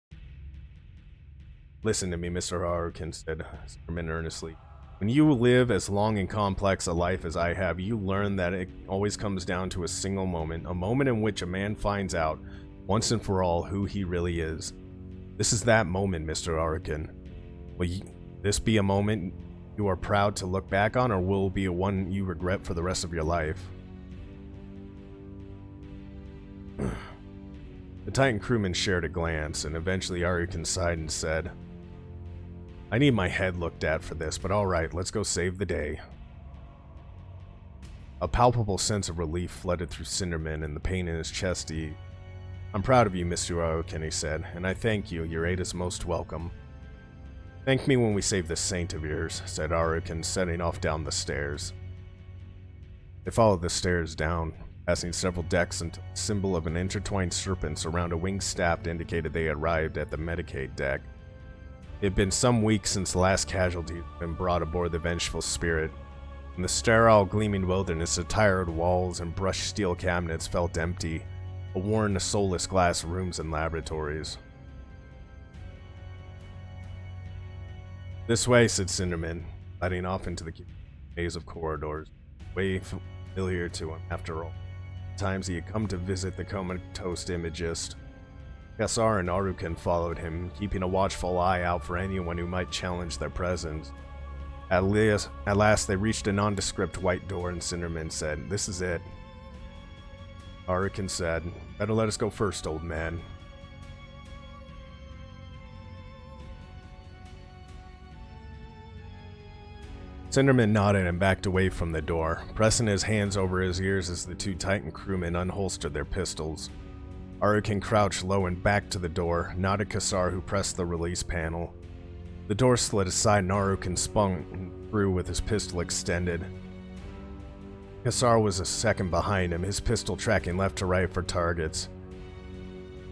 Listen to me, Mr. Arukin, said Cinderman earnestly. When you live as long and complex a life as I have, you learn that it always comes down to a single moment, a moment in which a man finds out, once and for all, who he really is. This is that moment, Mr. Arukin. Will this be a moment you are proud to look back on, or will it be one you regret for the rest of your life? The Titan crewman shared a glance, and eventually Arukin sighed and said, I need my head looked at for this, but alright, let's go save the day. A palpable sense of relief flooded through Cinderman, and the pain in his chest eased. I'm proud of you, Mr. Arukin, he said, and I thank you. Your aid is most welcome. Thank me when we save this saint of yours, said Arukin, setting off down the stairs. They followed the stairs down, passing several decks until the symbol of an intertwined serpent around a winged staff indicated they arrived at the Medicaid deck. It had been some weeks since the last casualty had been brought aboard the Vengeful Spirit. In the sterile, gleaming wilderness, the tired walls and brushed steel cabinets felt empty, a worn, soulless glass rooms and laboratories. This way, said Cinderman, gliding off into the maze of corridors, way familiar to him after all. Times he had come to visit the comatose imagist. Kassar and Arukin followed him, keeping a watchful eye out for anyone who might challenge their presence. At last they reached a nondescript white door, and Cinderman said, This is it. Arukin said, Better let us go first, old man. Cinderman nodded and backed away from the door, pressing his hands over his ears as the two Titan crewmen unholstered their pistols. Arukin crouched low and backed to the door, nodded Kassar, who pressed the release panel. The door slid aside and Arukin spun through with his pistol extended. Kassar was a second behind him, his pistol tracking left to right for targets.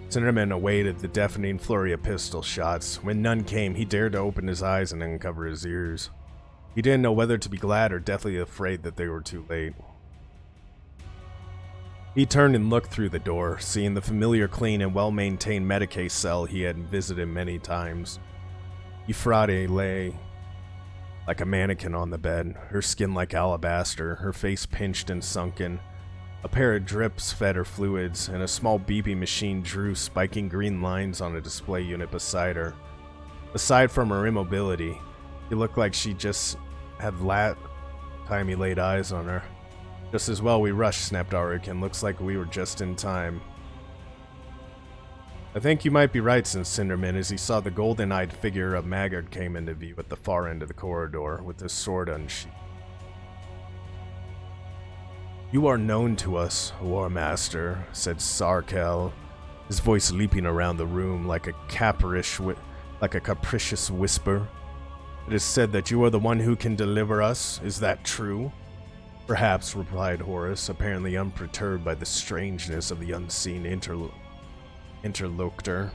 Cinderman awaited the deafening flurry of pistol shots. When none came, he dared to open his eyes and uncover his ears. He didn't know whether to be glad or deathly afraid that they were too late. He turned and looked through the door, seeing the familiar, clean, and well-maintained Medicaid cell he had visited many times. Euphrates lay like a mannequin on the bed, her skin like alabaster, her face pinched and sunken. A pair of drips fed her fluids, and a small beeping machine drew spiking green lines on a display unit beside her. Aside from her immobility, it looked like she just had time he laid eyes on her. Just as well we rushed, snapped Arukin. Looks like we were just in time. I think you might be right, said Cinderman, as he saw the golden-eyed figure of Maggard came into view at the far end of the corridor, with his sword unsheathed. You are known to us, War Master, said Sarkel, his voice leaping around the room like a capricious whisper. It is said that you are the one who can deliver us. Is that true? Perhaps, replied Horus, apparently unperturbed by the strangeness of the unseen interlocutor.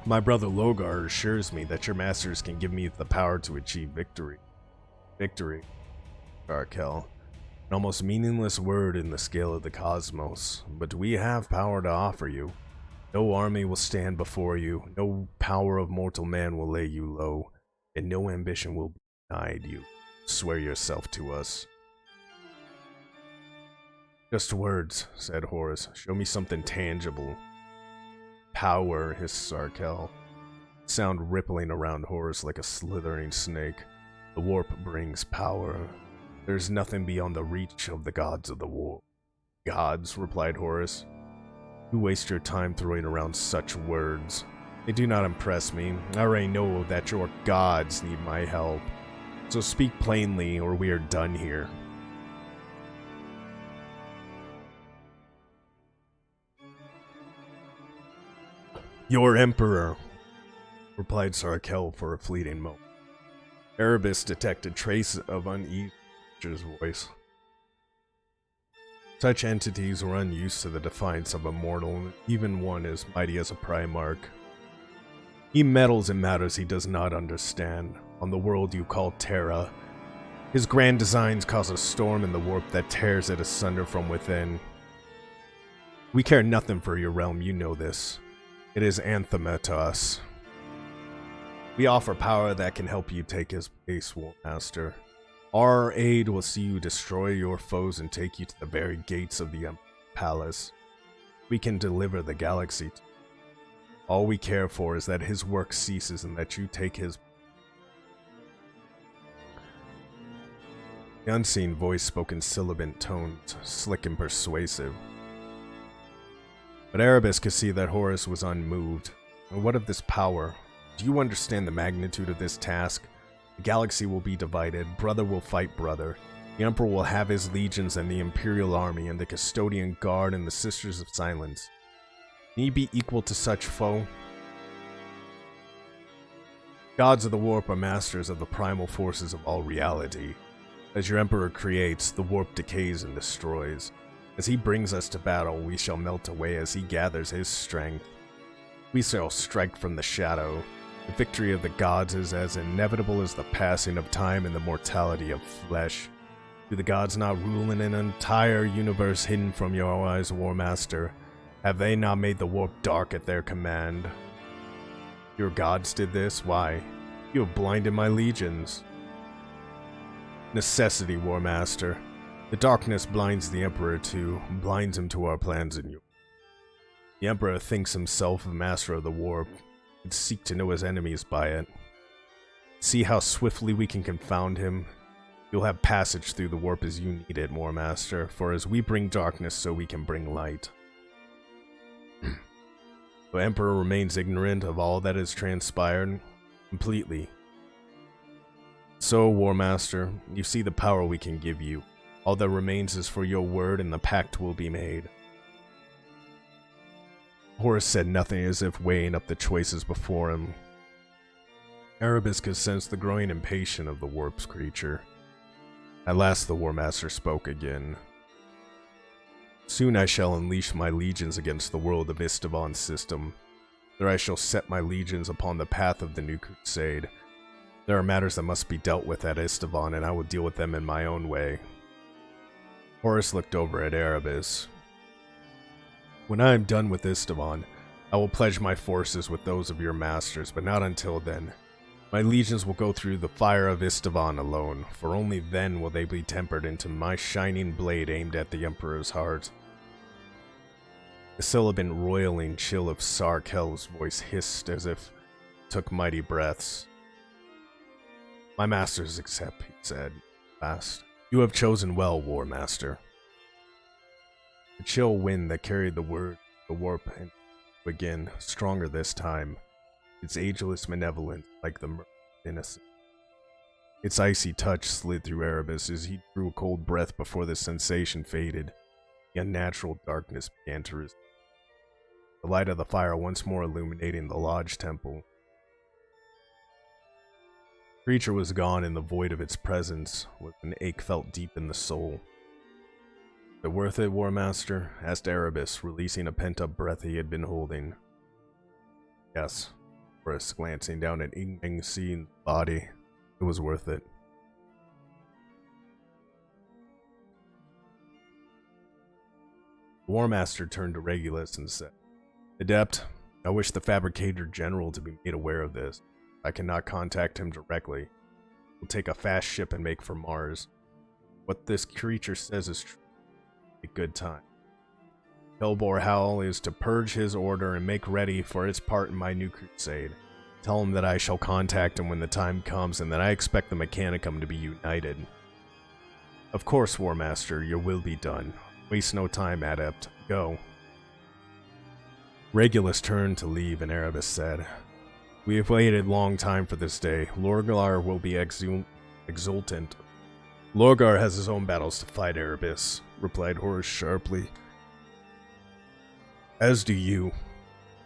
My brother Logar assures me that your masters can give me the power to achieve victory. Victory, Sarkel. An almost meaningless word in the scale of the cosmos, but we have power to offer you. No army will stand before you, no power of mortal man will lay you low, and no ambition will be denied you. Swear yourself to us. Just words, said Horus. Show me something tangible. Power, hissed Sarkel. Sound rippling around Horus like a slithering snake. The warp brings power. There's nothing beyond the reach of the gods of the war. Gods, replied Horus. You waste your time throwing around such words. They do not impress me. I already know that your gods need my help. So speak plainly, or we are done here. Your Emperor, replied Sarkel for a fleeting moment. Erebus detected traces of unease in his voice. Such entities were unused to the defiance of a mortal, even one as mighty as a Primarch. He meddles in matters he does not understand, on the world you call Terra. His grand designs cause a storm in the warp that tears it asunder from within. We care nothing for your realm, you know this. It is anathema to us. We offer power that can help you take his place, War Master. Our aid will see you destroy your foes and take you to the very gates of the palace. We can deliver the galaxy to you. All we care for is that his work ceases and that you take his. The unseen voice spoke in sibilant tones, slick and persuasive. But Erebus could see that Horus was unmoved. And what of this power? Do you understand the magnitude of this task? The galaxy will be divided, brother will fight brother. The Emperor will have his legions and the Imperial Army and the Custodian Guard and the Sisters of Silence. Can he be equal to such foe? Gods of the Warp are masters of the primal forces of all reality. As your Emperor creates, the Warp decays and destroys. As he brings us to battle, we shall melt away as he gathers his strength. We shall strike from the shadow. The victory of the gods is as inevitable as the passing of time and the mortality of flesh. Do the gods not rule in an entire universe hidden from your eyes, War Master? Have they not made the warp dark at their command? Your gods did this? Why? You have blinded my legions. Necessity, War Master. The darkness blinds the Emperor too, blinds him to our plans and you. The Emperor thinks himself a master of the warp, and seek to know his enemies by it. See how swiftly we can confound him. You'll have passage through the warp as you need it, War Master, for as we bring darkness, so we can bring light. The Emperor remains ignorant of all that has transpired, completely. So, War Master, you see the power we can give you. All that remains is for your word, and the pact will be made. Horus said nothing, as if weighing up the choices before him. Erebus could sense the growing impatience of the warp's creature. At last the War Master spoke again. Soon I shall unleash my legions against the world of Istvan's system. There I shall set my legions upon the path of the new crusade. There are matters that must be dealt with at Istvan, and I will deal with them in my own way. Horus looked over at Erebus. When I am done with Istvan, I will pledge my forces with those of your masters, but not until then. My legions will go through the fire of Istvan alone, for only then will they be tempered into my shining blade aimed at the Emperor's heart. The sibilant roiling chill of Sarkel's voice hissed as if it took mighty breaths. My masters accept, he said, last. You have chosen well, War Master. The chill wind that carried the warp, and again, stronger this time, its ageless malevolence like the innocent. Its icy touch slid through Erebus as he drew a cold breath before the sensation faded. The unnatural darkness began to recede. The light of the fire once more illuminating the lodge temple. The creature was gone, and the void of its presence was an ache felt deep in the soul. Is it worth it, War Master? Asked Erebus, releasing a pent-up breath he had been holding. Yes, Horus, glancing down at Ing Xin's body. It was worth it. The War Master turned to Regulus and said, Adept, I wish the Fabricator General to be made aware of this. I cannot contact him directly. We'll take a fast ship and make for Mars. What this creature says is true. A good time. Helbor Howl is to purge his order and make ready for its part in my new crusade. Tell him that I shall contact him when the time comes and that I expect the Mechanicum to be united. Of course, War Master, your will be done. Waste no time, Adept. Go. Regulus turned to leave and Erebus said, We have waited long time for this day. Lorgar will be exultant. Lorgar has his own battles to fight, Erebus, replied Horus sharply. As do you.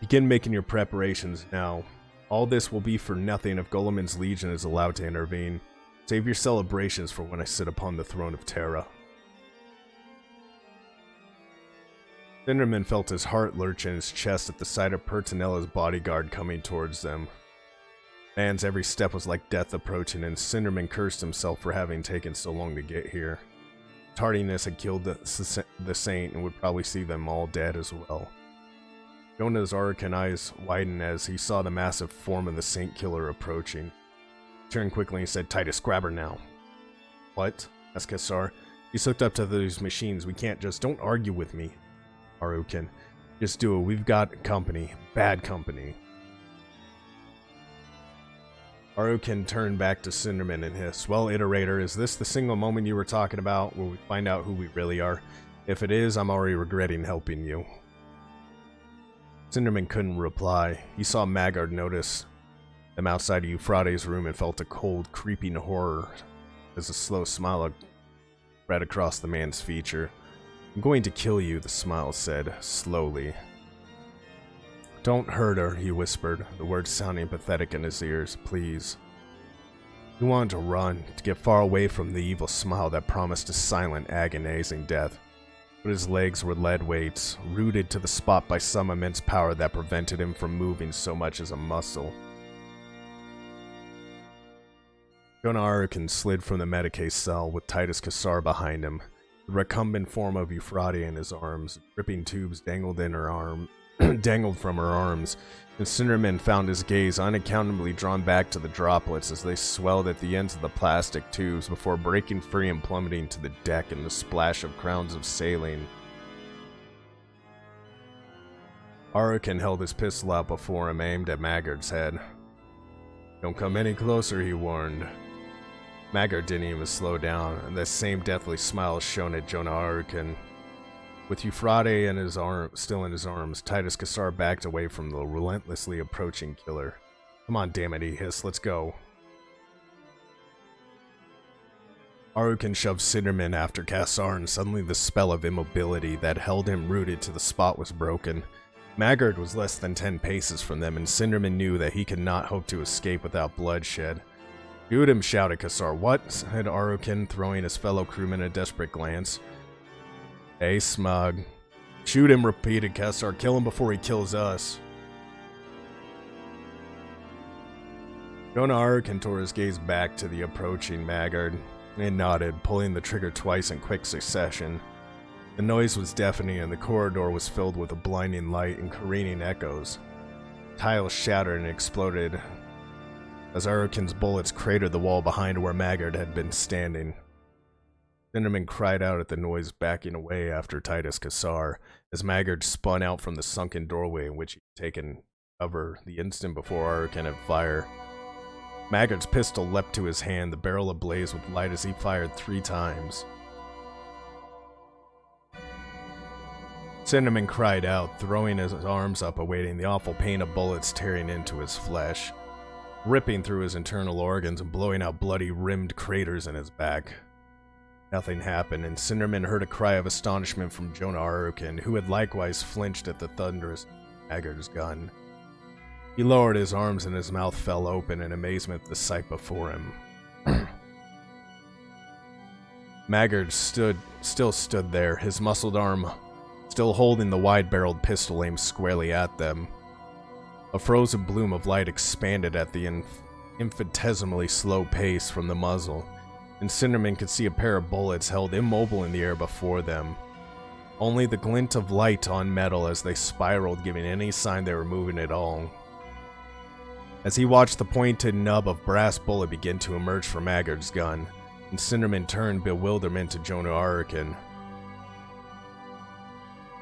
Begin making your preparations now. All this will be for nothing if Golemon's Legion is allowed to intervene. Save your celebrations for when I sit upon the throne of Terra. Cinderman felt his heart lurch in his chest at the sight of Pertinella's bodyguard coming towards them. Man's every step was like death approaching, and Cinderman cursed himself for having taken so long to get here. Tardiness had killed the saint and would probably see them all dead as well. Jonah's Arcan eyes widened as he saw the massive form of the Saint Killer approaching. He turned quickly and said, "Titus, grab her now." "What?" asked Kassar. "He's hooked up to those machines. We can't just..." "Don't argue with me, Araucan. Just do it. We've got company. Bad company." Araucan turned back to Cinderman and hissed, "Well, Iterator, is this the single moment you were talking about where we find out who we really are? If it is, I'm already regretting helping you." Cinderman couldn't reply. He saw Maggard notice them outside of Euphrates' room and felt a cold, creeping horror as a slow smile spread across the man's feature. "I'm going to kill you," the smile said, slowly. "Don't hurt her," he whispered, the words sounding pathetic in his ears. "Please." He wanted to run, to get far away from the evil smile that promised a silent, agonizing death. But his legs were lead weights, rooted to the spot by some immense power that prevented him from moving so much as a muscle. Jonah Araucan slid from the Medicae cell with Titus Kassar behind him, the recumbent form of Euphrates in his arms. Dripping tubes dangled from her arms, and Cinderman found his gaze unaccountably drawn back to the droplets as they swelled at the ends of the plastic tubes before breaking free and plummeting to the deck in the splash of crowns of saline. Araucan held his pistol out before him, aimed at Maggard's head. "Don't come any closer," he warned. Maggard didn't even slow down, and the same deathly smile shone at Jonah Araucan. With Euphrates still in his arms, Titus Kassar backed away from the relentlessly approaching killer. "Come on, damn it," he hissed. "Let's go." Araucan shoved Cinderman after Kassar, and suddenly the spell of immobility that held him rooted to the spot was broken. Maggard was less than 10 paces from them, and Cinderman knew that he could not hope to escape without bloodshed. "Shoot him," shouted Kassar. "What?" said Araucan, throwing his fellow crewman a desperate glance. "Hey, smug." "Shoot him," repeated Kassar. "Kill him before he kills us." Jonah Araucan tore his gaze back to the approaching Maggard and nodded, pulling the trigger twice in quick succession. The noise was deafening, and the corridor was filled with a blinding light and careening echoes. Tiles shattered and exploded as Araucan's bullets cratered the wall behind where Maggard had been standing. Cinderman cried out at the noise, backing away after Titus Kassar, as Maggard spun out from the sunken doorway in which he had taken cover the instant before Araucan had fired. Maggard's pistol leapt to his hand, the barrel ablaze with light as he fired 3 times. Cinderman cried out, throwing his arms up, awaiting the awful pain of bullets tearing into his flesh, ripping through his internal organs and blowing out bloody rimmed craters in his back. Nothing happened, and Cinderman heard a cry of astonishment from Jonah Araucan, who had likewise flinched at the thunderous Maggard's gun. He lowered his arms and his mouth fell open in amazement at the sight before him. Maggard still stood there, his muscled arm still holding the wide-barreled pistol aimed squarely at them. A frozen bloom of light expanded at the infinitesimally slow pace from the muzzle, and Cinderman could see a pair of bullets held immobile in the air before them. Only the glint of light on metal as they spiraled, giving any sign they were moving at all. As he watched the pointed nub of brass bullet begin to emerge from Maggard's gun, and Cinderman turned bewilderment to Jonah Araucan.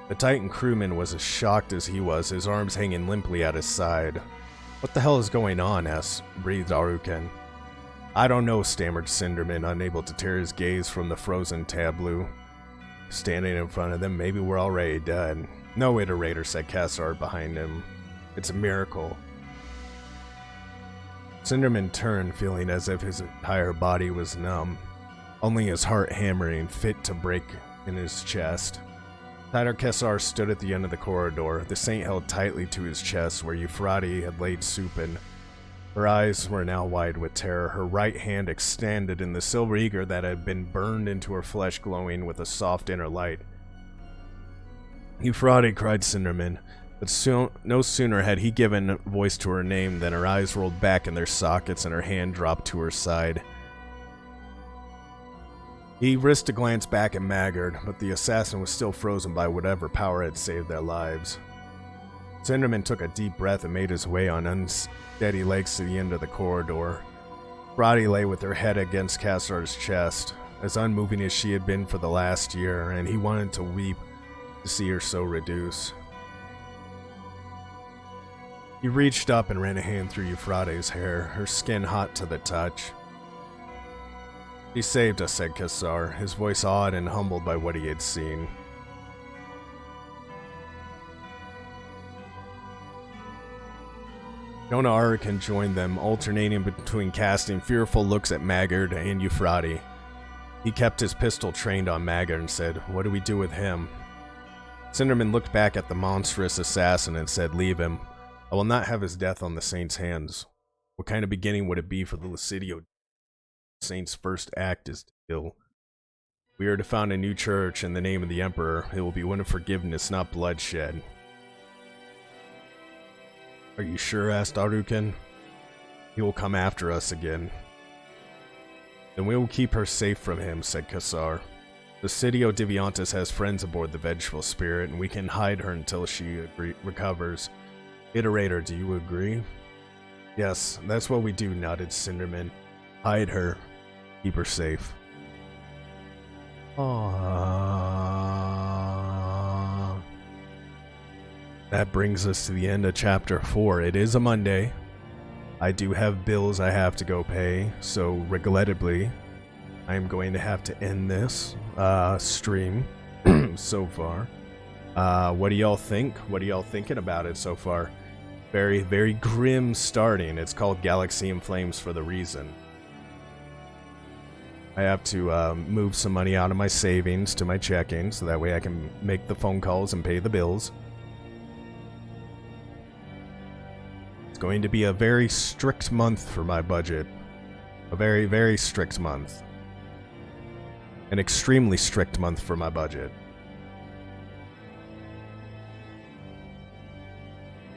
The Titan crewman was as shocked as he was, his arms hanging limply at his side. "What the hell is going on?" breathed Araucan. "I don't know," stammered Cinderman, unable to tear his gaze from the frozen tableau. Standing in front of them, "Maybe we're already dead." "No, Iterator," said Kassar behind him. "It's a miracle." Cinderman turned, feeling as if his entire body was numb, only his heart hammering, fit to break in his chest. Tighter Kessar stood at the end of the corridor, the saint held tightly to his chest where Euphrates had laid supine. Her eyes were now wide with terror, her right hand extended and the silver eager that had been burned into her flesh glowing with a soft inner light. Euphrates, cried Cinderman, but no sooner had he given voice to her name than her eyes rolled back in their sockets and her hand dropped to her side. He risked a glance back at Maggard, but the assassin was still frozen by whatever power had saved their lives. Cinderman took a deep breath and made his way on unsteady legs to the end of the corridor. Brody lay with her head against Cassar's chest, as unmoving as she had been for the last year, and he wanted to weep to see her so reduced. He reached up and ran a hand through Euphrates' hair, her skin hot to the touch. "He saved us," said Cassar, his voice awed and humbled by what he had seen. Jonah Arkin joined them, alternating between casting fearful looks at Maggard and Euphrates. He kept his pistol trained on Maggard and said, "What do we do with him?" Cinderman looked back at the monstrous assassin and said, "Leave him. I will not have his death on the Saint's hands. What kind of beginning would it be for the Lucidio? The Saint's first act is to kill. We are to found a new church in the name of the Emperor. It will be one of forgiveness, not bloodshed." "Are you sure?" asked Aruken. "He will come after us again." "Then we will keep her safe from him," said Cassar. "The Lucidio Diviantis has friends aboard the Vengeful Spirit, and we can hide her until she recovers. Iterator, do you agree?" "Yes, that's what we do," nodded Cinderman. "Hide her. Keep her safe." That brings us to the end of Chapter 4. It is a Monday. I do have bills I have to go pay, so regrettably, I am going to have to end this stream so far. What do y'all think? What are y'all thinking about it so far? Very, very grim starting. It's called Galaxy in Flames for the reason. I have to move some money out of my savings to my checking, so that way I can make the phone calls and pay the bills. It's going to be a very strict month for my budget. A very, very strict month. An extremely strict month for my budget.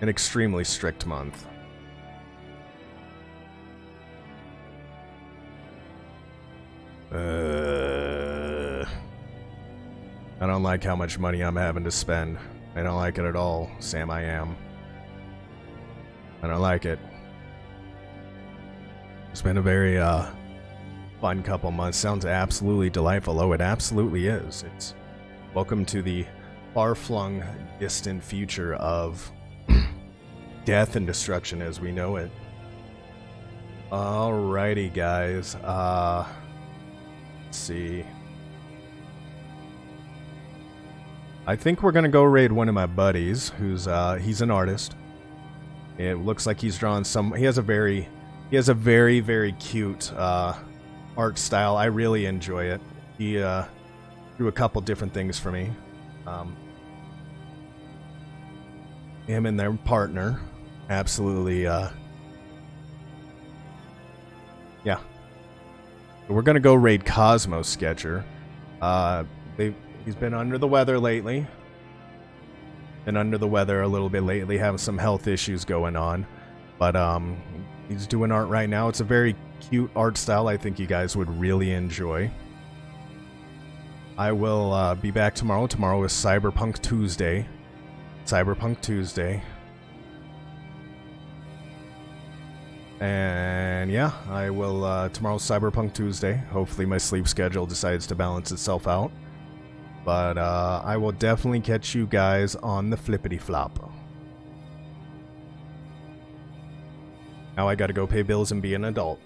An extremely strict month. I don't like how much money I'm having to spend. I don't like it at all, Sam. I am. I don't like it. It's been a very fun couple months. Sounds absolutely delightful. Oh, it absolutely is. It's welcome to the far-flung, distant future of death and destruction as we know it. Alrighty, guys. Let's see. I think we're gonna go raid one of my buddies, who's he's an artist. It looks like he's drawn some. He has a very, very cute art style. I really enjoy it. He drew a couple different things for me. Him and their partner, absolutely. Yeah. We're gonna go raid Cosmo Sketcher. He's been under the weather lately. Been under the weather a little bit lately, having some health issues going on. But he's doing art right now. It's a very cute art style I think you guys would really enjoy. I will be back tomorrow. Tomorrow is Cyberpunk Tuesday. Cyberpunk Tuesday. And yeah, I will, tomorrow's Cyberpunk Tuesday. Hopefully my sleep schedule decides to balance itself out. But I will definitely catch you guys on the flippity flop. Now I gotta go pay bills and be an adult.